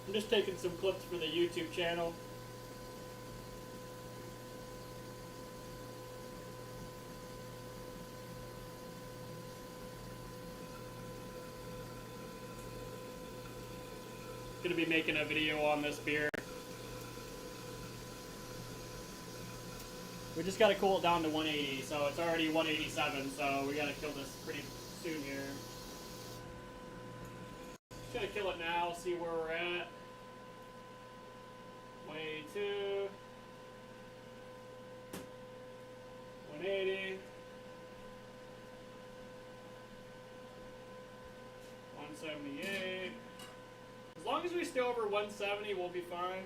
I'm just taking some clips for the YouTube channel. Gonna be making a video on this beer. We just gotta cool it down to 180, so it's already 187, so we gotta kill this pretty soon here. Just gonna kill it now, see where we're at. 182. 180. 178. As long as we stay over 170, we'll be fine.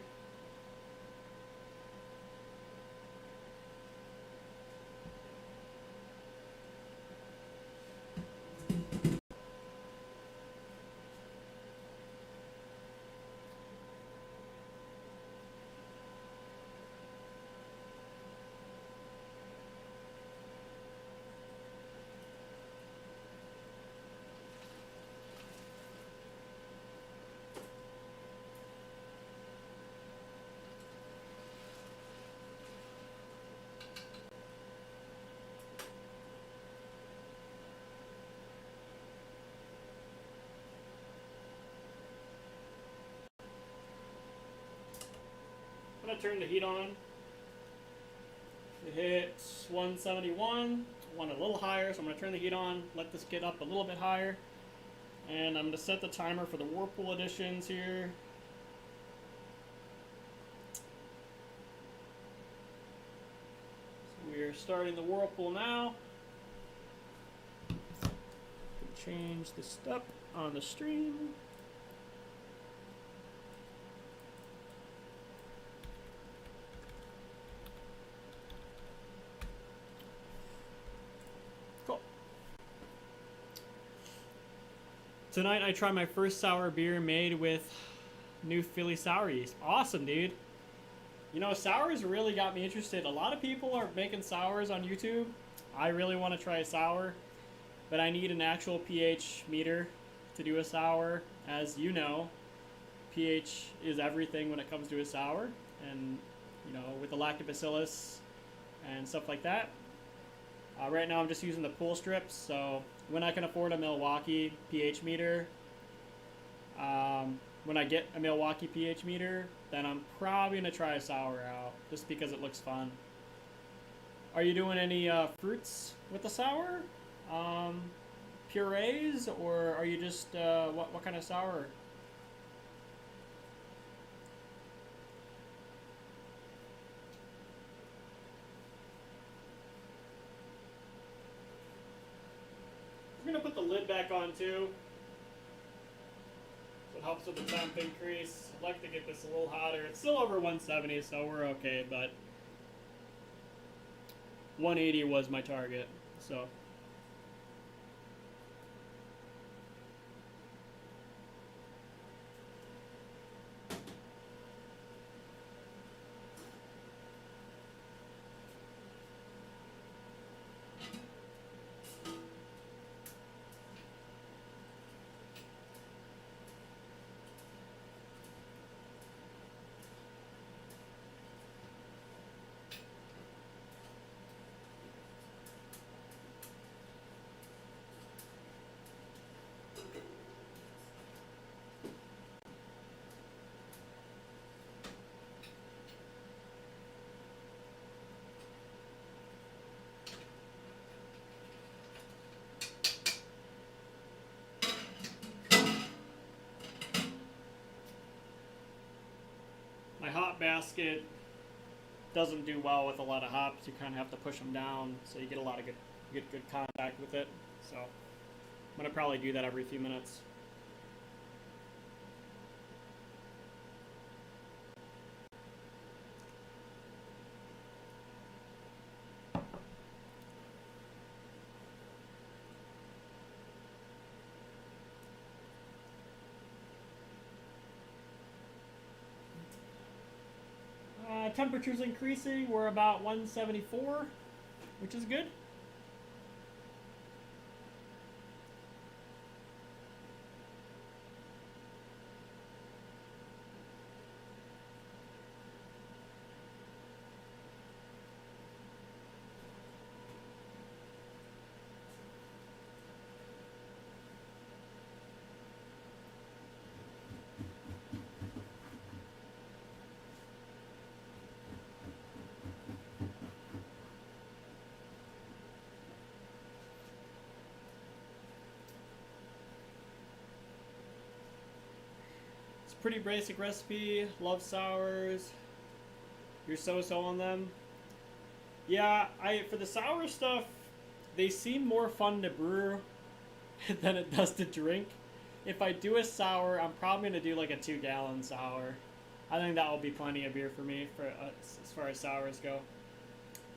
I'm gonna turn the heat on. It hit 171. I want it a little higher, so I'm gonna turn the heat on, let this get up a little bit higher. And I'm gonna set the timer for the Whirlpool editions here. So we are starting the Whirlpool now. Change the step on the stream. Cool. Tonight I tried my first sour beer made with new Philly sour yeast. Awesome, dude. You know, sours really got me interested. A lot of people are making sours on YouTube. I really want to try a sour, but I need an actual pH meter to do a sour. As you know, pH is everything when it comes to a sour, and you know, with the lactobacillus and stuff like that. Right now I'm just using the pool strips, so when I can afford a Milwaukee pH meter, when I get a Milwaukee pH meter, then I'm probably going to try a sour out, just because it looks fun. Are you doing any fruits with the sour? Purees, or are you just, what kind of sour? I'm going to put the lid back on too. So it helps with the temp increase. I'd like to get this a little hotter. It's still over 170, so we're okay, but 180 was my target, so. My hop basket doesn't do well with a lot of hops. You kind of have to push them down so you get a lot of good contact with it. So I'm gonna probably do that every few minutes. Temperature's increasing. We're about 174, which is good. Pretty basic recipe. Love sours. You're so-so on them. Yeah, for the sour stuff, they seem more fun to brew than it does to drink. If I do a sour, I'm probably gonna do like a 2-gallon sour. I think that will be plenty of beer for me for as far as sours go.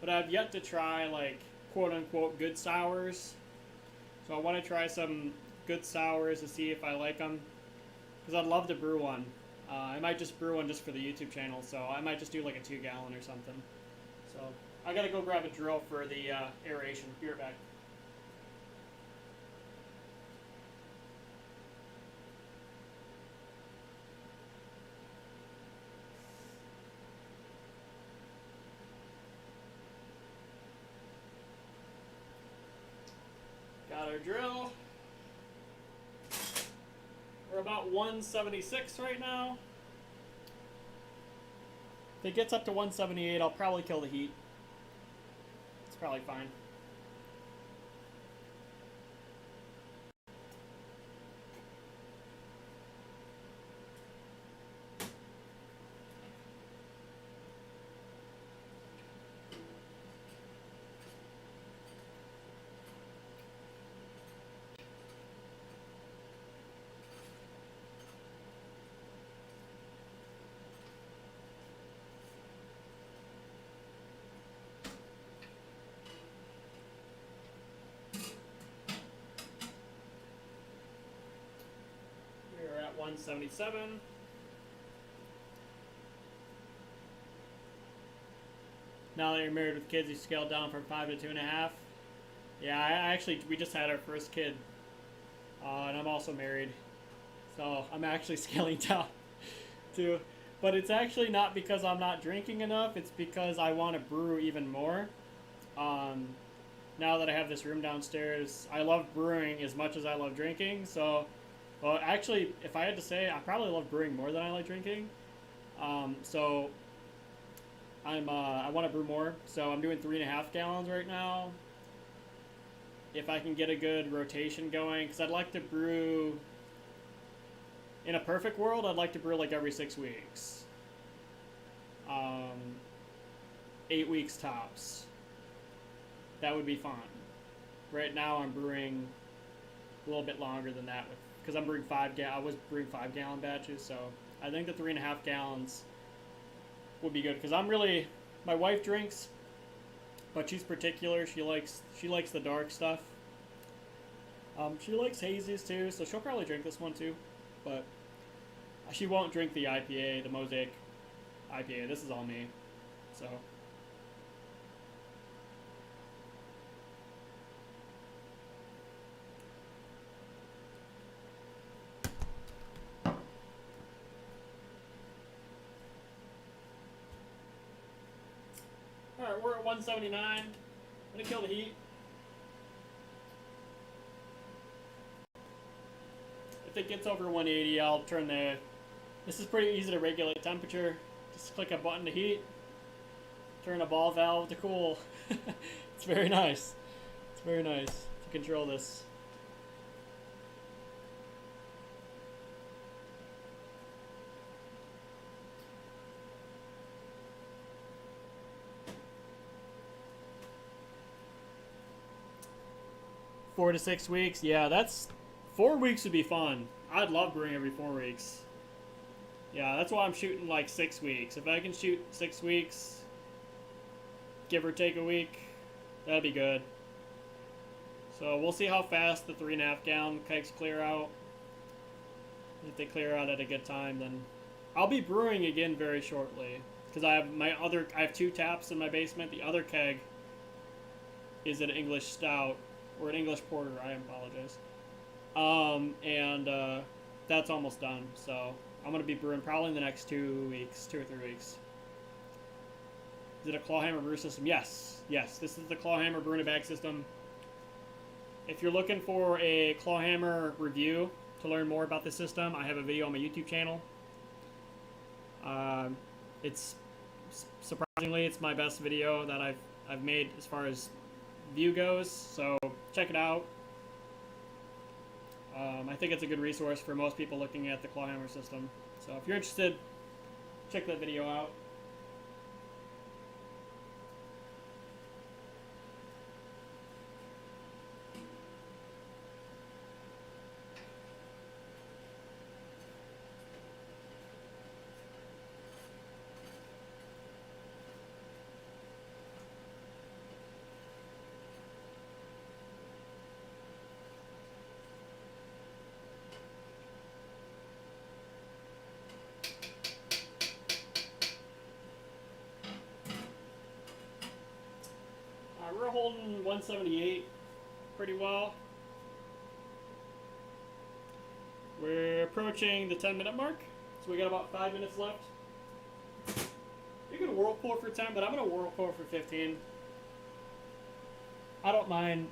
But I've yet to try like quote-unquote good sours. So I want to try some good sours to see if I like them. Because I'd love to brew one. I might just brew one just for the YouTube channel, so I might just do like a 2-gallon or something. So I gotta go grab a drill for the aeration. Be right back. Got our drill. We're about 176 right now. I it gets up to 178, I'll probably kill the heat. It's probably fine. We're at 177. Now that you're married with kids, you scaled down from 5 to 2.5. Yeah, we just had our first kid, and I'm also married, so I'm actually scaling down too. But it's actually not because I'm not drinking enough. It's because I want to brew even more. Now that I have this room downstairs, I love brewing as much as I love drinking. So, well, actually, if I had to say, I probably love brewing more than I like drinking. So I want to brew more. So I'm doing 3.5 gallons right now. If I can get a good rotation going, because I'd like to brew, in a perfect world, I'd like to brew like every 6 weeks. 8 weeks tops. That would be fun. Right now I'm brewing a little bit longer than that, because I'm brewing I was brewing 5-gallon batches, so I think the 3.5 gallons would be good, because my wife drinks, but she's particular. She likes the dark stuff. She likes hazies too, so she'll probably drink this one too, but she won't drink the IPA, the Mosaic IPA. This is all me, so. Alright, we're at 179. I'm gonna kill the heat. If it gets over 180, I'll turn this is pretty easy to regulate temperature. Just click a button to heat, turn a ball valve to cool. It's very nice. It's very nice to control this. Four to 6 weeks. Yeah, 4 weeks would be fun. I'd love brewing every 4 weeks. Yeah, that's why I'm shooting like 6 weeks. If I can shoot 6 weeks, give or take a week, that'd be good. So we'll see how fast the 3.5 gallon kegs clear out. If they clear out at a good time, then I'll be brewing again very shortly. Because I have 2 taps in my basement. The other keg is an English stout. Or an English porter, I apologize. That's almost done. So I'm going to be brewing probably in the next 2 weeks, 2 or 3 weeks. Is it a Clawhammer brew system? Yes. Yes, this is the Clawhammer brew in a bag system. If you're looking for a Clawhammer review to learn more about the system, I have a video on my YouTube channel. Surprisingly, it's my best video that I've made as far as view goes, so check it out. I think it's a good resource for most people looking at the Clawhammer system. So if you're interested, check that video out. We're holding 178 pretty well. We're approaching the 10-minute mark, so we got about 5 minutes left. You can whirlpool for 10, but I'm going to whirlpool for 15. I don't mind,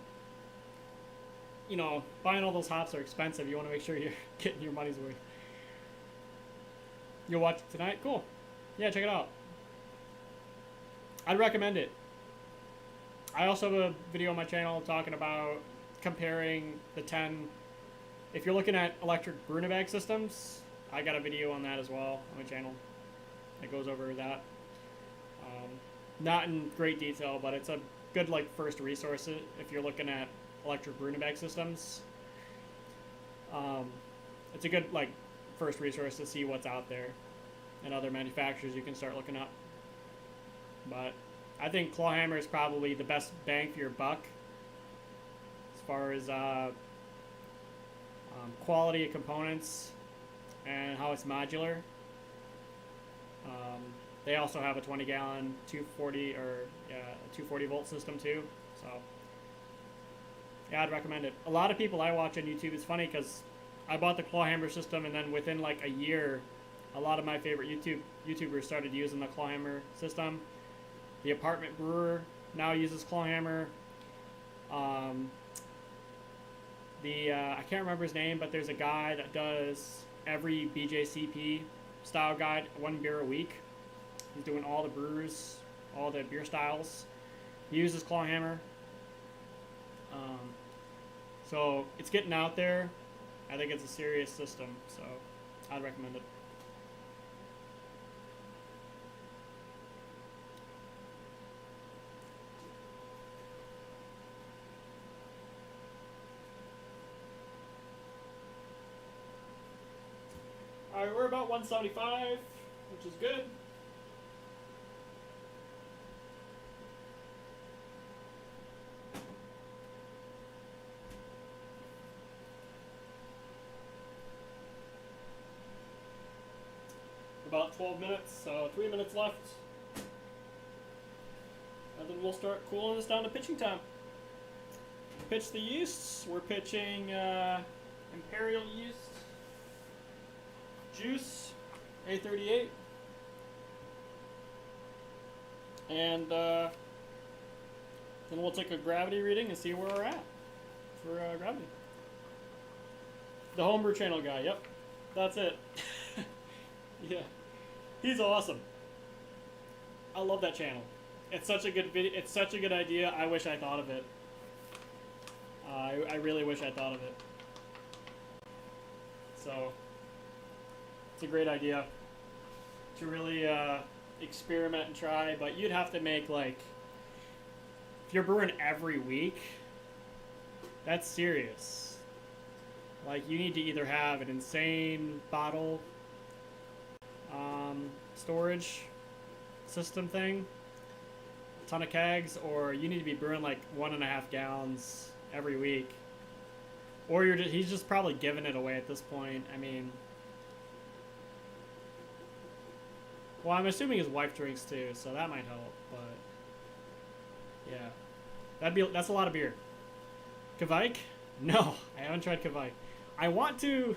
buying all those hops are expensive. You want to make sure you're getting your money's worth. You'll watch it tonight? Cool. Yeah, check it out. I'd recommend it. I also have a video on my channel talking about comparing the 10. If you're looking at electric brew bag systems, I got a video on that as well on my channel that goes over that. Not in great detail, but it's a good like first resource if you're looking at electric brew bag systems. It's a good like first resource to see what's out there and other manufacturers you can start looking up. But I think Clawhammer is probably the best bang for your buck as far as quality of components and how it's modular. They also have a 20-gallon 240 volt system too. So yeah, I'd recommend it. A lot of people I watch on YouTube, it's funny because I bought the Clawhammer system and then within like a year, a lot of my favorite YouTubers started using the Clawhammer system. The apartment brewer now uses Clawhammer. I can't remember his name, but there's a guy that does every BJCP style guide, 1 beer a week. He's doing all the brews, all the beer styles. He uses Clawhammer. So it's getting out there. I think it's a serious system, so I'd recommend it. Alright, we're about 175, which is good. About 12 minutes, so 3 minutes left. And then we'll start cooling this down to pitching time. Pitch the yeasts. We're pitching Imperial yeast, juice, A38, and then we'll take a gravity reading and see where we're at for gravity. The homebrew channel guy, yep, that's it. Yeah, he's awesome. I love that channel. It's such a good video. It's such a good idea. I wish I thought of it. I really wish I thought of it. So it's a great idea to really experiment and try, but you'd have to make like, if you're brewing every week, that's serious. Like you need to either have an insane bottle storage system thing, a ton of kegs, or you need to be brewing like 1.5 gallons every week, or he's just probably giving it away at this point. I mean, well, I'm assuming his wife drinks too, so that might help, but yeah, that's a lot of beer. Kvike? No, I haven't tried Kvike. I want to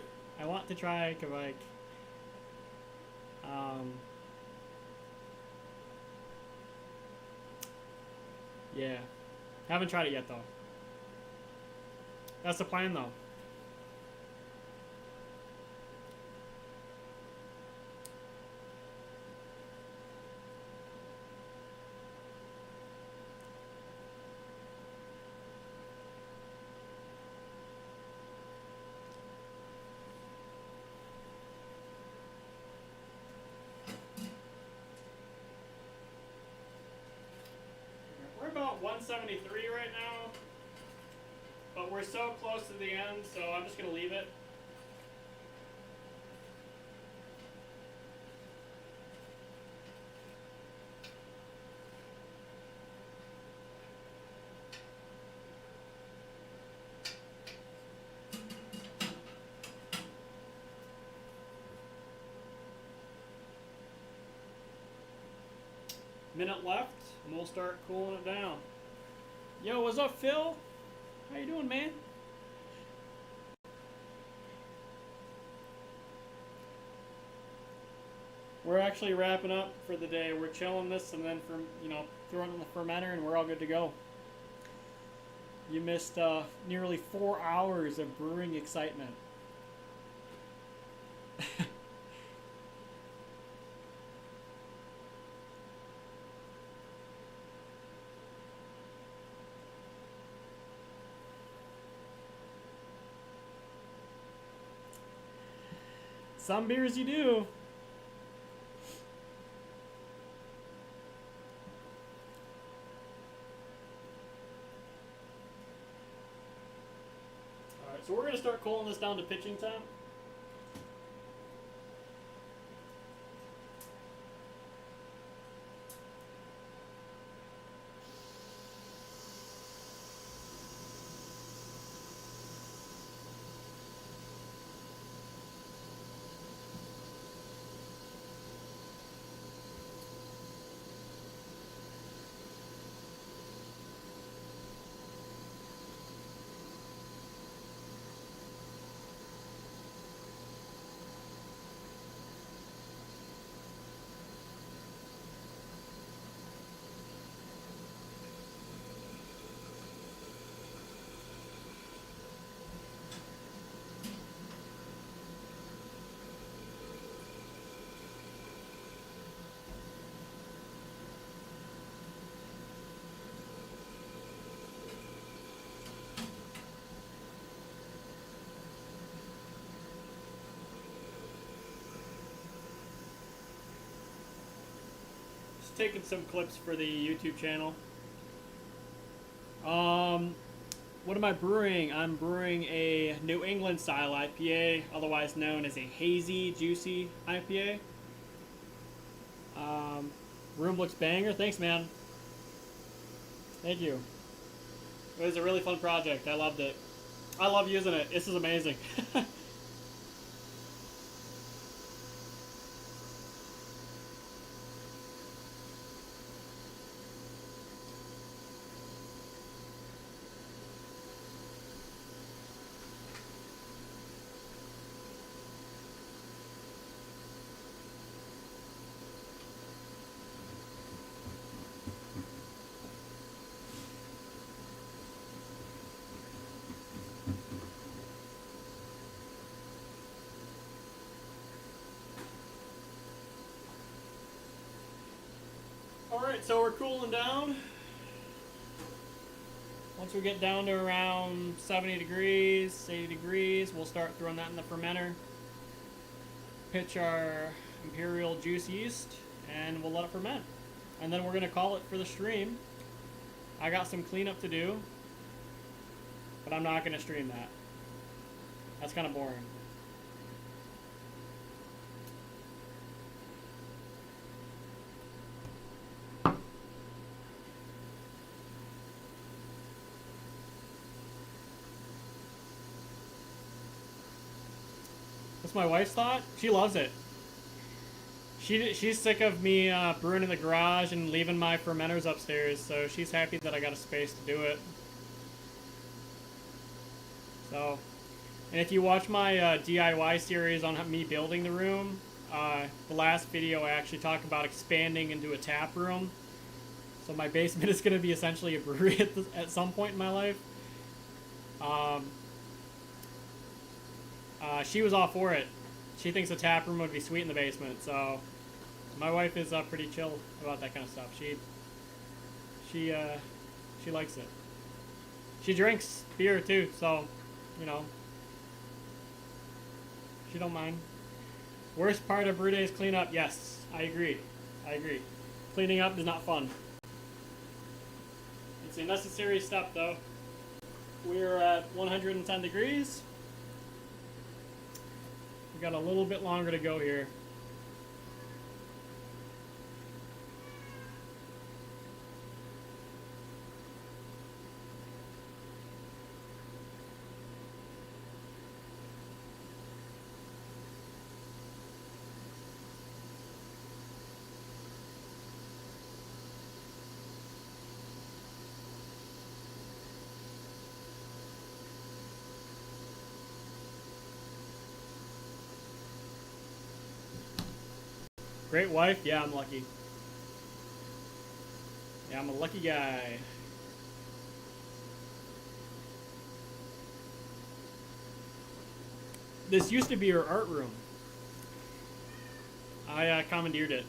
try Kvike. Yeah, haven't tried it yet though. That's the plan though. We're about 173 right now, but we're so close to the end, so I'm just going to leave it. Minute left, and we'll start cooling it down. Yo, what's up, Phil? How you doing, man? We're actually wrapping up for the day. We're chilling this and then throwing it in the fermenter, and we're all good to go. You missed nearly 4 hours of brewing excitement. Some beers you do. Alright, so we're going to start cooling this down to pitching temp. Taking some clips for the YouTube channel. What am I brewing? I'm brewing a New England style IPA, otherwise known as a hazy, juicy IPA. Room looks banger. Thanks, man. Thank you. It was a really fun project. I loved it. I love using it. This is amazing. Alright, so we're cooling down. Once we get down to around 70 degrees, 80 degrees, we'll start throwing that in the fermenter. Pitch our imperial juice yeast, and we'll let it ferment. And then we're going to call it for the stream. I got some cleanup to do, but I'm not going to stream that. That's kind of boring. What's my wife's thought? She loves it. She's sick of me brewing in the garage and leaving my fermenters upstairs, so she's happy that I got a space to do it. So, and if you watch my DIY series on me building the room, the last video I actually talked about expanding into a tap room. So my basement is going to be essentially a brewery at some point in my life. She was all for it. She thinks a tap room would be sweet in the basement, so my wife is pretty chill about that kind of stuff. She likes it. She drinks beer too, so you know, she don't mind. Worst part of brew day is cleanup. Yes, I agree. Cleaning up is not fun. It's a necessary step though. We're at 110 degrees. We got a little bit longer to go here. Great wife? Yeah, I'm lucky. Yeah, I'm a lucky guy. This used to be her art room. I commandeered it.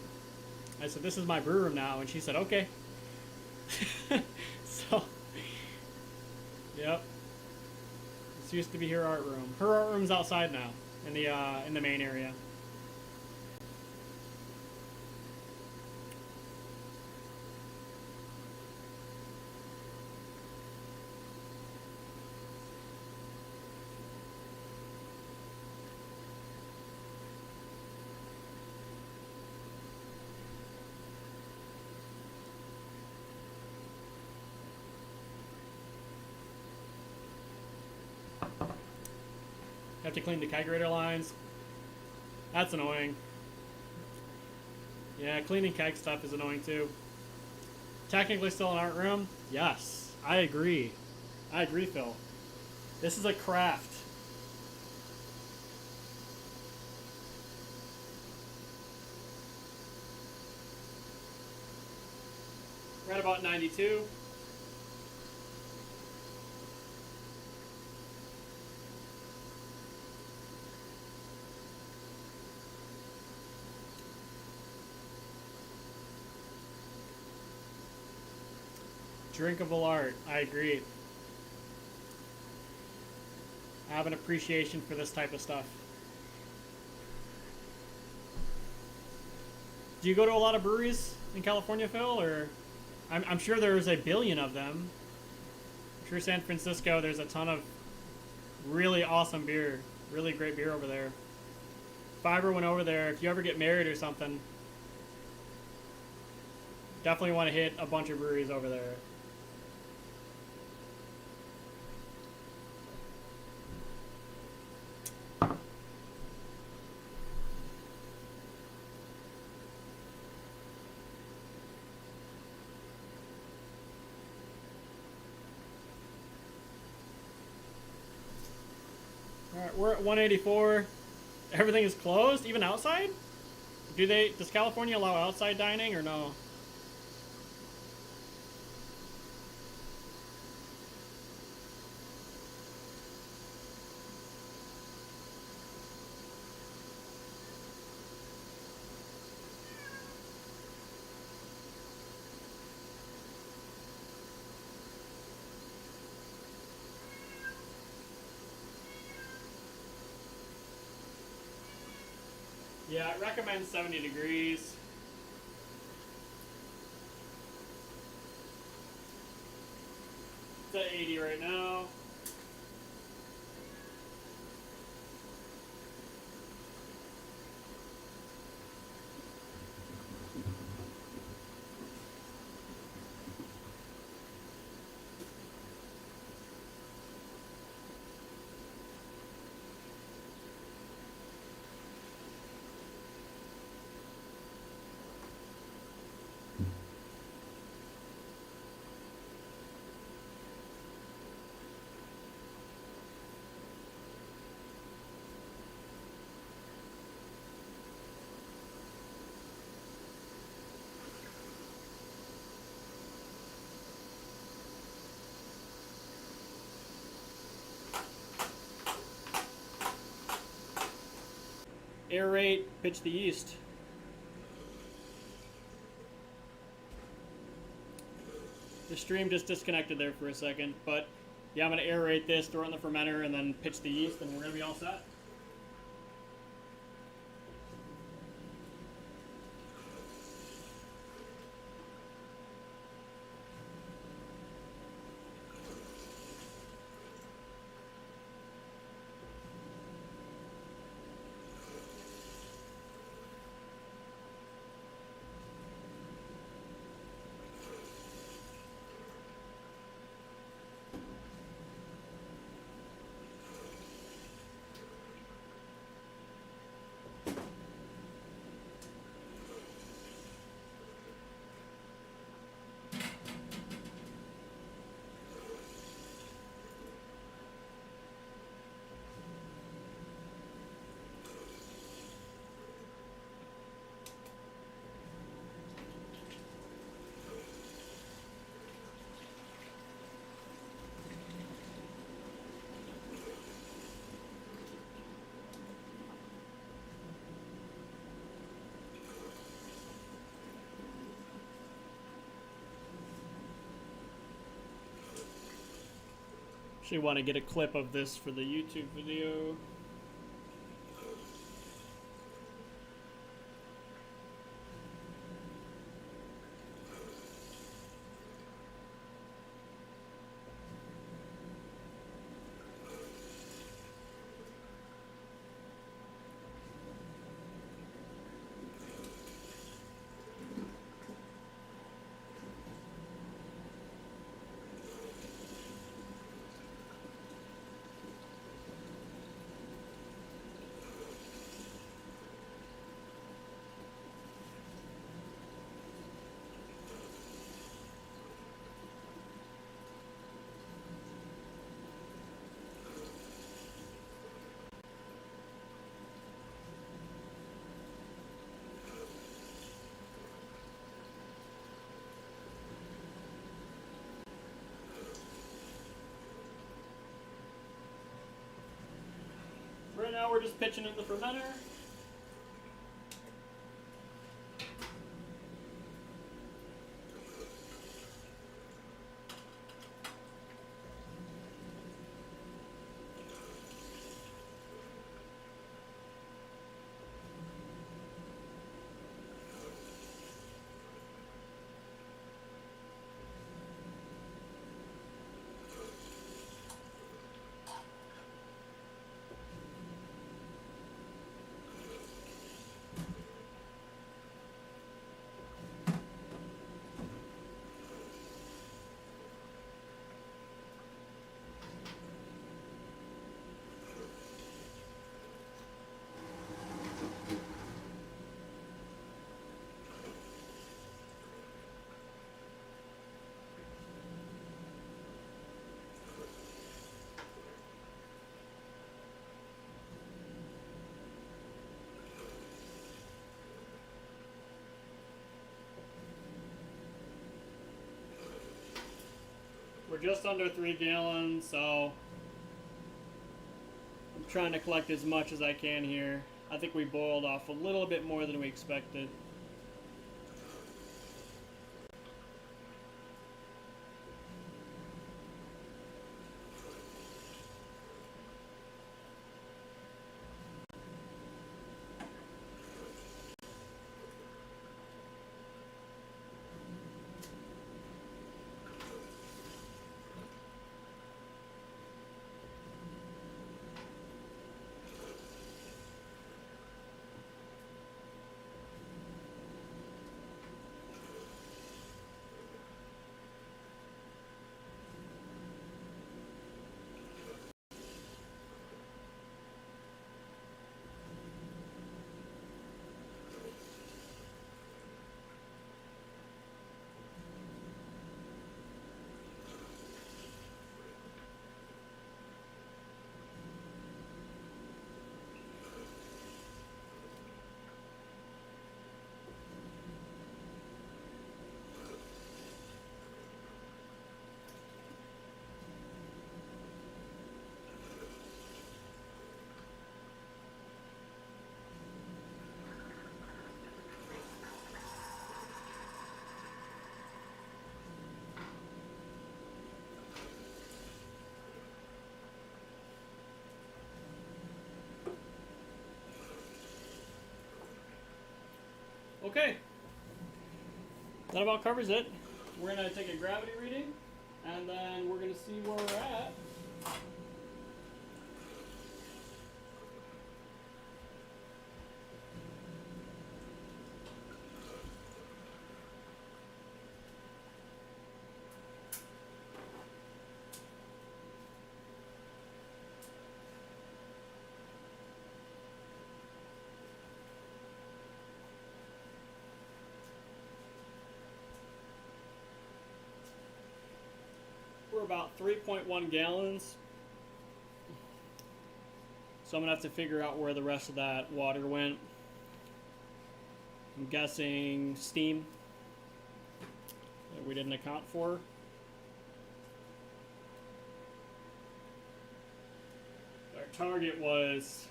I said, this is my brew room now, and she said, okay. So, yep. This used to be her art room. Her art room's outside now, in the main area. Have to clean the kegerator lines. That's annoying. Yeah, cleaning keg stuff is annoying too. Technically still an art room? Yes, I agree. I agree, Phil. This is a craft. We're at about 92. Drinkable art, I agree. I have an appreciation for this type of stuff. Do you go to a lot of breweries in California, Phil? Or I'm sure there's a billion of them. I'm sure San Francisco, there's a ton of really awesome beer. Really great beer over there. If I ever went over there, if you ever get married or something, definitely want to hit a bunch of breweries over there. Alright, we're at 184. Everything is closed, even outside? Does California allow outside dining or no? Yeah, I recommend 70 degrees. It's at 80 right now. Aerate, pitch the yeast. The stream just disconnected there for a second, but yeah, I'm gonna aerate this, throw it in the fermenter, and then pitch the yeast, and we're gonna be all set. Actually want to get a clip of this for the YouTube video. Now we're just pitching in the fermenter. We're just under 3 gallons, so I'm trying to collect as much as I can here. I think we boiled off a little bit more than we expected. Okay, that about covers it. We're going to take a gravity reading, and then we're going to see where we're at. We're about 3.1 gallons. So I'm going to have to figure out where the rest of that water went. I'm guessing steam that we didn't account for. Our target was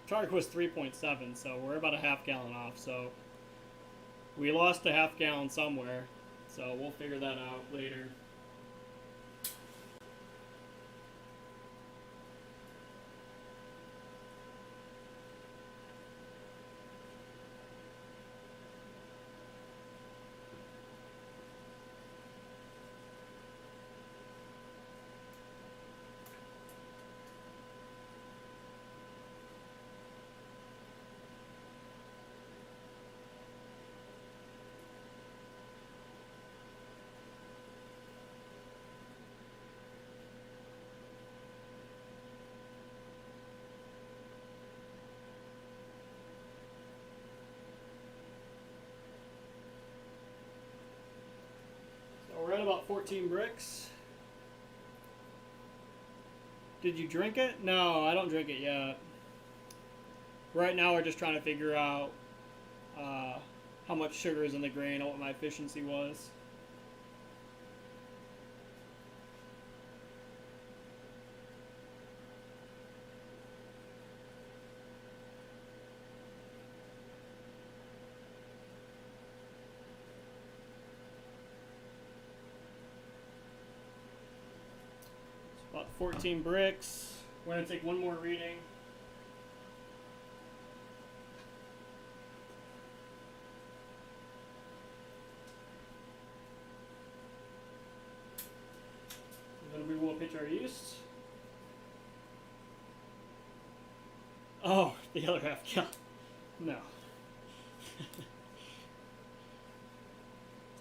3.7, so we're about a half gallon off. So we lost a half gallon somewhere, so we'll figure that out later. We're at about 14 bricks. Did you drink it? No, I don't drink it yet. Right now we're just trying to figure out how much sugar is in the grain and what my efficiency was. 14 bricks. We're going to take one more reading. Then we will pitch our yeast. Oh, the other half. Yeah. No.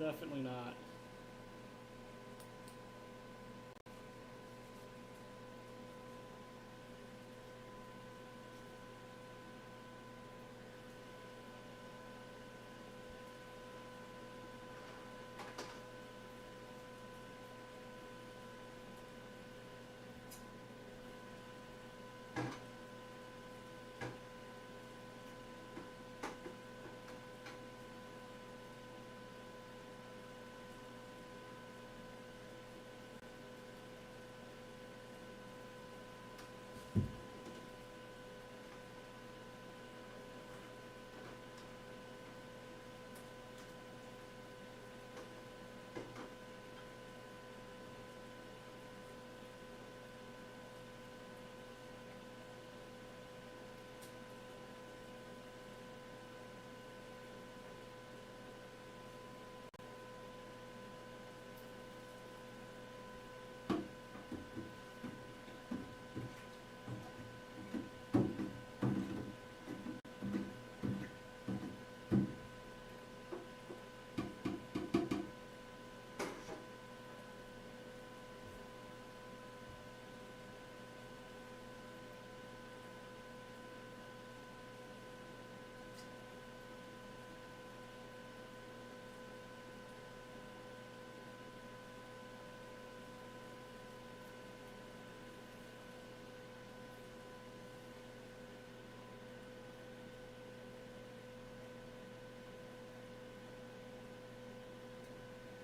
Definitely not.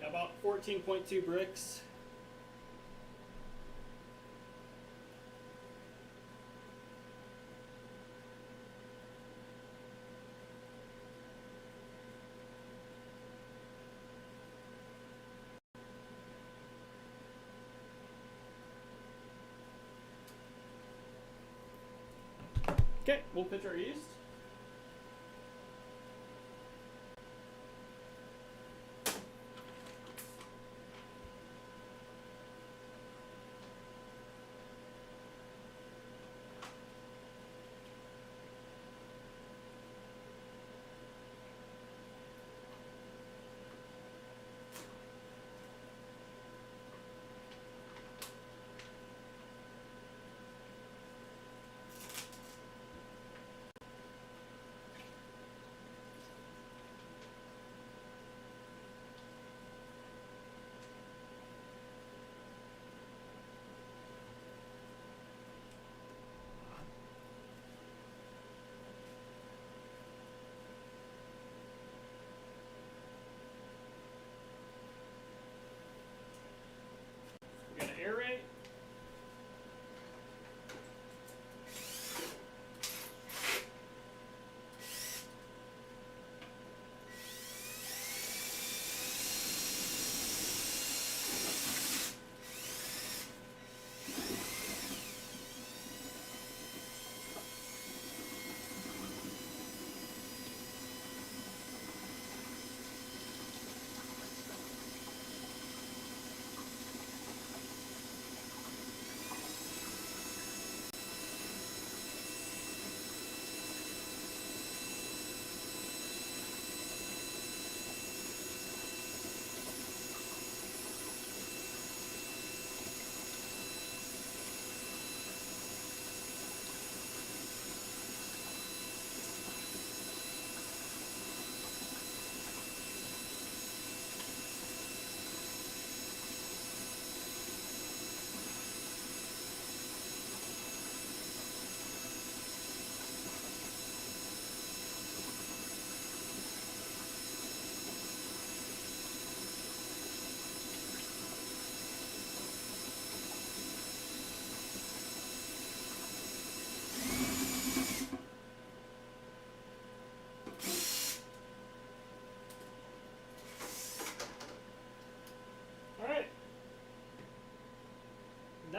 About 14.2 bricks. Okay, we'll pitch our yeast.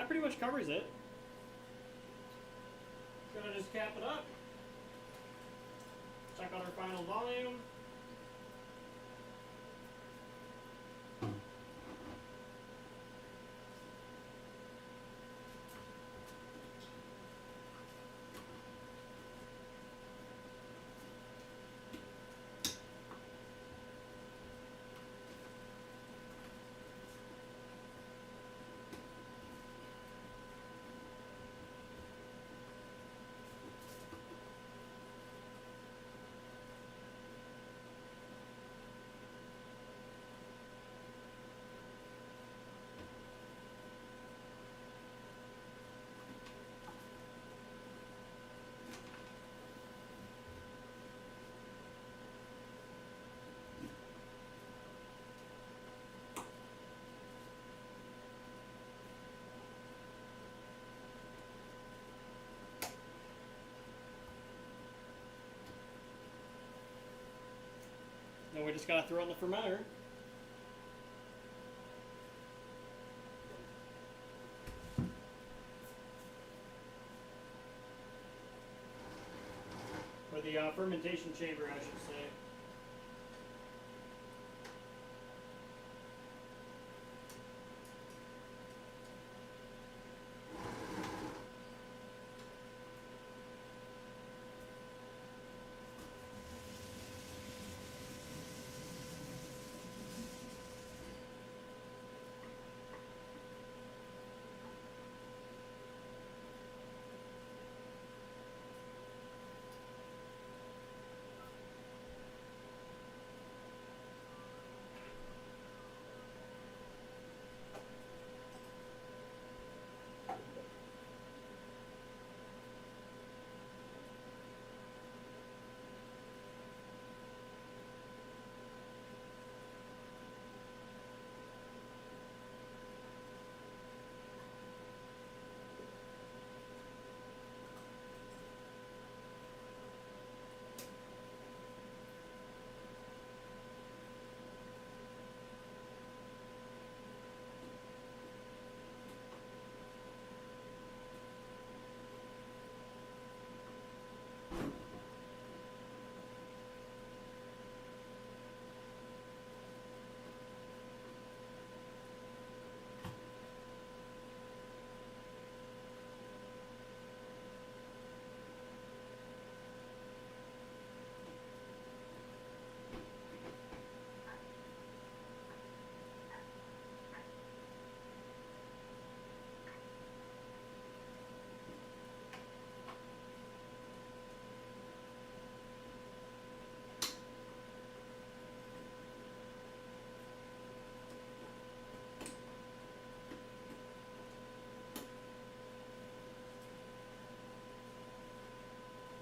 pretty much covers it. Gonna just cap it up. Check out our final volume. Then we just gotta throw it in the fermenter. Or the fermentation chamber, I should say.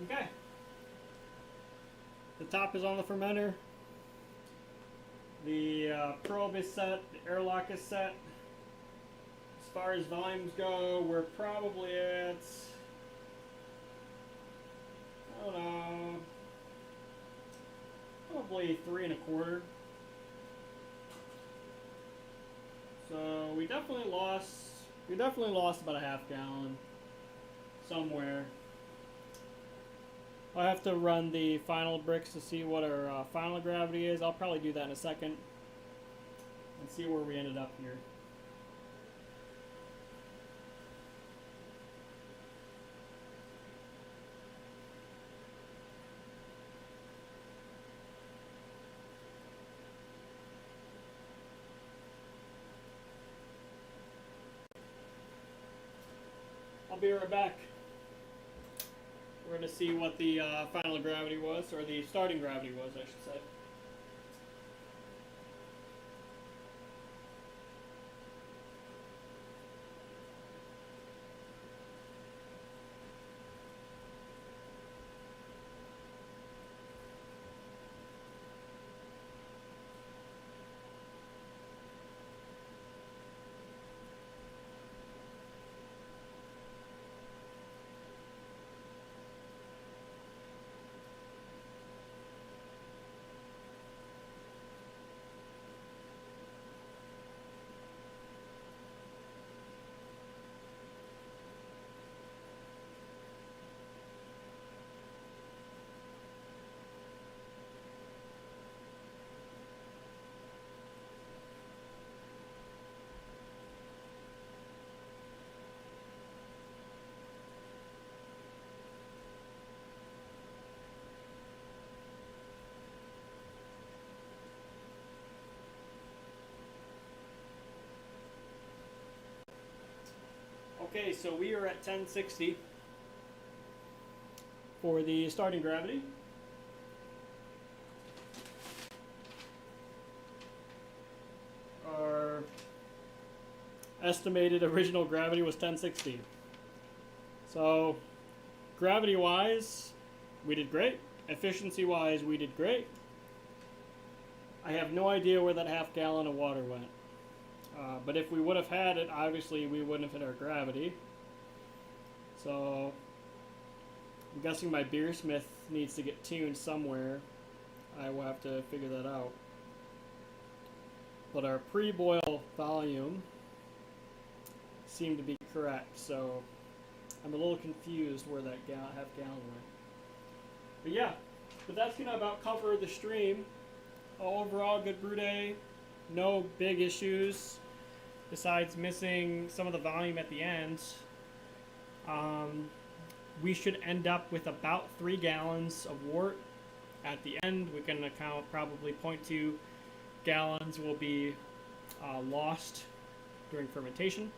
Okay. The top is on the fermenter. The probe is set. The airlock is set. As far as volumes go, we're probably at, I don't know, probably 3 1/4. So we definitely lost about a half gallon somewhere. I'll have to run the final bricks to see what our final gravity is. I'll probably do that in a second and see where we ended up here. I'll be right back. We're going to see what the final gravity was, or the starting gravity was, I should say. Okay, so we are at 1060 for the starting gravity. Our estimated original gravity was 1060. So gravity-wise, we did great. Efficiency-wise, we did great. I have no idea where that half gallon of water went. But if we would have had it, obviously we wouldn't have hit our gravity. So I'm guessing my beersmith needs to get tuned somewhere. I will have to figure that out. But our pre-boil volume seemed to be correct, so I'm a little confused where that half gallon went. But yeah, but that's gonna about cover the stream. Overall, good brew day. No big issues besides missing some of the volume at the end. We should end up with about 3 gallons of wort at the end. We can account probably 0.2 gallons will be lost during fermentation.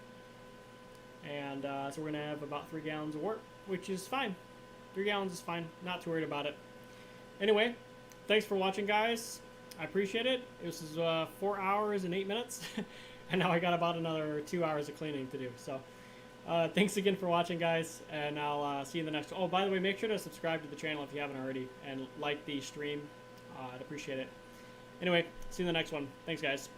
And so we're going to have about 3 gallons of wort, which is fine. 3 gallons is fine. Not too worried about it. Anyway, thanks for watching, guys. I appreciate it. This is 4 hours and 8 minutes. And now I got about another 2 hours of cleaning to do. So thanks again for watching, guys. And I'll see you in the next one. Oh, by the way, make sure to subscribe to the channel if you haven't already. And like the stream. I'd appreciate it. Anyway, see you in the next one. Thanks, guys.